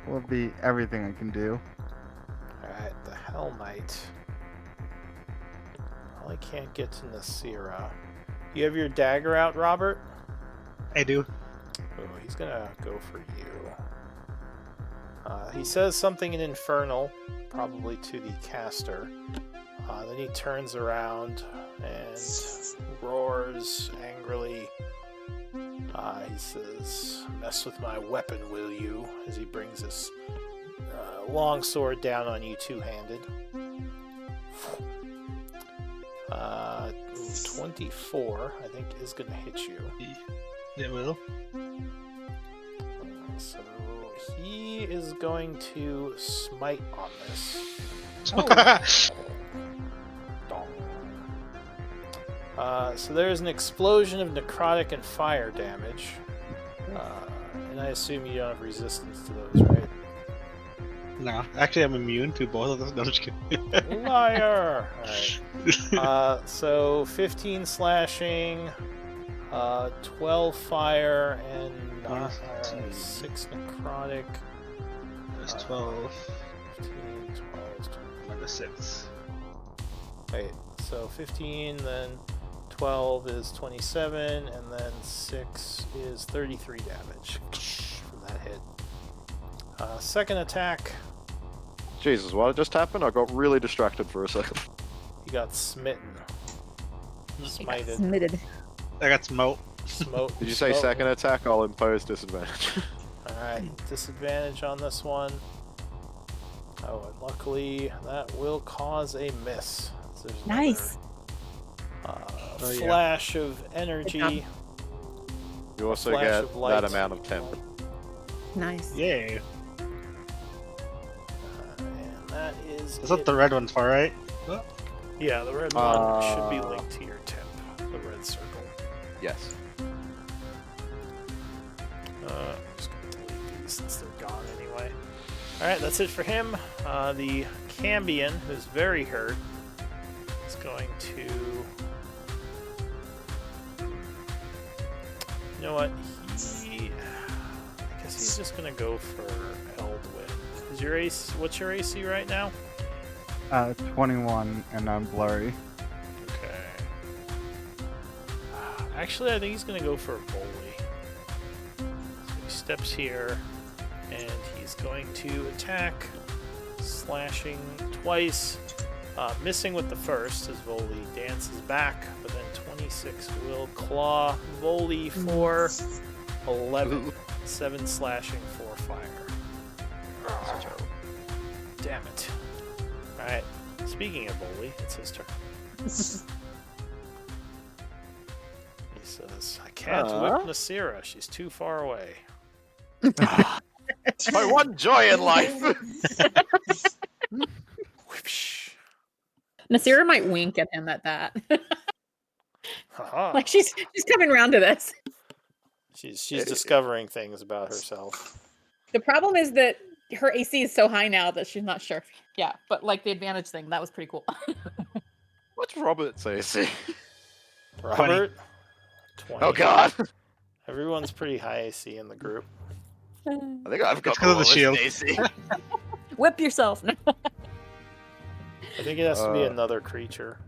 will be everything I can do. Alright, the Hell Knight. Well, I can't get to Nasira. You have your dagger out, Robert? I do. Oh, he's gonna go for you. He says something in Infernal, probably to the caster. Then he turns around and roars angrily. He says, "Mess with my weapon, will you?" as he brings his long sword down on you two-handed. 24, I think, is going to hit you. It will. So he is going to smite on this. So there's an explosion of necrotic and fire damage. And I assume you don't have resistance to those, right? No, actually, I'm immune to both of those. No, I'm just kidding. Liar! Alright. So 15 slashing, 12 fire, and 6 necrotic. That's 12. 15, 12, Minus 6. Wait, so 15, then 12 is 27, and then 6 is 33 damage from that hit. Second attack, Jesus, what just happened? I got really distracted for a second. he got smitten. Smited. Smitted. I got smote. Smote. Did you say smote. second attack? I'll impose disadvantage. Alright, disadvantage on this one. Oh, and luckily that will cause a miss. So there's Nice. another, Oh, yeah. flash of energy. You also Flash get of light. that amount of temp. Nice. Yeah. And that is. Is that it. the red one far right? Yeah, the red one should be linked to your tip. The red circle. Yes. I'm just gonna delete these since they're gone anyway. Alright, that's it for him. The Cambion, who's very hurt, is going to. You know what? I guess he's just gonna go for Eldwin. Is your AC? What's your AC right now? 21, and I'm blurry. Okay. Actually, I think he's gonna go for a Bully. So he steps here, and he's going to attack, slashing twice, missing with the first as Voli dances back, but then 26 will claw Voli for 11, 7 slashing, 4 fire. Damn it. Alright, speaking of Voli, it's his turn. He says, I can't whip Nasira, she's too far away. It's my one joy in life! Whoopsh. Nasira might wink at him at that. Haha. Like she's coming around to this. She's discovering things about herself. The problem is that her AC is so high now that she's not sure. Yeah, but like the advantage thing, that was pretty cool. What's Robert's AC? Robert? 20. Oh god! Everyone's pretty high AC in the group. I think I've got 'cause of the lowest shield. AC. Whip yourself. I think it has to be another creature.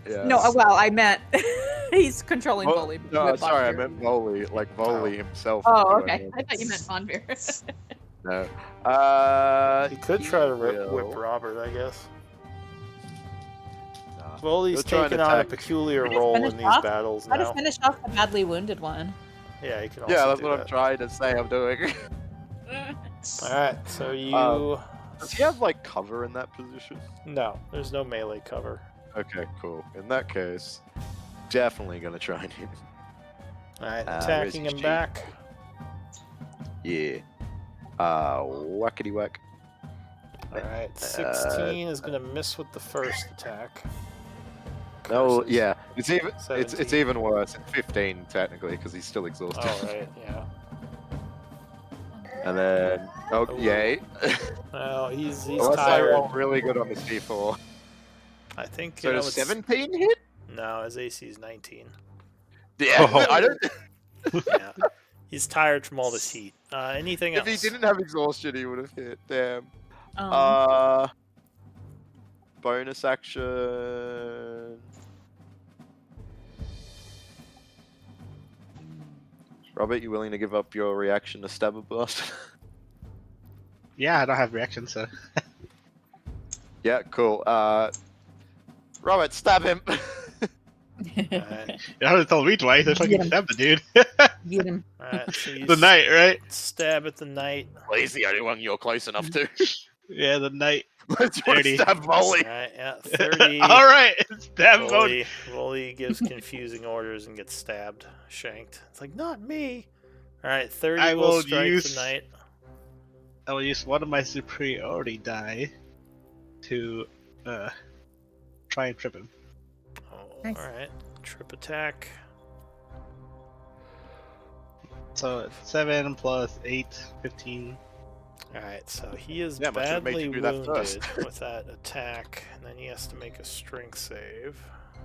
Yeah. No, well, I meant he's controlling Oh, Voli. no, with sorry, I Bonfire. meant Voli, like Voli himself. Oh, okay. I thought you meant Bonfire. No. You could try to whip will. Robert, I guess. Nah. Voli's He'll try and taking on a attack. peculiar Just role finish in these off- battles How to now. finish off the badly wounded one. Yeah, you can also Yeah, that's do what I'm that. trying to say I'm doing. Alright, so you... Does he have, like, cover in that position? No, there's no melee cover. Okay, cool. In that case, definitely gonna try and hit him. Alright, where's attacking his him cheat? back. Yeah. Whackety whack. Alright, 16 is gonna miss with the first attack. No, Curses. yeah. It's even it's 17. even worse. It's 15 technically because he's still exhausted. Oh, right, yeah. And then Oh. yay. Well, he's Unless I tired. roll really good on the C4. I think So does it's... 17 hit? No, his AC is 19. Yeah. Oh. I don't. Yeah. He's tired from all this heat. Anything If else? he didn't have exhaustion, he would have hit. Damn. Um, Bonus action. Robert, you willing to give up your reaction to Stabber Blast? Yeah, I don't have reaction, so. Yeah, cool. Robert, stab him. Alright, You haven't told me twice. I Get fucking him. stabbed the dude. Get him. alright, so you The knight, right? stab at the knight. Well, he's the only one you're close enough to. Yeah, the knight. Do you want to 30. stab volley? Alright, yeah, 30. All right, it's that vote. Volley gives confusing orders and gets stabbed, shanked. It's like, not me. Alright, 30 I will will strike use- the knight. I will use one of my superiority die to try and trip him. Oh, Nice. alright. Trip attack. So it's 7 plus 8, 15. Alright, so he is Damn, I should've made badly you do that wounded first. with that attack, and then he has to make a strength save.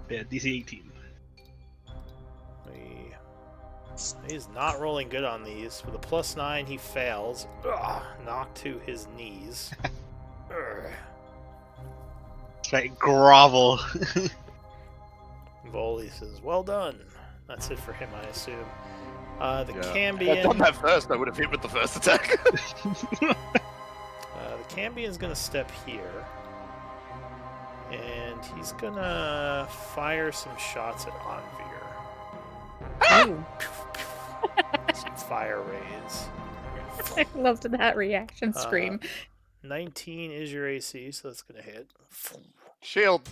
Yeah, DC 18. He's not rolling good on these. With a +9, he fails. Ugh, knocked to his knees. Ugh. Right, grovel. Volley says, well done. That's it for him, I assume. The Yeah. If I'd Cambion. done that first, I would have hit with the first attack. The Cambion's gonna step here. And he's gonna fire some shots at Anvir. Ooh, Some fire rays. I loved that reaction scream. 19 is your AC, so that's gonna hit. Shield.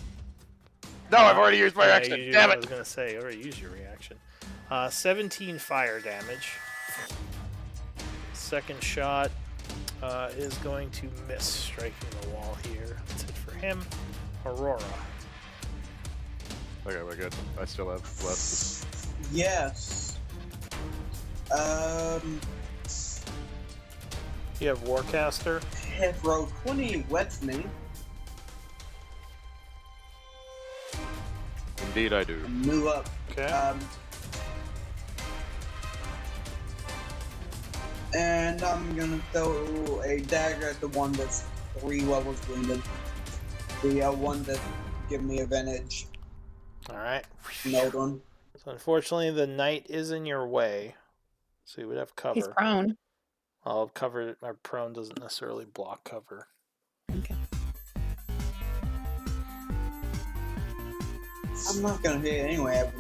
No, I've already used my Yeah, action. you- Damn I it. was gonna say, you already used your reaction. 17 fire damage. Second shot is going to miss, striking the wall here. That's it for him. Aurora. Okay, we're good. I still have left. Yes. You have Warcaster. If row 20 lets me, Indeed, I do. move up. Okay. And I'm gonna throw a dagger at the one that's 3 levels wounded. The one that give me advantage. Alright. No one. So unfortunately, the knight is in your way. So you would have cover. He's prone. Well, cover or prone doesn't necessarily block cover. Okay. I'm not gonna hit anyway. I have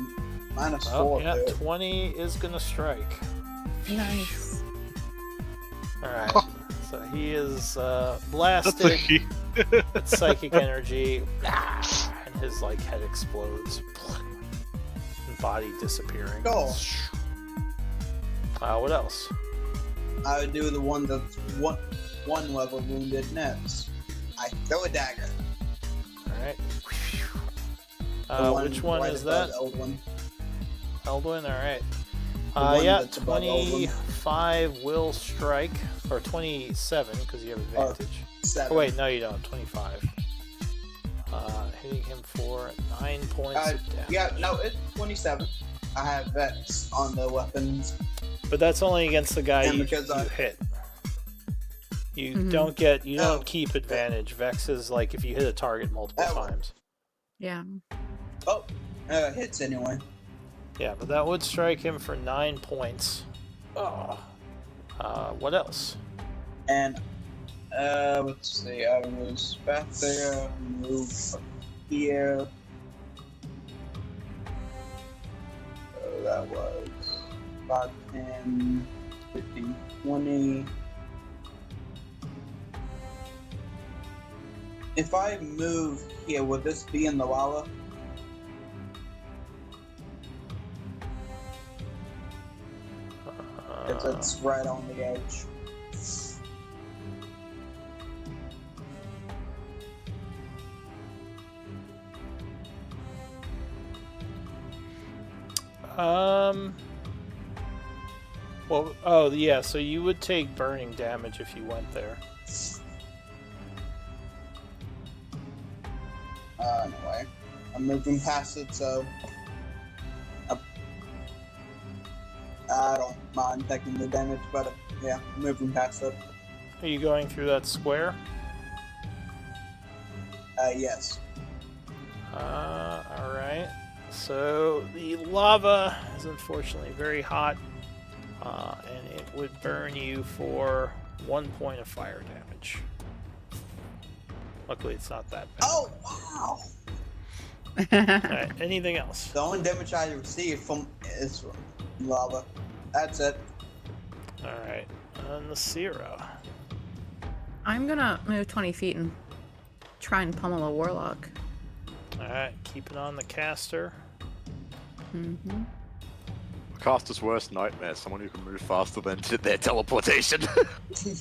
minus Oh, 4 yeah, to it. 20 is gonna strike. Nice. Alright. So he is That's blasted lucky. with psychic energy. And his like head explodes. And body disappearing. Cool. What else? I would do the one that's one level wounded next. I throw a dagger. Alright. The Which one right is above that? Eldwin. Eldwin, alright. one Yeah, that's above Eldwin. 25 will strike. Or 27, because you have advantage. 7. Oh, wait, no, you don't. 25. Hitting him for 9 points of damage. Yeah, no, it's 27. I have Vex on the weapons. But that's only against the guy And you because I- hit. You Mhm. don't get, you Oh. don't keep advantage. Vex is like if you hit a target multiple Oh. times. Yeah. Oh, hits anyway. Yeah, but that would strike him for 9 points. Oh. What else? And, let's see, I was back there, move here. So that was 5, 10, 15, 20. If I move here, would this be in the lava? If it's right on the edge. Well, oh yeah, so you would take burning damage if you went there. Anyway, I'm moving past it, so I don't mind taking the damage, but yeah, moving past it. Are you going through that square? Yes. Alright. So the lava is unfortunately very hot, and it would burn you for 1 point of fire damage. Luckily, it's not that bad. Oh wow! Alright, anything else? The only damage I receive is from lava. That's it. Alright, and the Sierra. I'm gonna move 20 feet and try and pummel a warlock. Alright, keep it on the caster. Mm-hmm. Caster's worst nightmare: someone who can move faster than their teleportation.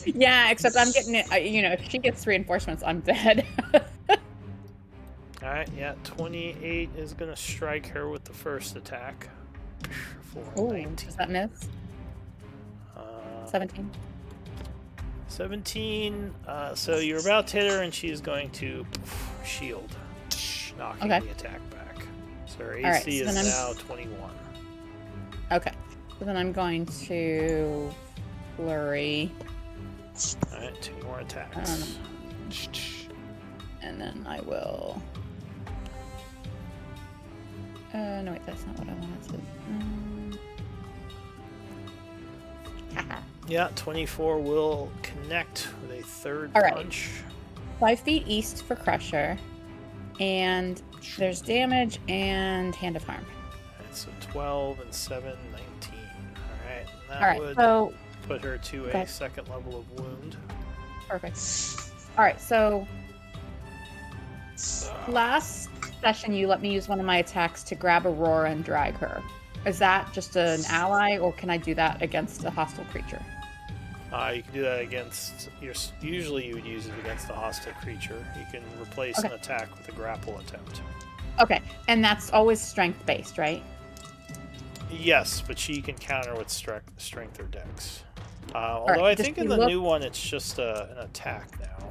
Yeah, except I'm getting it. You know, if she gets reinforcements, I'm dead. Alright, yeah, 28 is gonna strike her with the first attack. For Ooh, 19. does that miss? 17. 17. So you're about to hit her, and she's going to shield, knocking Okay. the attack back. So her AC Alright, so is then I'm- now 21. Okay. So then I'm going to flurry, Alright, 2 more attacks. and then I will. No wait, that's not what I wanted to. Haha. Yeah, 24 will connect with a third Alright. punch. 5 feet east for Crusher, and there's damage and Hand of Harm. Alright, so 12 and 7, 19. Alright, and that All right, would so put her to okay. a second level of wound. perfect. All right, so last session you let me use one of my attacks to grab Aurora and drag her. Is that just an ally, or can I do that against a hostile creature? You can do that against your. Usually, you would use it against a hostile creature. You can replace an Okay. attack with a grapple attempt. Okay, and that's always strength based, right? Yes, but she can counter with strength or dex. Although right, I does think she in the look- new one, it's just an attack now.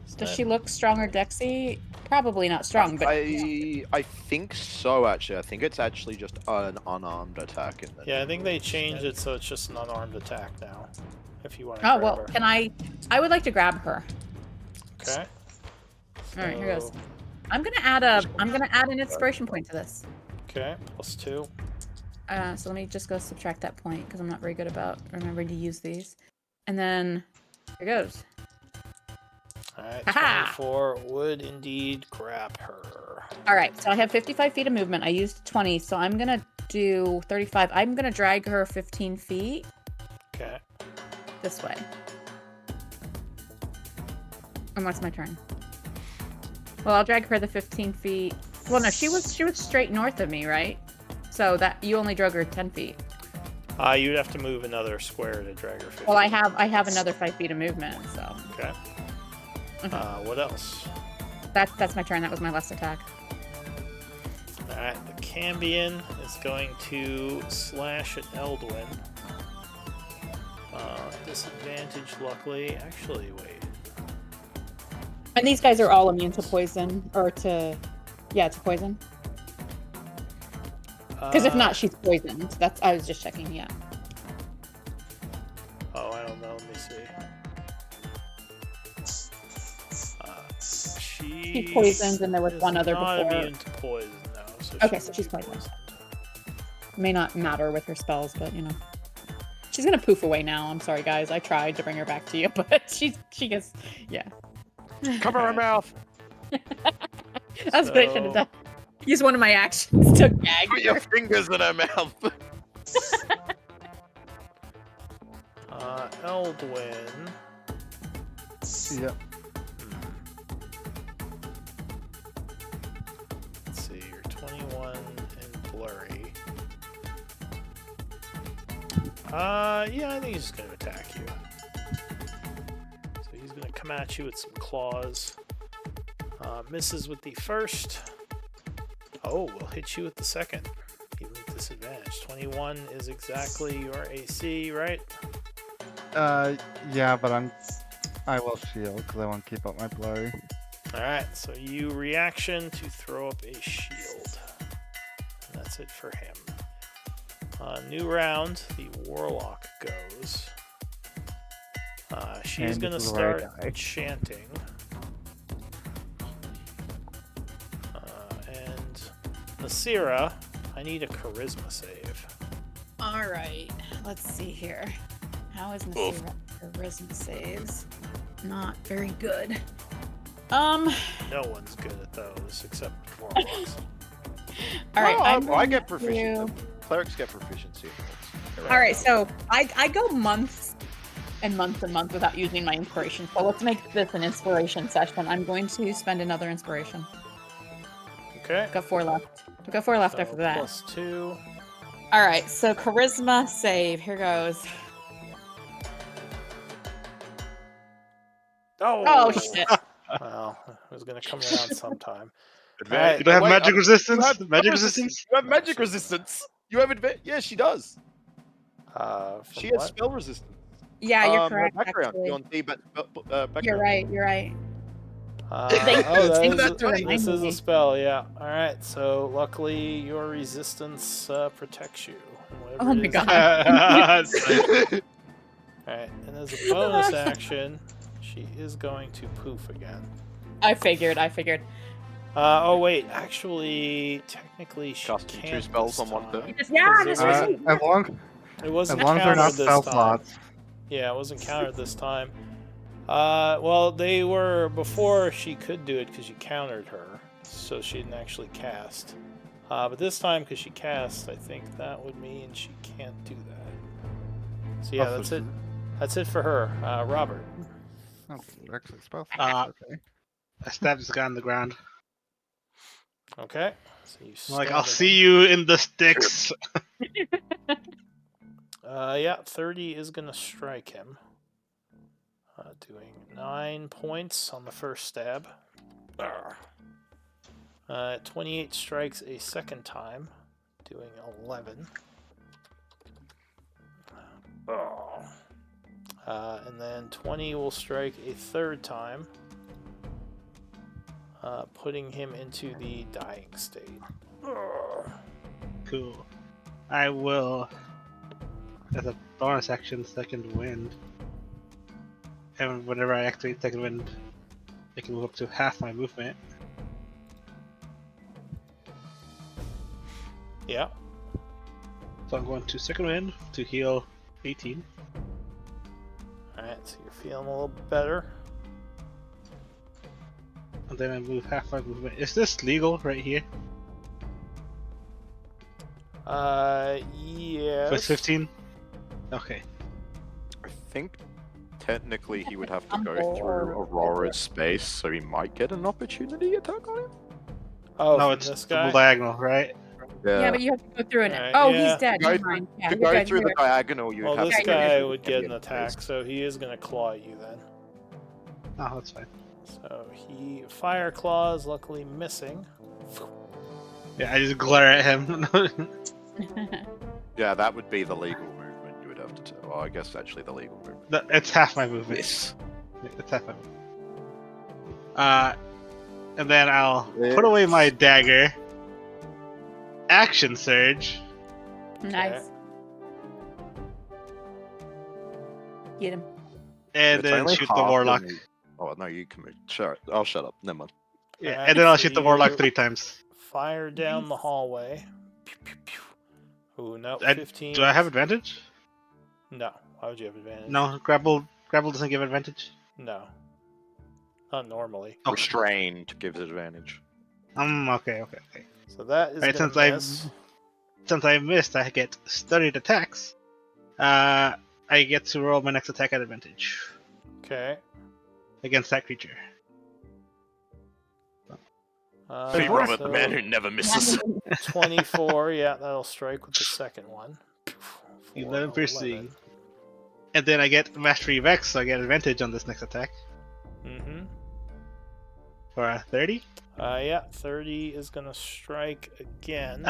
Isn't Does it? she look strong or dexy? Probably not strong, but I think so. Actually, I think it's actually just an unarmed attack. In the Yeah, I think they new changed rules. it so it's just an unarmed attack now. If you want to. oh grab well. her. Can I? I would like to grab her. Okay. All right, here goes. So- I'm gonna add an inspiration point to this. Okay, +2. So let me just go subtract that point because I'm not very good about remembering to use these. And then here goes. Alright, Haha! 24 would indeed grab her. All right, so I have 55 feet of movement. I used 20, so I'm gonna do 35. I'm gonna drag her 15 feet Okay. this way. And what's my turn? Well, I'll drag her the 15 feet. Well, no, she was straight north of me, right? So that you only drug her 10 feet. You'd have to move another square to drag her 50. Well, I have another 5 feet of movement, so Okay. Okay. What else? that's my turn. That was my last attack. Alright, the Cambion is going to slash at Eldwin. Disadvantage, luckily. Actually, wait. And these guys are all immune to poison, or to poison. Because if not, she's poisoned. I was just checking. Yeah. Oh, I don't know. Let me see. She poisoned, and there was one other not before. immune to poison, no. So Okay, she so would she's be poisoned. May not matter with her spells, but you know. She's gonna poof away now. I'm sorry, guys. I tried to bring her back to you, but she gets, yeah. Cover her mouth. That's what I should have done. Use one of my actions to gag Put your her. fingers in her mouth. Eldwin. Yep. Let's see, you're 21 and blurry. Yeah, I think he's just gonna attack you. So he's gonna come at you with some claws. Misses with the first. Oh, will hit you with the second. Even with disadvantage. 21 is exactly your AC, right? Yeah, but I will shield because I want to keep up my blurry. Alright, so you reaction to throw up a shield. And that's it for him. New round, the Warlock goes. She's And gonna this is where I start die. chanting. And Nasira, I need a charisma save. All right. Let's see here. How is Nasira charisma saves? Not very good. No one's good at those except Warlocks. All right. Oh, I'm I going get proficiency. to- Clerics get proficiency. All right, so I go months and months without using my inspiration. So let's make this an inspiration session. I'm going to spend another inspiration. Okay. I've got 4 left. I've got 4 left So after that. +2. All right, so charisma save. Here goes. Oh shit! Well, it was gonna come around sometime. Advantage. You don't have Wait, magic resistance? You have Magic resistance. resistance? You have No, magic she does resistance. You have advantage. Yeah, she does. From She has what? spell resistance. Yeah, you're Her correct. background. Actually. You're on D, background. You're right. You're right. That Thank is you for this reminding is me. a spell, yeah. All right, so luckily your resistance protects you. Whatever Oh it my is. god. All right, and as a bonus action, she is going to poof again. I figured. Oh wait, actually, technically she Casting two can't spells this on one time, turn? Yeah, 'cause that's it right. wasn't- It As wasn't long as they're not countered this spell time. slots. Yeah, it wasn't countered this time. Well, they were before she could do it because you countered her, so she didn't actually cast. But this time, because she cast, I think that would mean she can't do that. So yeah, Also, that's it. That's it for her. Robert. Oh, actually, spell Uh, slots. Okay. I stabbed this guy on the ground. Okay. So you I'm like, stab I'll at see him. you in the sticks. Yeah, 30 is gonna strike him. Doing 9 points on the first stab. 28 strikes a second time, doing 11. And then 20 will strike a third time, putting him into the dying state. Cool. I will, as a bonus action, second wind. And whenever I activate second wind, I can move up to half my movement. Yeah. So I'm going to second wind to heal 18. Alright, so you're feeling a little better. And then I move half my movement. Is this legal right here? Yes. So it's 15? Okay. I think technically he would have to go Humble through or- Aurora's space, so he might get an opportunity attack on him. Oh, No, from it's this double guy? diagonal, right? Yeah, but you have to go through it. Alright, Oh, yeah. he's dead. Go Never mind. Yeah, to you're go good, through you're the good. diagonal, you Well, have this to go guy through would the get an enemy attack, space. so he is going to claw you then. Oh, that's fine. So he fire claws, luckily missing. Yeah, I just glare at him. Yeah, that would be the legal movement you would have to tell. Oh, I guess actually the legal movement. It's half my movement. Yes. Yeah, it's half my movement. And then I'll put away my dagger. Action surge. Nice. Get him. And It's then only shoot the half warlock. the- Oh no, you can move. Sure, I'll shut up. Never mind. Yeah, Alright, and then I'll so shoot the warlock you 3 times. Fire down the Nice. hallway. Pew, pew, pew. Ooh, no, I- 15. Do I have advantage? No. Why would you have advantage? No, grapple doesn't give advantage. No. Not normally. Okay. Restrained gives advantage. Okay. So that is Right, gonna since miss. Since I missed, I get studied attacks. I get to roll my next attack at advantage Okay. against that creature. Hey, Robert, the so man who never misses. 24, yeah, that'll strike with the second one. 11 piercing. 11. And then I get Mastery Vex, so I get advantage on this next attack Mm-hmm. for a 30. Yeah, 30 is gonna strike again.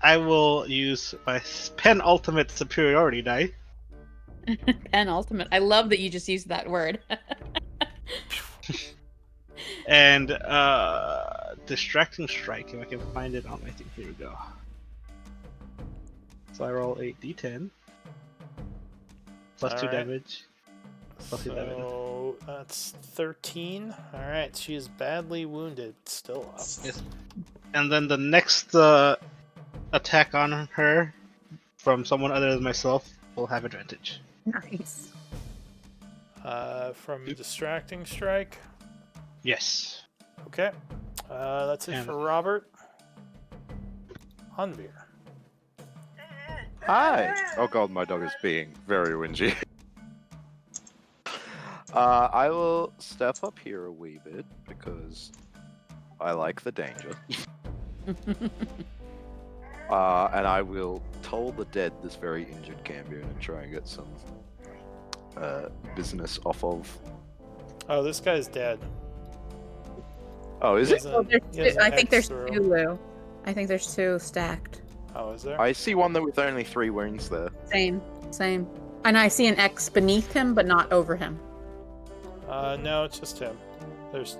I will use my penultimate superiority die. Penultimate. I love that you just used that word. And Distracting Strike, if I can find it on my thing. Here we go. So I roll a d10. Plus 2 Alright. damage. Plus 11. So that's 13. Alright, she is badly wounded, but still up. Yes. And then the next attack on her from someone other than myself will have advantage. Nice. From Distracting Strike. Yes. Okay. That's it And- for Robert. Anvir. Hi. Oh god, my dog is being very whingy. I will step up here a wee bit because I like the danger. And I will toll the dead this very injured Cambion and try and get some business off of. Oh, this guy's dead. Oh, is He it? has Well, a- there's he has two, an I think X there's through. two, Lou. I think there's two stacked. Oh, is there? I see one with only 3 wounds there. Same. And I see an X beneath him, but not over him. No, it's just him. There's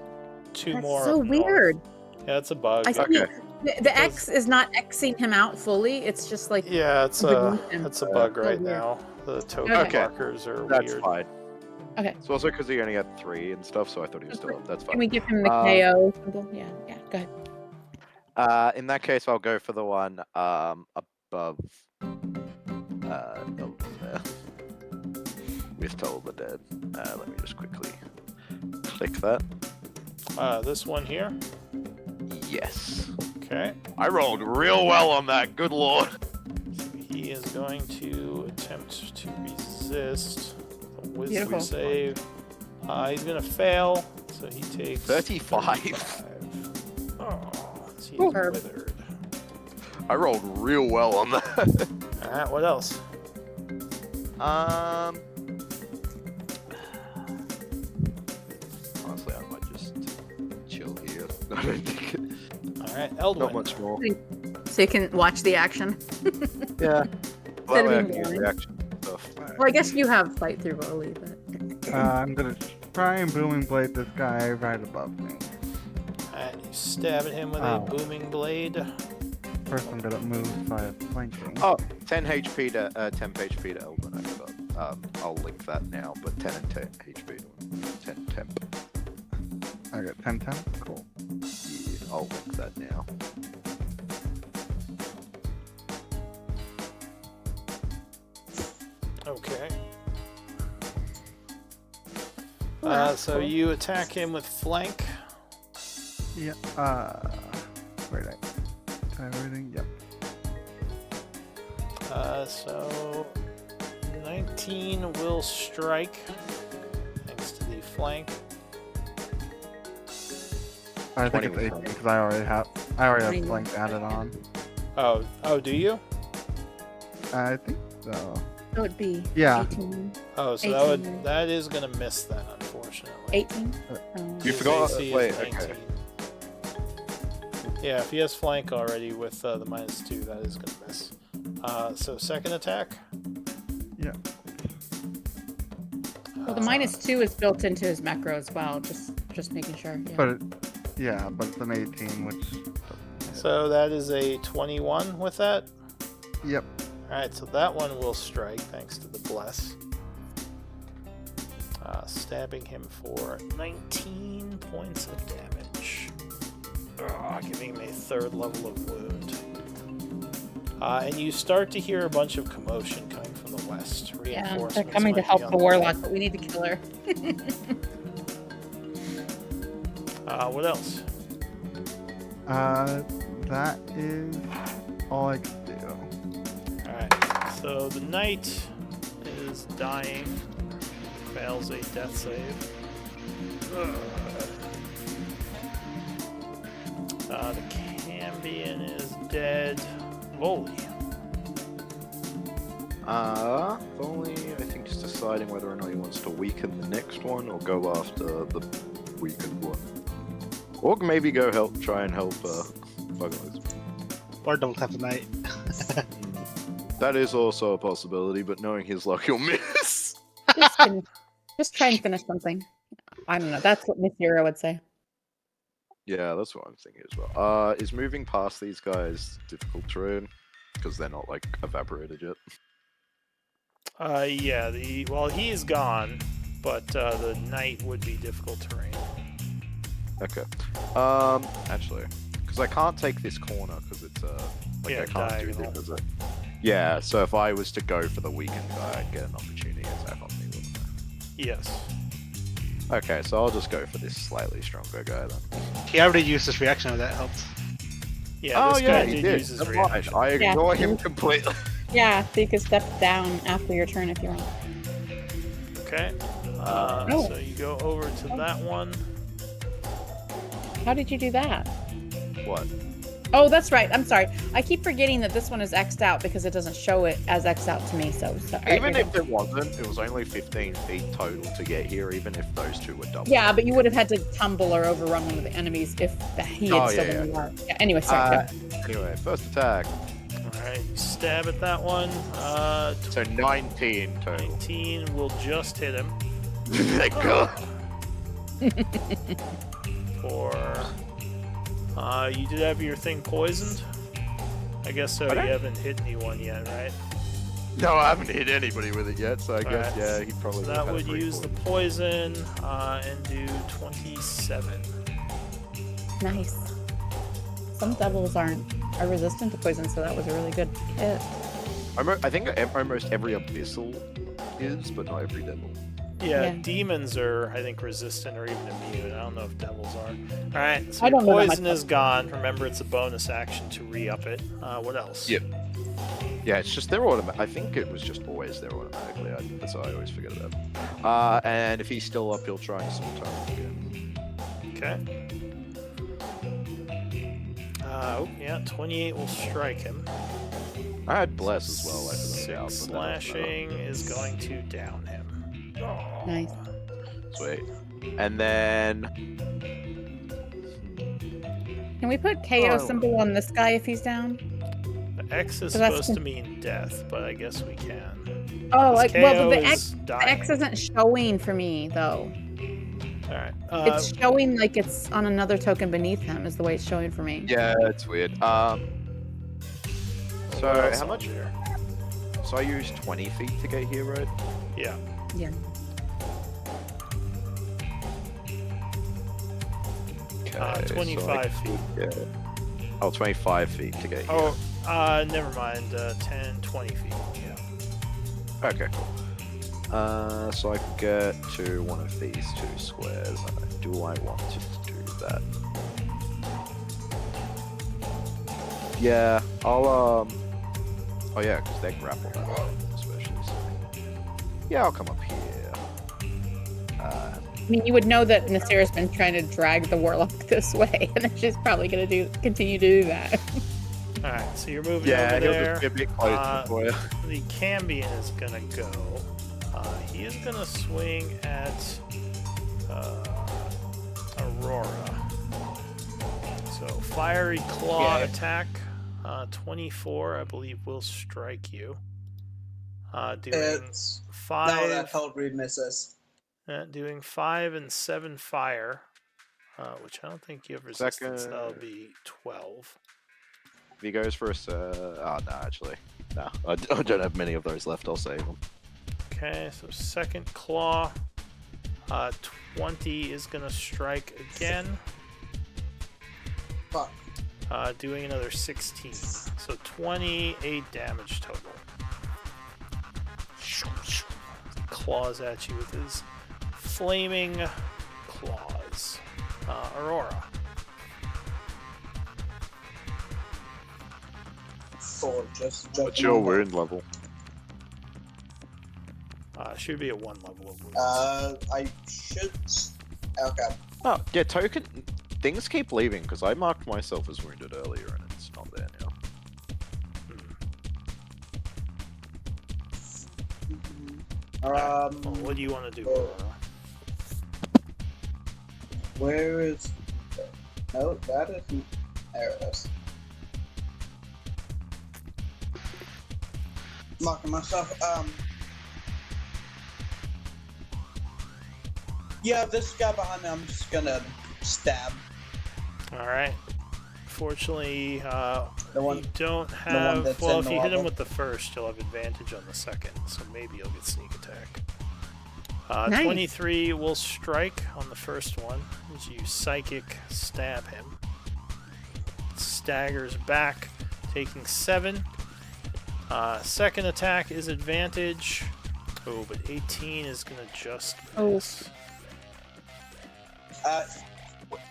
2 That's more. so up north. weird. Yeah, it's a bug. I see Okay. the X is not Xing him out fully. It's just like Yeah, it's a beneath him. bug right weird. now. The token Okay. markers are That's weird. fine. Okay. It's also because he only had 3 and stuff, so I thought he was still up. That's Can fine. we give him the Um, KO symbol? Yeah. Go ahead. In that case, I'll go for the one above Elden there. With Toll the Dead. Let me just quickly click that. This one here. Yes. Okay. I rolled real well on that. Good lord. So he is going to attempt to resist the wisdom Beautiful. save. He's gonna fail, so he takes 35. Oh, he's Ooh. withered. I rolled real well on that. Alright, what else? Honestly, I might just chill here. I don't think Alright, not Eldwin. much more. So you can watch the action. Yeah. Well, that way I being can use boring. reaction stuff. Well, I guess you have fight through volley, but I'm gonna try and booming blade this guy right above me. Alright, you stab at him with Ow. a booming blade. First, I'm gonna move by flanking. Oh, 10 HP to 10 HP to Elvin. I forgot. I'll link that now, but 10 and 10 HP to 10 temp. I got 10 10. Cool. Yeah, I'll link that now. Okay. Alright, So cool. you attack him with flank. Yeah. Where did everything? Yep. So 19 will strike thanks to the flank. I think it's 20 18 because I already have 20. flank added on. Oh, do you? I think so. that would be Yeah. 18. Oh, so 18. that is gonna miss then, unfortunately. 18? You His forgot- AC is wait, 19. okay. Yeah, if he has flank already with the -2, that is gonna miss. So second attack. Yeah. Well, the -2 is built into his macro as well. Just making sure. Yeah. But it's an 18, which. So that is a 21 with that. Yep. Alright, so that one will strike thanks to the bless. Stabbing him for 19 points of damage. Giving him a 3rd level of wound. And you start to hear a bunch of commotion coming from the west. Yeah, Reinforcements they're coming to might be help on the way. warlock, but we need to kill her. What else? That is all I can do. Alright, so the knight is dying. Fails a death save. The Cambion is dead. Volley. Only I think just deciding whether or not he wants to weaken the next one or go after the weakened one. Or maybe go try and help Buggerloose. Or don't have the night. That is also a possibility, but knowing his luck, he'll miss. Just try and finish something. I don't know. That's what Miss Hero would say. Yeah, that's what I'm thinking as well. Is moving past these guys difficult terrain? Because they're not like evaporated yet. Yeah, he is gone, but the knight would be difficult terrain. Okay. Actually, because I can't take this corner because it's Yeah, I can't diagonal. do this. Yeah, so if I was to go for the weakened guy, I'd get an opportunity attack on me. Wouldn't Yes. I? Okay, so I'll just go for this slightly stronger guy then. He already used his reaction, if that helps. Yeah, this guy he did use his Never mind, reaction. I Yeah. ignore him completely. Yeah, so you can step down after your turn if you want. Okay. Oh. So you go over to that one. How did you do that? What? Oh, that's right. I'm sorry. I keep forgetting that this one is X'd out because it doesn't show it as X'd out to me. So, Even if it wasn't, it was only 15 feet total to get here, even if those two were double. yeah, but you would have had to tumble or overrun one of the enemies if he had Oh, still yeah, been alive. Yeah. Anyway, sorry. go. Anyway, first attack. Alright, you stab at that one. So 19 total. 19 will just hit him. Thank God. You did have your thing poisoned? I guess so. You haven't hit anyone yet, right? No, I haven't hit anybody with it yet, so I guess, Alright. yeah, he probably So would've that had would free use the poison. poison and do 27. Nice. Some devils are resistant to poison, so that was a really good hit. I think almost every abyssal is, but not every devil. Yeah, Yeah. demons are, I think, resistant or even immune. I don't know if devils are. Alright, so I your don't know that poison much. is gone. Remember, it's a bonus action to re-up it. What else? Yep. Yeah, it's just they're automatic. I think it was just always there automatically. That's what I always forget about. And if he's still up, he'll try and scimitar again. Okay. Yeah, 28 will strike him. I had bless as well. I forgot 6 about, but that doesn't matter. slashing is going to down him. Nice. Sweet. And then Can we put KO Oh. symbol on this guy if he's down? The X is So that's supposed to mean death, but I guess we can. Oh, This like, well, but KO the is dying. X isn't showing for me though. Alright. It's showing like it's on another token beneath him. Is the way it's showing for me. yeah, it's weird. what So else how on much? there? So I used 20 feet to get here, right? Yeah. Yeah. Okay, so 25 feet. Yeah. Oh, 25 feet to get here. Oh, never mind. 10, 20 feet. Yeah. Okay, cool. So I can get to one of these two squares. Do I want to do that? Yeah, I'll Oh yeah, because they're grapple that especially. So. Yeah, I'll come up here. I mean, you would know that Nasira's been trying to drag the warlock this way, and then she's probably gonna continue to do that. Alright, so you're moving Yeah, over he'll there. just be a bit closer for you. The Cambion is gonna go. He is gonna swing at Aurora. So fiery claw Yeah. attack. 24, I believe, will strike you. Doing It's no, 5. that totally misses. Doing 5 and 7 fire, which I don't think you have resistance. Second. That'll be 12. If he goes for a oh no, actually, no, I don't have many of those left. I'll save them. Okay, so second claw. 20 is gonna strike again. Fuck. Doing another 16. So 28 damage total. Claws at you with his flaming claws. Aurora. Sword just What's jumping your on wound level? Should be at 1 level of wounds. I should. Okay. Oh yeah, token. Things keep leaving because I marked myself as wounded earlier and it's not there now. Well, what do you want to do, Aurora? Where is? No, that isn't. There it is. Marking myself. Yeah, this guy behind me. I'm just gonna stab. All right. Fortunately, The one. you don't one have. that's Well, in if the you hit him lava. with the first, you'll have advantage on the second. So maybe you'll get sneak attack. Nice. 23 will strike on the first one as you psychic stab him. Staggers back, taking 7. Second attack is advantage. Oh, but 18 is gonna just miss.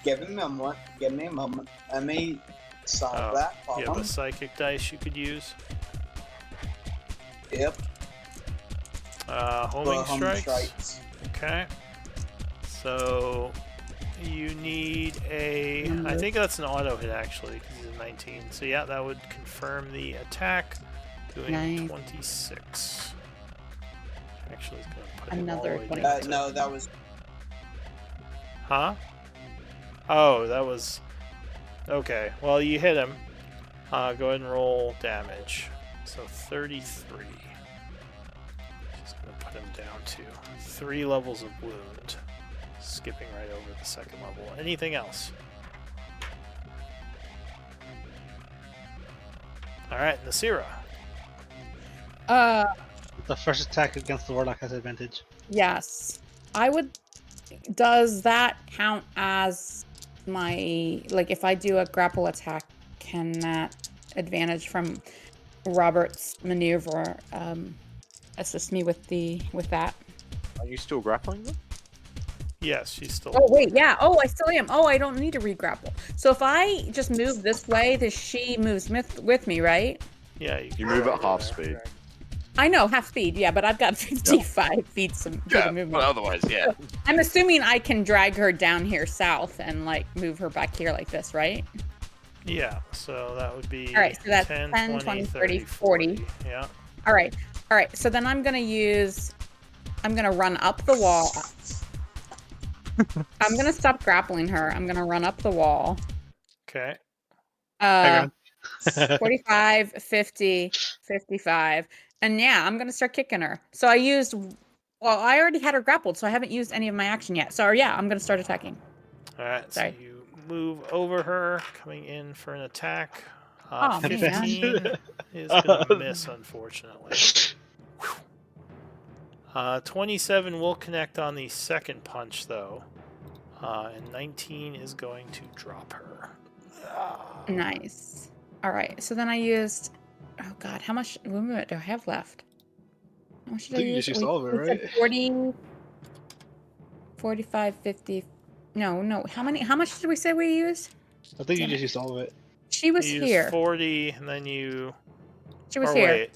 Give me a moment. Give me a moment. Let me solve that You have a problem. psychic dice you could use. Yep. Homing Homing strikes. Okay. So you need a. I think that's an auto hit actually, because he's a 19. So yeah, that would confirm the attack, doing Nice. 26. Actually, it's gonna put him all Another the way 20. down to- No, that was Huh? Oh, that was. Okay. Well, you hit him. Go ahead and roll damage. So 33. Just gonna put him down to 3 levels of wound. Skipping right over the second level. Anything else? Alright, Nasira. The first attack against the Warlock has advantage. Yes. I would. Does that count as my, like, if I do a grapple attack, can that advantage from Robert's maneuver assist me with that? Are you still grappling them? Yes, she's still. Oh wait, yeah. Oh, I still am. Oh, I don't need to re-grapple. So if I just move this way, then she moves with me, right? Yeah, You move at half speed. I know, half speed, yeah, but I've got 55 feet some Yeah, movement. but otherwise, yeah. I'm assuming I can drag her down here south and like move her back here like this, right? Yeah, so that would be. All right, so that's 10, 10, 20, 30, 40. Yeah. All right. So then I'm gonna run up the wall. I'm gonna stop grappling her. I'm gonna run up the wall. Okay. Hang on. 45, 50, 55. And yeah, I'm going to start kicking her. So I already had her grappled, so I haven't used any of my action yet. So yeah, I'm going to start attacking. Alright, so Sorry. you move over her, coming in for an attack. Oh, man. 15 is going to miss, unfortunately. 27 will connect on the second punch, though. And 19 is going to drop her. Nice. All right. So then I used. Oh God, how much movement do I have left? How much did I think you use? just used all of it, we said right? 40, 45, 50. No. How much did we say we used? I think you Damn just used all of it. She was You used here. 40, and then you. She was or here. Wait,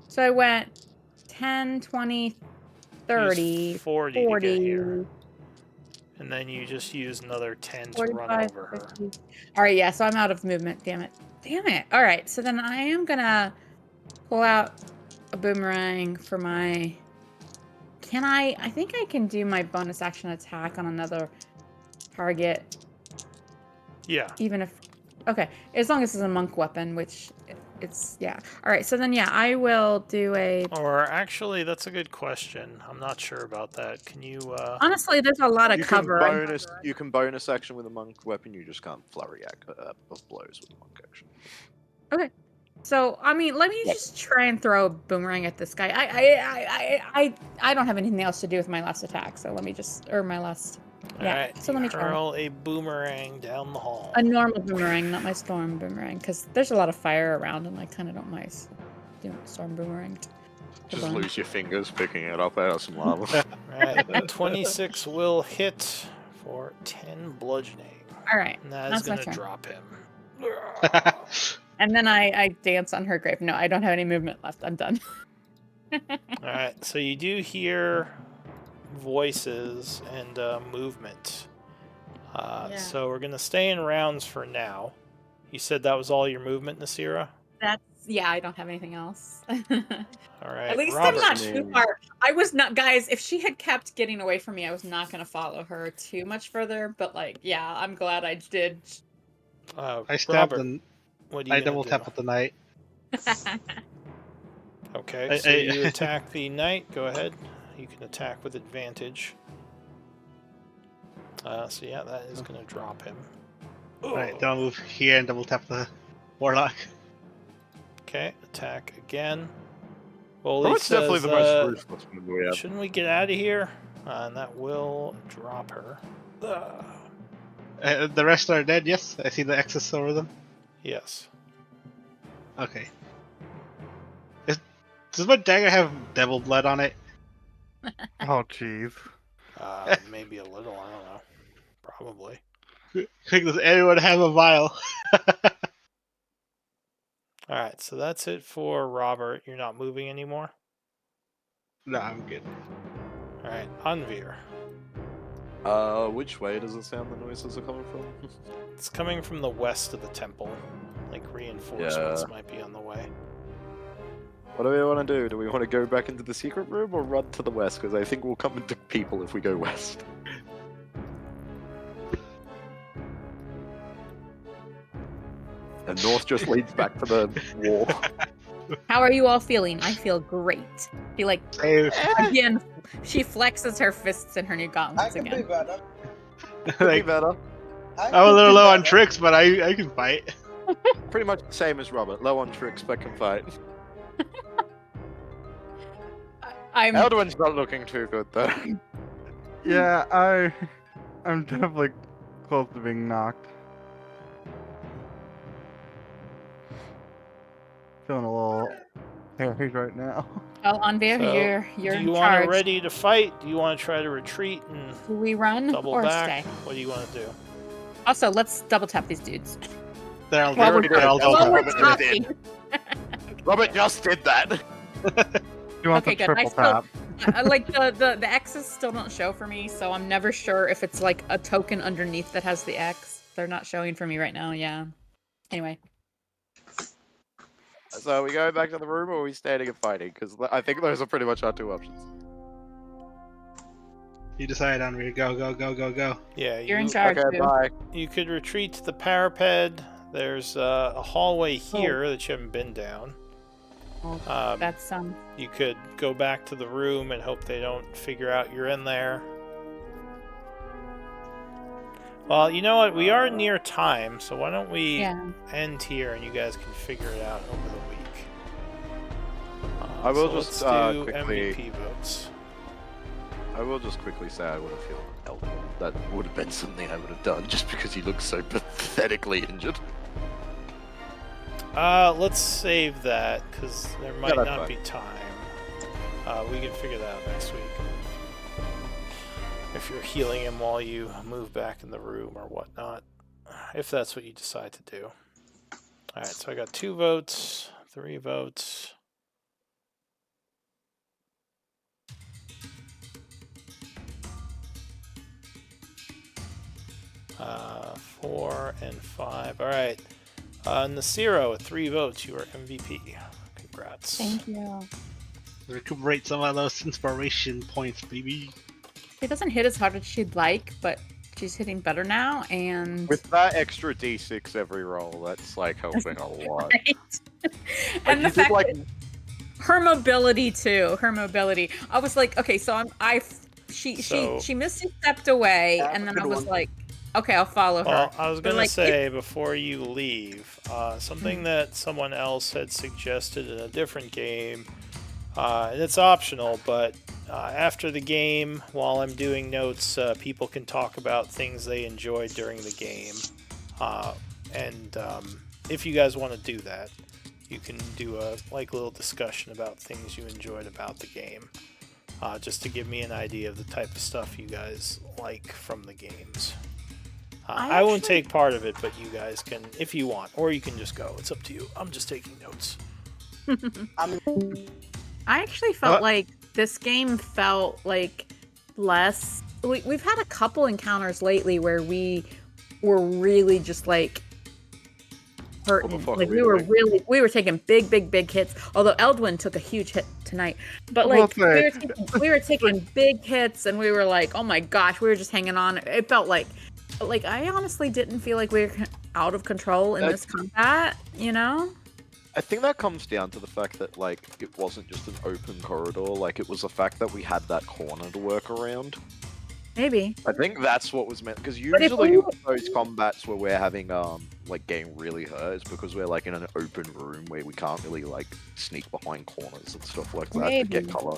So I went 10, 20, 30, used 40 to 40. get here. And then you just use another 10 to run 45, over her. 50. All right, yeah, so I'm out of movement. Damn it. All right, so then I am gonna pull out a boomerang for my. I think I can do my bonus action attack on another target, Yeah. even if. Okay, as long as it's a monk weapon, which it's yeah. All right, so then yeah, I will do a. Or actually, that's a good question. I'm not sure about that. Can you? Honestly, there's a lot of cover. You can bonus action with a monk weapon. You just can't flurry of blows with a monk action. Okay. So I mean, let me just try and throw a boomerang at this guy. I don't have anything else to do with my last attack, so let me just my last. Yeah. Alright, So let me try hurl a boomerang down the hall. a normal boomerang, not my storm boomerang, because there's a lot of fire around, and I kind of don't mind doing storm boomerang. Just lose your fingers picking it up out of some lava. Alright, 26 will hit for 10 bludgeoning. All right, And that is that's my going to turn. drop him. And then I dance on her grave. No, I don't have any movement left. I'm done. Alright, so you do hear voices and movement. Yeah. So we're going to stay in rounds for now. You said that was all your movement, Nasira? Yeah, I don't have anything else. Alright, At least Robert. I'm not too far. I was not, guys. If she had kept getting away from me, I was not going to follow her too much further. But like, yeah, I'm glad I did. I stabbed Robert, and what are you I gonna double do? tap with the knight. Okay, so you attack the knight. Go ahead. You can attack with advantage. So yeah, that is going to drop him. Alright, then I'll move here and double tap the warlock. Okay, attack again. Well, That's definitely the most ruthless one we have. Shouldn't we get out of here? And that will drop her. The rest are dead, yes? I see the X's over them. Yes. Okay. Does my dagger have devil blood on it? Oh, jeez. Maybe a little, I don't know. Probably. Quick, does anyone have a vial? Alright, so that's it for Robert. You're not moving anymore? No, I'm good. Alright, Anvir. Which way does it sound the noises are coming from? It's coming from the west of the temple. Like reinforcements Yeah. might be on the way. What do we want to do? Do we want to go back into the secret room or run to the west? Because I think we'll come into people if we go west. And north just leads back to the wall. How are you all feeling? I feel great. She like Save. again. She flexes her fists in her new I gauntlets can be again. better. Could be Like, better. I I'm a can little be low on better. tricks, but I can fight. Pretty much the same as Robert. Low on tricks, but can fight. I'm Eldwin's not looking too good though. Yeah, I'm definitely close to being knocked. Feeling a little hairy right now. well on there. So, You're do in you want charge. to ready to fight? Do you want to try to retreat and Do we run double or back? stay? What do you want to do? Also, let's double tap these dudes. They're Well, already did. all Well, While double we're Robert tap. did. Robert just did that. You want Okay, the good. I triple still- tap? Like the X's still don't show for me, so I'm never sure if it's like a token underneath that has the X. They're not showing for me right now. Yeah. Anyway, So we go back to the room or are we standing and fighting? Because I think those are pretty much our two options. You decide on where to go, go, go, go, go. Yeah, you're in you, charge. Okay, Boo. bye. you could retreat to the parapet. There's a hallway here that you haven't been down. Oh, that's You could go back to the room and hope they don't figure out you're in there. Well, you know what? We are near time, so why don't we yeah. end here and you guys can figure it out over the week. I will so just, let's do quickly- MVP votes. I will just quickly say I would have killed Eldwin. That would have been something I would have done just because he looks so pathetically injured. Let's save that because there might that's not fine. be time. We can figure that out next week. If you're healing him while you move back in the room or whatnot, if that's what you decide to do. All right, so I got 2 votes, 3 votes. Uh, 4 and 5. All right. Nasiro with 3 votes. You are MVP. Congrats. Thank you. Recuperate some of those inspiration points, baby. She doesn't hit as hard as she'd like, but she's hitting better now, and With that extra d6 every roll, that's like helping a lot. right. Like, and you the did, fact like, that her mobility too. Her mobility. I was like, okay, so she So- misstepped away, Yeah, and then good I was one. like, okay, I'll follow her. Well, I was But, gonna like, say before you leave, something that someone else had suggested in a different game, and it's optional, but after the game, while I'm doing notes, people can talk about things they enjoyed during the game, and if you guys want to do that, you can do a little discussion about things you enjoyed about the game, just to give me an idea of the type of stuff you guys like from the games. I won't actually- take part of it, but you guys can if you want, or you can just go. It's up to you. I'm just taking notes. I mean, I actually felt like this game felt like less. We've had a couple encounters lately where we were really just like hurting. What the fuck Like are we we were taking big hits. Although Eldwin took a huge hit tonight, but Well, like we were taking big hits, and we were like, oh my gosh, we were just hanging on. It felt like I honestly didn't feel like we were out of control in this combat. You know? I think that comes down to the fact that, like, it wasn't just an open corridor, like, it was the fact that we had that corner to work around. Maybe. I think that's what was meant, because But if usually we- those combats where we're having, like, getting really hurt is because we're, like, in an open room where we can't really, like, sneak behind corners and stuff like that to Maybe. get cover.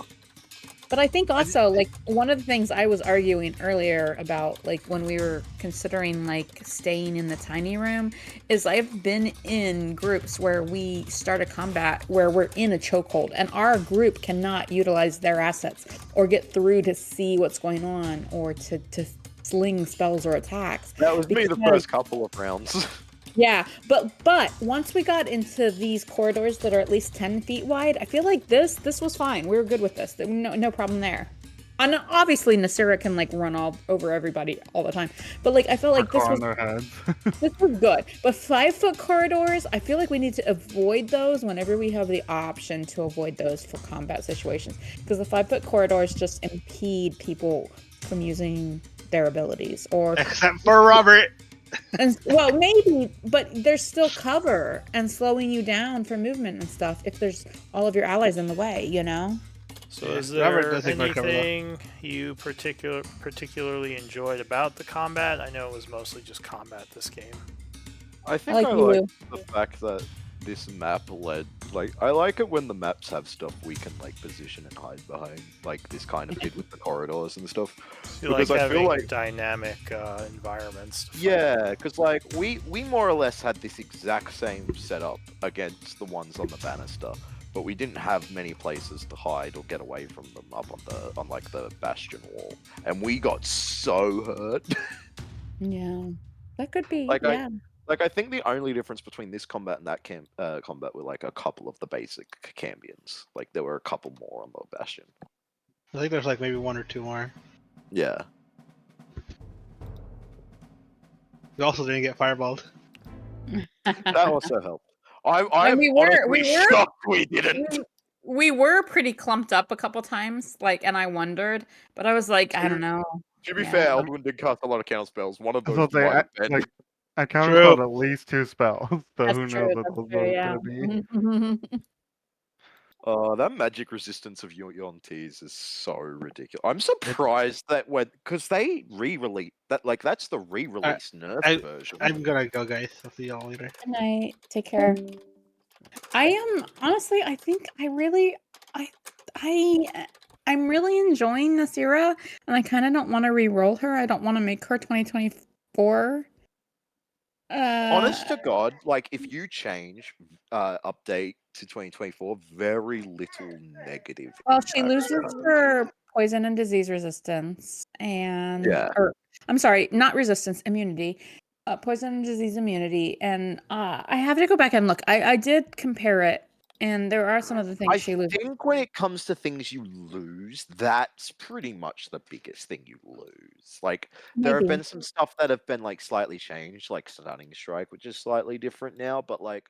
But I think also, like, one of the things I was arguing earlier about, like, when we were considering, like, staying in the tiny room, is I've been in groups where we start a combat where we're in a chokehold, and our group cannot utilize their assets or get through to see what's going on or to sling spells or attacks. That was me the Because- first couple of rounds. Yeah, but once we got into these corridors that are at least 10 feet wide, I feel like this was fine. We were good with this. No problem there. And obviously Nasira can like run all over everybody all the time, but like I felt like this Parkour was on their heads. this was good. But 5-foot corridors, I feel like we need to avoid those whenever we have the option to avoid those for combat situations, because the 5-foot corridors just impede people from using their abilities or Except for Robert. and well maybe, but there's still cover and slowing you down for movement and stuff if there's all of your allies in the way, you know. So Yeah, is Robert there does take my cover, though. anything you particularly enjoyed about the combat? I know it was mostly just combat this game. I think like I you. like the fact that this map led, like, I like it when the maps have stuff we can, like, position and hide behind, like this kind of did with the corridors and stuff. You like Because I feel having like- dynamic environments. To fight. Yeah, because, like, we more or less had this exact same setup against the ones on the banister, but we didn't have many places to hide or get away from them up on like the bastion wall, and we got so hurt. Yeah, that could be. Like, yeah. Like, I think the only difference between this combat and that combat were like a couple of the basic cambions. Like, there were a couple more on the bastion. I think there's like maybe 1 or 2 more. Yeah. We also didn't get fireballed. That also helped. I'm we were- honestly we were- shocked we didn't. We were pretty clumped up a couple times, like, and I wondered, but I was like, I don't know. To be Yeah. fair, Eldwin did cast a lot of counter spells. One of I those was gonna might say, have been. like, I True. counterspelled at least 2 spells, so That's who true. knows what That's those true. are Yeah. gonna be. That magic resistance of Yontees is so ridiculous. I'm surprised that because they re-release that, like, that's the re-release nerf version. I'm gonna go, guys. I'll see y'all later. Good night. Take care. I am honestly. I think I really. I'm really enjoying this era, and I kind of don't want to re-roll her. I don't want to make her 2024. Honest to God, like, if you change update to 2024, very little negative. Well, she impact loses happens. her poison and disease resistance, and Yeah. or I'm sorry, not resistance, immunity. Poison and disease immunity, and I have to go back and look. I did compare it, and there are some of the things I she loses. think when it comes to things you lose, that's pretty much the biggest thing you lose. Like, there have Maybe. been some stuff that have been, like, slightly changed, like Stunning Strike, which is slightly different now, but, like,